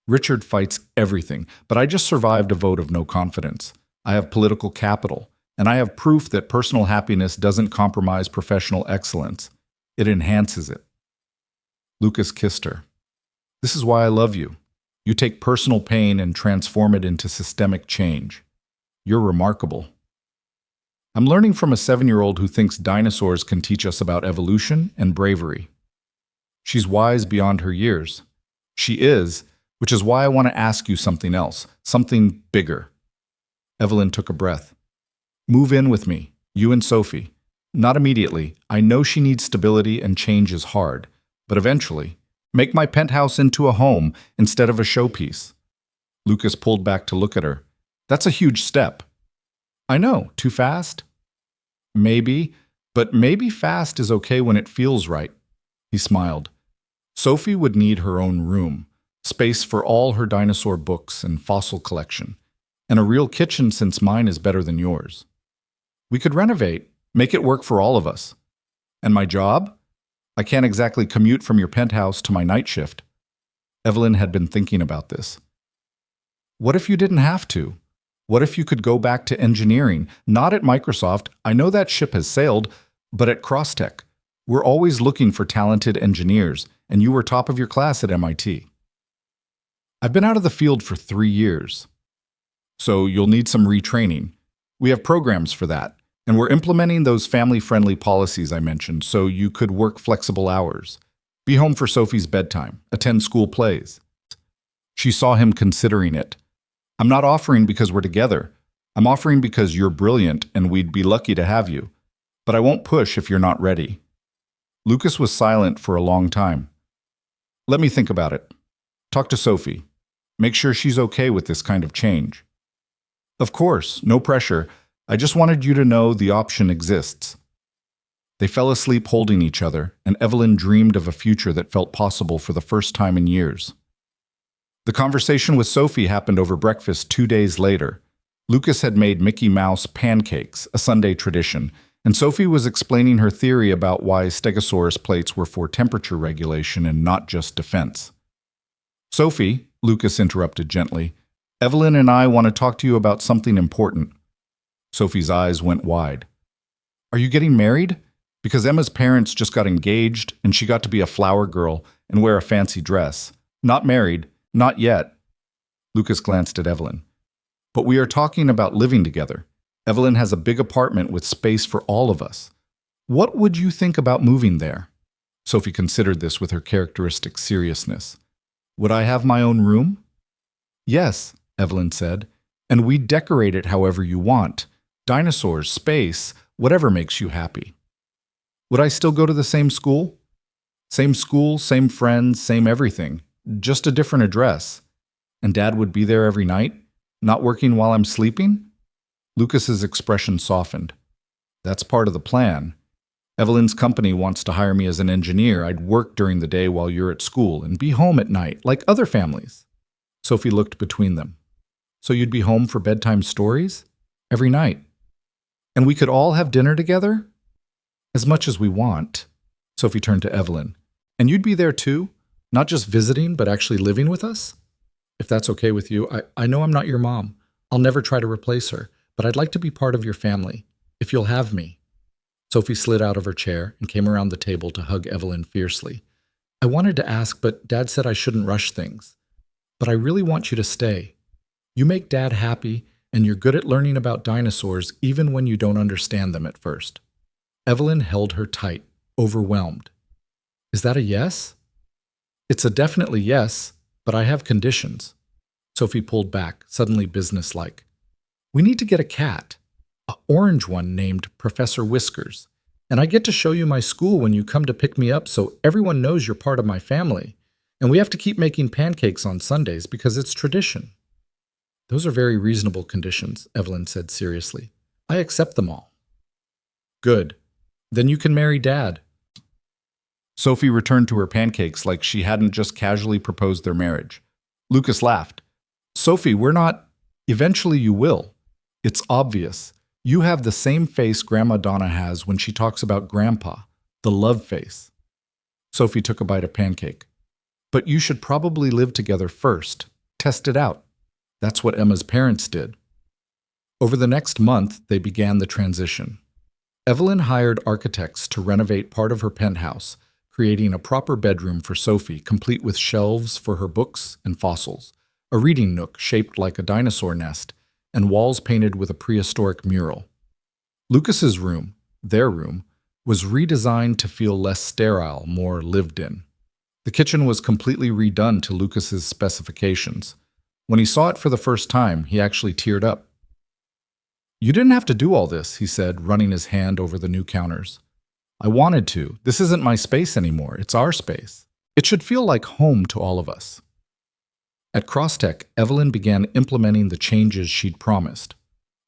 "Richard fights everything, but I just survived a vote of no confidence. I have political capital, and I have proof that personal happiness doesn't compromise professional excellence. It enhances it." Lucas kissed her. "This is why I love you. You take personal pain and transform it into systemic change. You're remarkable." "I'm learning from a 7-year-old who thinks dinosaurs can teach us about evolution and bravery." "She's wise beyond her years." "She is, which is why I want to ask you something else, something bigger." Evelyn took a breath. "Move in with me, you and Sophie. Not immediately. I know she needs stability and change is hard, but eventually. Make my penthouse into a home instead of a showpiece." Lucas pulled back to look at her. "That's a huge step." "I know, too fast?" "Maybe, but maybe fast is okay when it feels right." He smiled. Sophie would need her own room, space for all her dinosaur books and fossil collection, and a real kitchen since mine is better than yours. We could renovate, make it work for all of us. "And my job? I can't exactly commute from your penthouse to my night shift." Evelyn had been thinking about this. "What if you didn't have to? What if you could go back to engineering? Not at Microsoft, I know that ship has sailed, but at CrossTech. We're always looking for talented engineers, and you were top of your class at MIT." "I've been out of the field for 3 years. So you'll need some retraining. We have programs for that, and we're implementing those family-friendly policies I mentioned so you could work flexible hours. Be home for Sophie's bedtime. Attend school plays. She saw him considering it. I'm not offering because we're together. I'm offering because you're brilliant and we'd be lucky to have you. But I won't push if you're not ready. Lucas was silent for a long time. Let me think about it. Talk to Sophie. Make sure she's okay with this kind of change. Of course, no pressure. I just wanted you to know the option exists. They fell asleep holding each other, and Evelyn dreamed of a future that felt possible for the first time in years. The conversation with Sophie happened over breakfast 2 days later. Lucas had made Mickey Mouse pancakes, a Sunday tradition, and Sophie was explaining her theory about why Stegosaurus plates were for temperature regulation and not just defense. Sophie, Lucas interrupted gently, Evelyn and I want to talk to you about something important. Sophie's eyes went wide. Are you getting married? Because Emma's parents just got engaged and she got to be a flower girl and wear a fancy dress. Not married, not yet. Lucas glanced at Evelyn. But we are talking about living together. Evelyn has a big apartment with space for all of us. What would you think about moving there? Sophie considered this with her characteristic seriousness. Would I have my own room? Yes, Evelyn said, and we'd decorate it however you want. Dinosaurs, space, whatever makes you happy. Would I still go to the same school? Same school, same friends, same everything. Just a different address. And Dad would be there every night? Not working while I'm sleeping? Lucas's expression softened. That's part of the plan. Evelyn's company wants to hire me as an engineer. I'd work during the day while you're at school and be home at night, like other families. Sophie looked between them. So you'd be home for bedtime stories? Every night. And we could all have dinner together? As much as we want. Sophie turned to Evelyn. And you'd be there too? Not just visiting, but actually living with us? If that's okay with you, I know I'm not your mom. I'll never try to replace her, but I'd like to be part of your family, if you'll have me. Sophie slid out of her chair and came around the table to hug Evelyn fiercely. I wanted to ask, but Dad said I shouldn't rush things. But I really want you to stay. You make Dad happy, and you're good at learning about dinosaurs even when you don't understand them at first. Evelyn held her tight, overwhelmed. Is that a yes? It's a definitely yes, but I have conditions. Sophie pulled back, suddenly businesslike. We need to get a cat, an orange one named Professor Whiskers, and I get to show you my school when you come to pick me up so everyone knows you're part of my family. And we have to keep making pancakes on Sundays because it's tradition. Those are very reasonable conditions, Evelyn said seriously. I accept them all. Good. Then you can marry Dad. Sophie returned to her pancakes like she hadn't just casually proposed their marriage. Lucas laughed. Sophie, we're not… Eventually you will. It's obvious. You have the same face Grandma Donna has when she talks about Grandpa, the love face. Sophie took a bite of pancake. But you should probably live together first. Test it out. That's what Emma's parents did. Over the next month, they began the transition. Evelyn hired architects to renovate part of her penthouse, creating a proper bedroom for Sophie, complete with shelves for her books and fossils, a reading nook shaped like a dinosaur nest, and walls painted with a prehistoric mural. Lucas's room, their room, was redesigned to feel less sterile, more lived in. The kitchen was completely redone to Lucas's specifications. When he saw it for the first time, he actually teared up. You didn't have to do all this, he said, running his hand over the new counters. I wanted to. This isn't my space anymore. It's our space. It should feel like home to all of us. At Crosstech, Evelyn began implementing the changes she'd promised.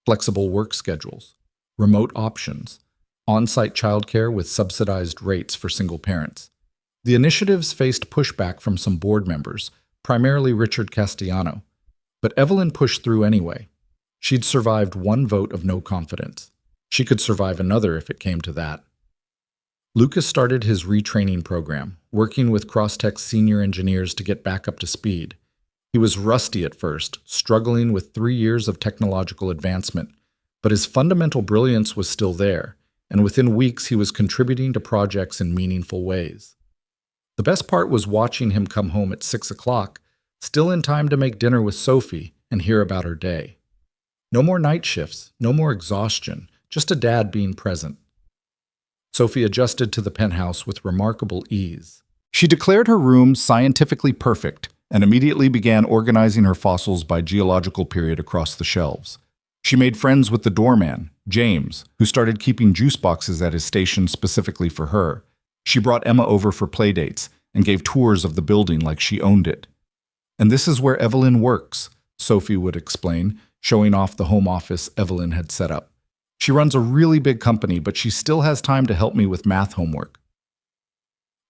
Flexible work schedules, remote options, on-site childcare with subsidized rates for single parents. The initiatives faced pushback from some board members, primarily Richard Castellano, but Evelyn pushed through anyway. She'd survived one vote of no confidence. She could survive another if it came to that. Lucas started his retraining program, working with Crosstech's senior engineers to get back up to speed. He was rusty at first, struggling with 3 years of technological advancement, but his fundamental brilliance was still there, and within weeks he was contributing to projects in meaningful ways. The best part was watching him come home at 6 o'clock, still in time to make dinner with Sophie and hear about her day. No more night shifts, no more exhaustion, just a dad being present. Sophie adjusted to the penthouse with remarkable ease. She declared her room scientifically perfect and immediately began organizing her fossils by geological period across the shelves. She made friends with the doorman, James, who started keeping juice boxes at his station specifically for her. She brought Emma over for playdates and gave tours of the building like she owned it. "And this is where Evelyn works," Sophie would explain, showing off the home office Evelyn had set up. "She runs a really big company, but she still has time to help me with math homework."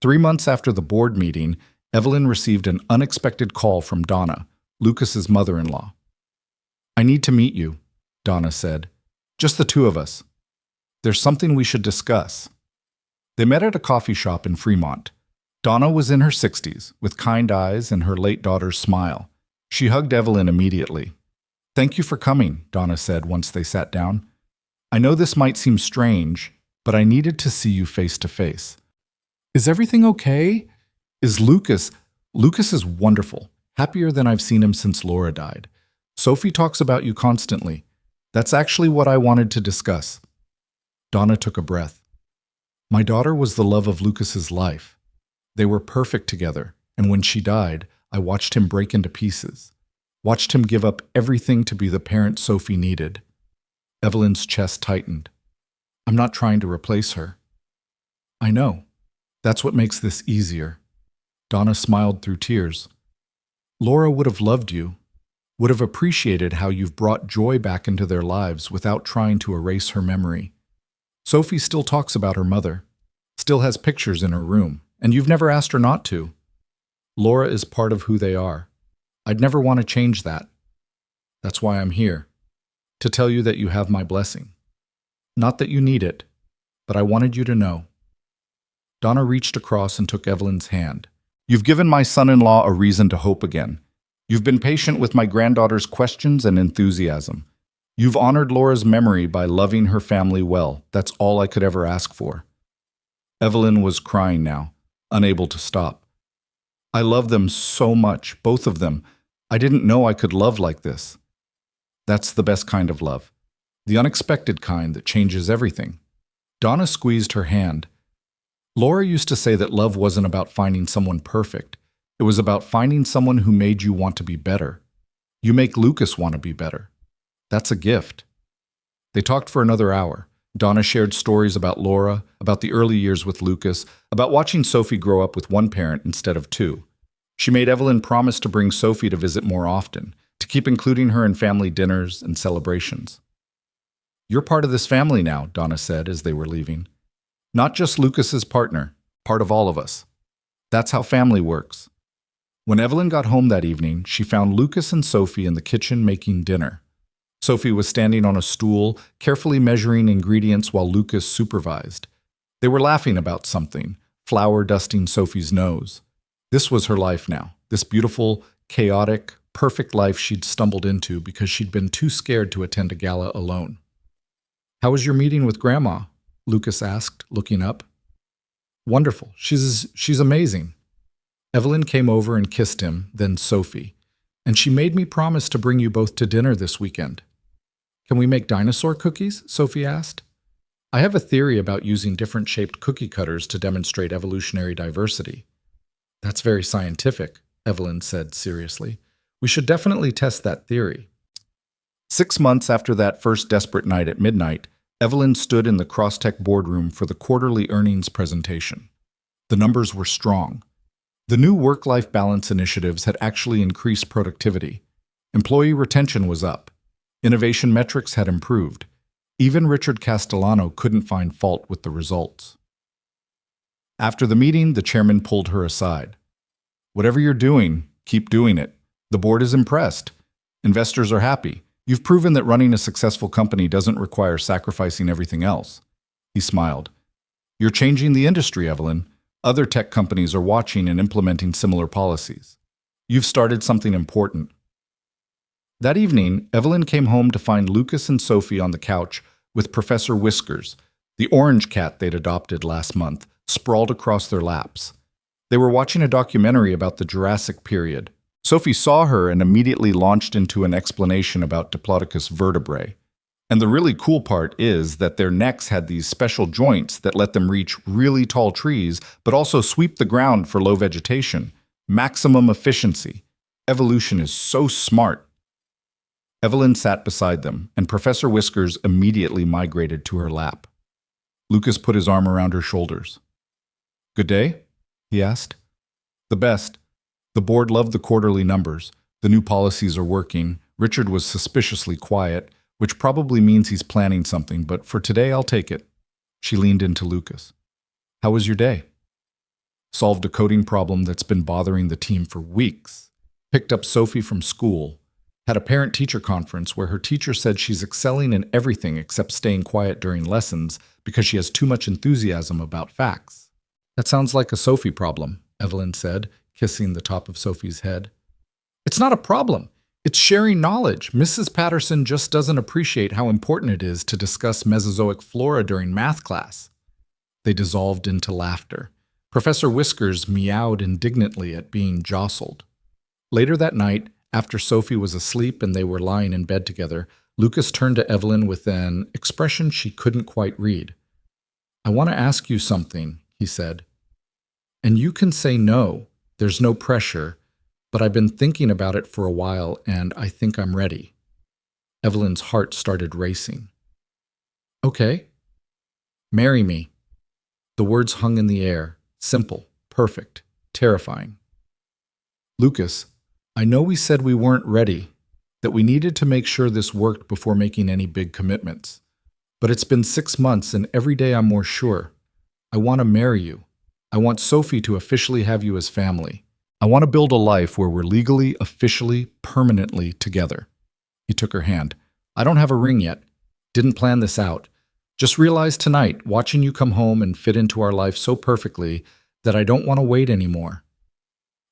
3 months after the board meeting, Evelyn received an unexpected call from Donna, Lucas's mother-in-law. "I need to meet you," Donna said. "Just the two of us. There's something we should discuss." They met at a coffee shop in Fremont. Donna was in her 60s, with kind eyes and her late daughter's smile. She hugged Evelyn immediately. "Thank you for coming," Donna said once they sat down. "I know this might seem strange, but I needed to see you face to face. Is everything okay? Is Lucas? Lucas is wonderful, happier than I've seen him since Laura died. Sophie talks about you constantly. That's actually what I wanted to discuss." Donna took a breath. "My daughter was the love of Lucas's life. They were perfect together, and when she died, I watched him break into pieces. Watched him give up everything to be the parent Sophie needed." Evelyn's chest tightened. "I'm not trying to replace her." "I know. That's what makes this easier." Donna smiled through tears. "Laura would have loved you, would have appreciated how you've brought joy back into their lives without trying to erase her memory. Sophie still talks about her mother, still has pictures in her room, and you've never asked her not to. Laura is part of who they are. I'd never want to change that. That's why I'm here, to tell you that you have my blessing. Not that you need it, but I wanted you to know." Donna reached across and took Evelyn's hand. "You've given my son-in-law a reason to hope again. You've been patient with my granddaughter's questions and enthusiasm. You've honored Laura's memory by loving her family well. That's all I could ever ask for." Evelyn was crying now, unable to stop. "I love them so much, both of them. I didn't know I could love like this. That's the best kind of love. The unexpected kind that changes everything." Donna squeezed her hand. "Laura used to say that love wasn't about finding someone perfect. It was about finding someone who made you want to be better. You make Lucas want to be better. That's a gift." They talked for another hour. Donna shared stories about Laura, about the early years with Lucas, about watching Sophie grow up with one parent instead of two. She made Evelyn promise to bring Sophie to visit more often, to keep including her in family dinners and celebrations. "You're part of this family now," Donna said as they were leaving. "Not just Lucas's partner, part of all of us. That's how family works." When Evelyn got home that evening, she found Lucas and Sophie in the kitchen making dinner. Sophie was standing on a stool, carefully measuring ingredients while Lucas supervised. They were laughing about something, flour dusting Sophie's nose. This was her life now, this beautiful, chaotic, perfect life she'd stumbled into because she'd been too scared to attend a gala alone. "How was your meeting with Grandma?" Lucas asked, looking up. "Wonderful. She's amazing." Evelyn came over and kissed him, then Sophie. "And she made me promise to bring you both to dinner this weekend." "Can we make dinosaur cookies?" Sophie asked. "I have a theory about using different shaped cookie cutters to demonstrate evolutionary diversity." "That's very scientific," Evelyn said seriously. "We should definitely test that theory." 6 months after that first desperate night at midnight, Evelyn stood in the Crosstech boardroom for the quarterly earnings presentation. The numbers were strong. The new work-life balance initiatives had actually increased productivity. Employee retention was up. Innovation metrics had improved. Even Richard Castellano couldn't find fault with the results. After the meeting, the chairman pulled her aside. "Whatever you're doing, keep doing it. The board is impressed. Investors are happy. You've proven that running a successful company doesn't require sacrificing everything else." He smiled. "You're changing the industry, Evelyn. Other tech companies are watching and implementing similar policies. You've started something important." That evening, Evelyn came home to find Lucas and Sophie on the couch with Professor Whiskers, the orange cat they'd adopted last month, sprawled across their laps. They were watching a documentary about the Jurassic period. Sophie saw her and immediately launched into an explanation about Diplodocus vertebrae. And the really cool part is that their necks had these special joints that let them reach really tall trees, but also sweep the ground for low vegetation. Maximum efficiency. Evolution is so smart. Evelyn sat beside them, and Professor Whiskers immediately migrated to her lap. Lucas put his arm around her shoulders. "Good day?" he asked. "The best. The board loved the quarterly numbers. The new policies are working." Richard was suspiciously quiet, which probably means he's planning something, but for today I'll take it. She leaned into Lucas. "How was your day?" "Solved a coding problem that's been bothering the team for weeks. Picked up Sophie from school. Had a parent-teacher conference where her teacher said she's excelling in everything except staying quiet during lessons because she has too much enthusiasm about facts." "That sounds like a Sophie problem," Evelyn said, kissing the top of Sophie's head. "It's not a problem. It's sharing knowledge. Mrs. Patterson just doesn't appreciate how important it is to discuss Mesozoic flora during math class." They dissolved into laughter. Professor Whiskers meowed indignantly at being jostled. Later that night, after Sophie was asleep and they were lying in bed together, Lucas turned to Evelyn with an expression she couldn't quite read. "I want to ask you something," he said. "And you can say no. There's no pressure. But I've been thinking about it for a while, and I think I'm ready." Evelyn's heart started racing. "Okay." "Marry me." The words hung in the air, simple, perfect, terrifying. "Lucas, I know we said we weren't ready, that we needed to make sure this worked before making any big commitments. But it's been 6 months, and every day I'm more sure. I want to marry you. I want Sophie to officially have you as family. I want to build a life where we're legally, officially, permanently together." He took her hand. "I don't have a ring yet. Didn't plan this out. Just realized tonight, watching you come home and fit into our life so perfectly, that I don't want to wait anymore."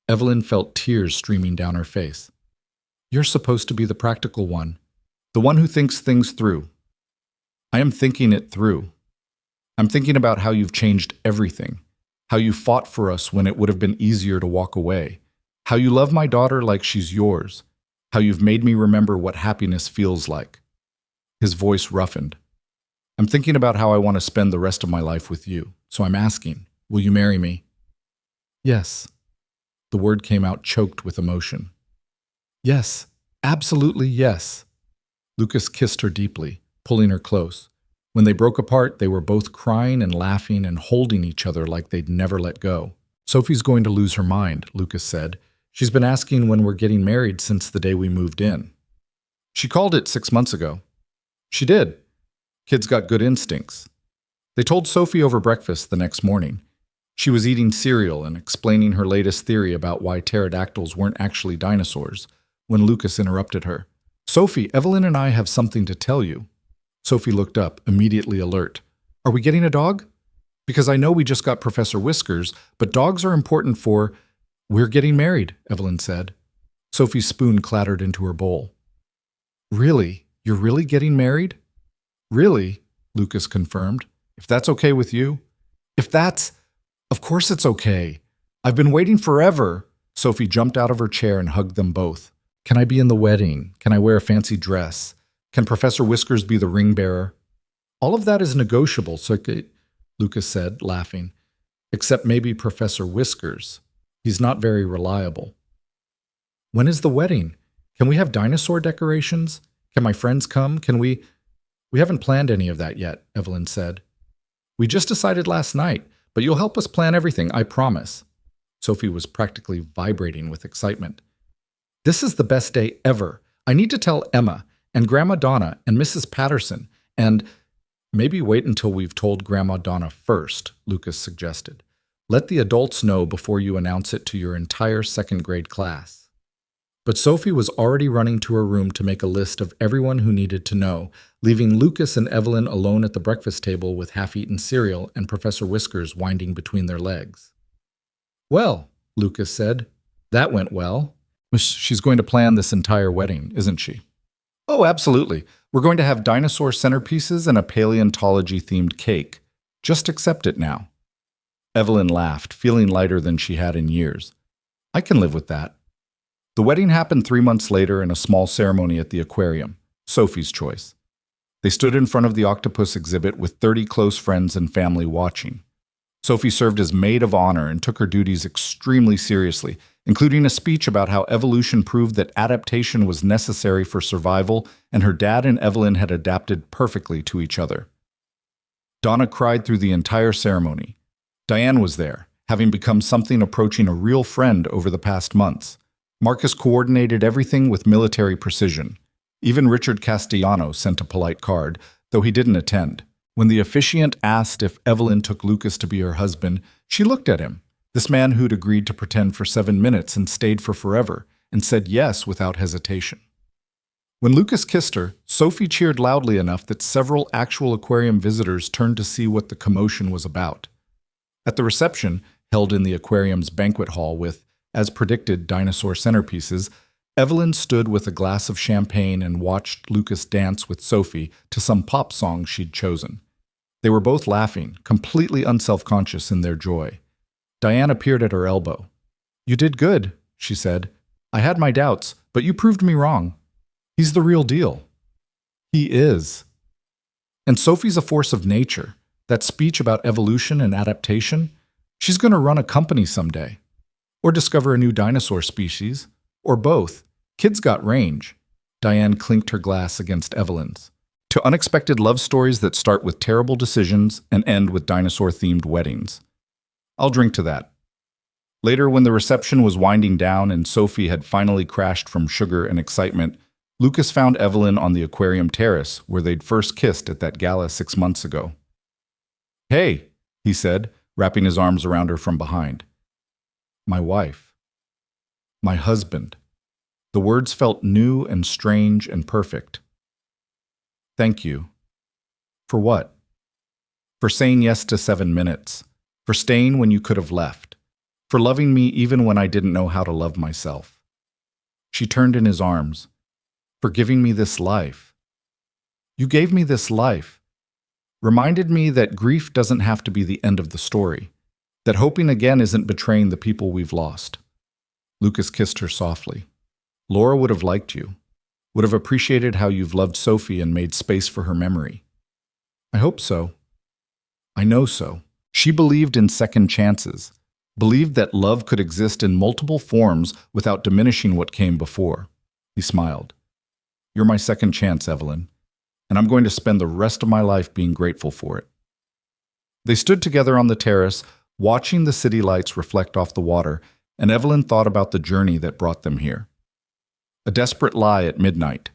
Evelyn felt tears streaming down her face. "You're supposed to be the practical one, the one who thinks things through." "I am thinking it through. I'm thinking about how you've changed everything. How you fought for us when it would have been easier to walk away. How you love my daughter like she's yours. How you've made me remember what happiness feels like." His voice roughened. "I'm thinking about how I want to spend the rest of my life with you. So I'm asking, will you marry me?" "Yes." The word came out choked with emotion. "Yes, absolutely yes." Lucas kissed her deeply, pulling her close. When they broke apart, they were both crying and laughing and holding each other like they'd never let go. "Sophie's going to lose her mind," Lucas said. "She's been asking when we're getting married since the day we moved in. She called it 6 months ago." "She did. Kids got good instincts." They told Sophie over breakfast the next morning. She was eating cereal and explaining her latest theory about why pterodactyls weren't actually dinosaurs, when Lucas interrupted her. "Sophie, Evelyn and I have something to tell you." Sophie looked up, immediately alert. "Are we getting a dog? Because I know we just got Professor Whiskers, but dogs are important for—" "We're getting married," Evelyn said. Sophie's spoon clattered into her bowl. "Really? You're really getting married?" "Really," Lucas confirmed. "If that's okay with you." "If that's— Of course it's okay. I've been waiting forever." Sophie jumped out of her chair and hugged them both. "Can I be in the wedding? Can I wear a fancy dress? Can Professor Whiskers be the ring bearer?" "All of that is negotiable," Lucas said, laughing. "Except maybe Professor Whiskers. He's not very reliable." "When is the wedding? Can we have dinosaur decorations? Can my friends come? We haven't planned any of that yet," Evelyn said. "We just decided last night, but you'll help us plan everything, I promise." Sophie was practically vibrating with excitement. "This is the best day ever. I need to tell Emma and Grandma Donna and Mrs. Patterson and—" "Maybe wait until we've told Grandma Donna first," Lucas suggested. "Let the adults know before you announce it to your entire second-grade class." But Sophie was already running to her room to make a list of everyone who needed to know, leaving Lucas and Evelyn alone at the breakfast table with half-eaten cereal and Professor Whiskers winding between their legs. "Well," Lucas said, "that went well. She's going to plan this entire wedding, isn't she?" "Oh, absolutely. We're going to have dinosaur centerpieces and a paleontology-themed cake. Just accept it now." Evelyn laughed, feeling lighter than she had in years. "I can live with that." The wedding happened 3 months later in a small ceremony at the aquarium, Sophie's choice. They stood in front of the octopus exhibit with 30 close friends and family watching. Sophie served as maid of honor and took her duties extremely seriously, including a speech about how evolution proved that adaptation was necessary for survival, and her dad and Evelyn had adapted perfectly to each other. Donna cried through the entire ceremony. Diane was there, having become something approaching a real friend over the past months. Marcus coordinated everything with military precision. Even Richard Castellano sent a polite card, though he didn't attend. When the officiant asked if Evelyn took Lucas to be her husband, she looked at him, this man who'd agreed to pretend for 7 minutes and stayed for forever, and said yes without hesitation. When Lucas kissed her, Sophie cheered loudly enough that several actual aquarium visitors turned to see what the commotion was about. At the reception, held in the aquarium's banquet hall with, as predicted, dinosaur centerpieces, Evelyn stood with a glass of champagne and watched Lucas dance with Sophie to some pop song she'd chosen. They were both laughing, completely unselfconscious in their joy. Diane appeared at her elbow. "You did good," she said. "I had my doubts, but you proved me wrong. He's the real deal." He is. And Sophie's a force of nature. That speech about evolution and adaptation, she's going to run a company someday. Or discover a new dinosaur species. Or both. Kid's got range. Diane clinked her glass against Evelyn's. To unexpected love stories that start with terrible decisions and end with dinosaur-themed weddings. I'll drink to that. Later, when the reception was winding down and Sophie had finally crashed from sugar and excitement, Lucas found Evelyn on the aquarium terrace where they'd first kissed at that gala 6 months ago. "Hey," he said, wrapping his arms around her from behind. "My wife. My husband." The words felt new and strange and perfect. "Thank you." For what? For saying yes to 7 minutes. For staying when you could have left. For loving me even when I didn't know how to love myself. She turned in his arms. For giving me this life. You gave me this life. Reminded me that grief doesn't have to be the end of the story. That hoping again isn't betraying the people we've lost. Lucas kissed her softly. "Laura would have liked you. Would have appreciated how you've loved Sophie and made space for her memory." "I hope so. I know so." She believed in second chances. Believed that love could exist in multiple forms without diminishing what came before. He smiled. "You're my second chance, Evelyn. And I'm going to spend the rest of my life being grateful for it." They stood together on the terrace, watching the city lights reflect off the water, and Evelyn thought about the journey that brought them here. A desperate lie at midnight.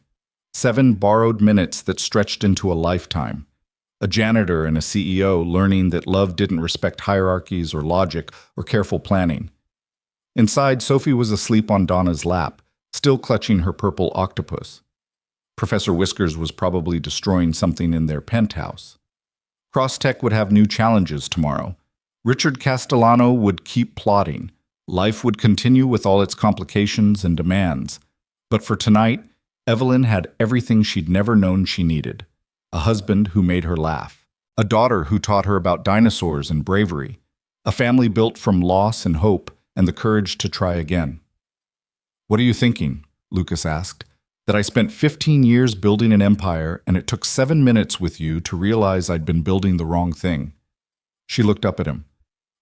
7 borrowed minutes that stretched into a lifetime. A janitor and a CEO learning that love didn't respect hierarchies or logic or careful planning. Inside, Sophie was asleep on Donna's lap, still clutching her purple octopus. Professor Whiskers was probably destroying something in their penthouse. Crosstech would have new challenges tomorrow. Richard Castellano would keep plotting. Life would continue with all its complications and demands. But for tonight, Evelyn had everything she'd never known she needed. A husband who made her laugh. A daughter who taught her about dinosaurs and bravery. A family built from loss and hope and the courage to try again. "What are you thinking?" Lucas asked. "That I spent 15 years building an empire and it took 7 minutes with you to realize I'd been building the wrong thing." She looked up at him.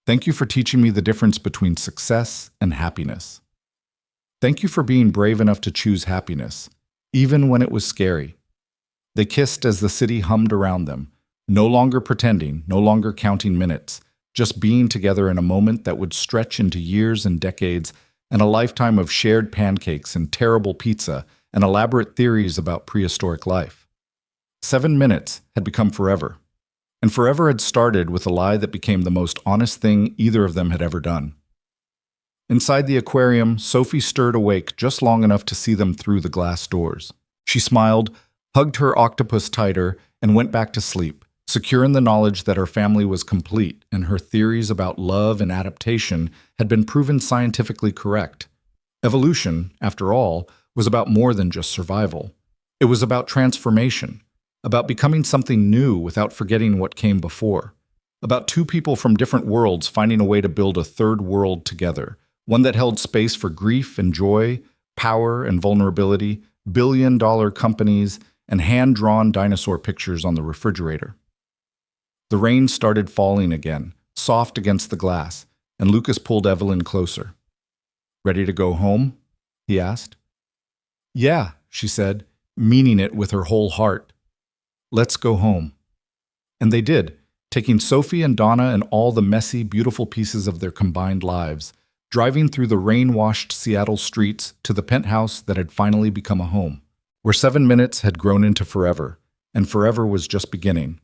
"Thank you for teaching me the difference between success and happiness. Thank you for being brave enough to choose happiness, even when it was scary." They kissed as the city hummed around them, no longer pretending, no longer counting minutes, just being together in a moment that would stretch into years and decades and a lifetime of shared pancakes and terrible pizza and elaborate theories about prehistoric life. 7 minutes had become forever. And forever had started with a lie that became the most honest thing either of them had ever done. Inside the aquarium, Sophie stirred awake just long enough to see them through the glass doors. She smiled, hugged her octopus tighter, and went back to sleep, secure in the knowledge that her family was complete and her theories about love and adaptation had been proven scientifically correct. Evolution, after all, was about more than just survival. It was about transformation, about becoming something new without forgetting what came before, about 2 people from different worlds finding a way to build a third world together, one that held space for grief and joy, power and vulnerability, billion-dollar companies, and hand-drawn dinosaur pictures on the refrigerator. The rain started falling again, soft against the glass, and Lucas pulled Evelyn closer. "Ready to go home?" he asked. "Yeah," she said, meaning it with her whole heart. "Let's go home." And they did, taking Sophie and Donna and all the messy, beautiful pieces of their combined lives, driving through the rain-washed Seattle streets to the penthouse that had finally become a home, where 7 minutes had grown into forever, and forever was just beginning.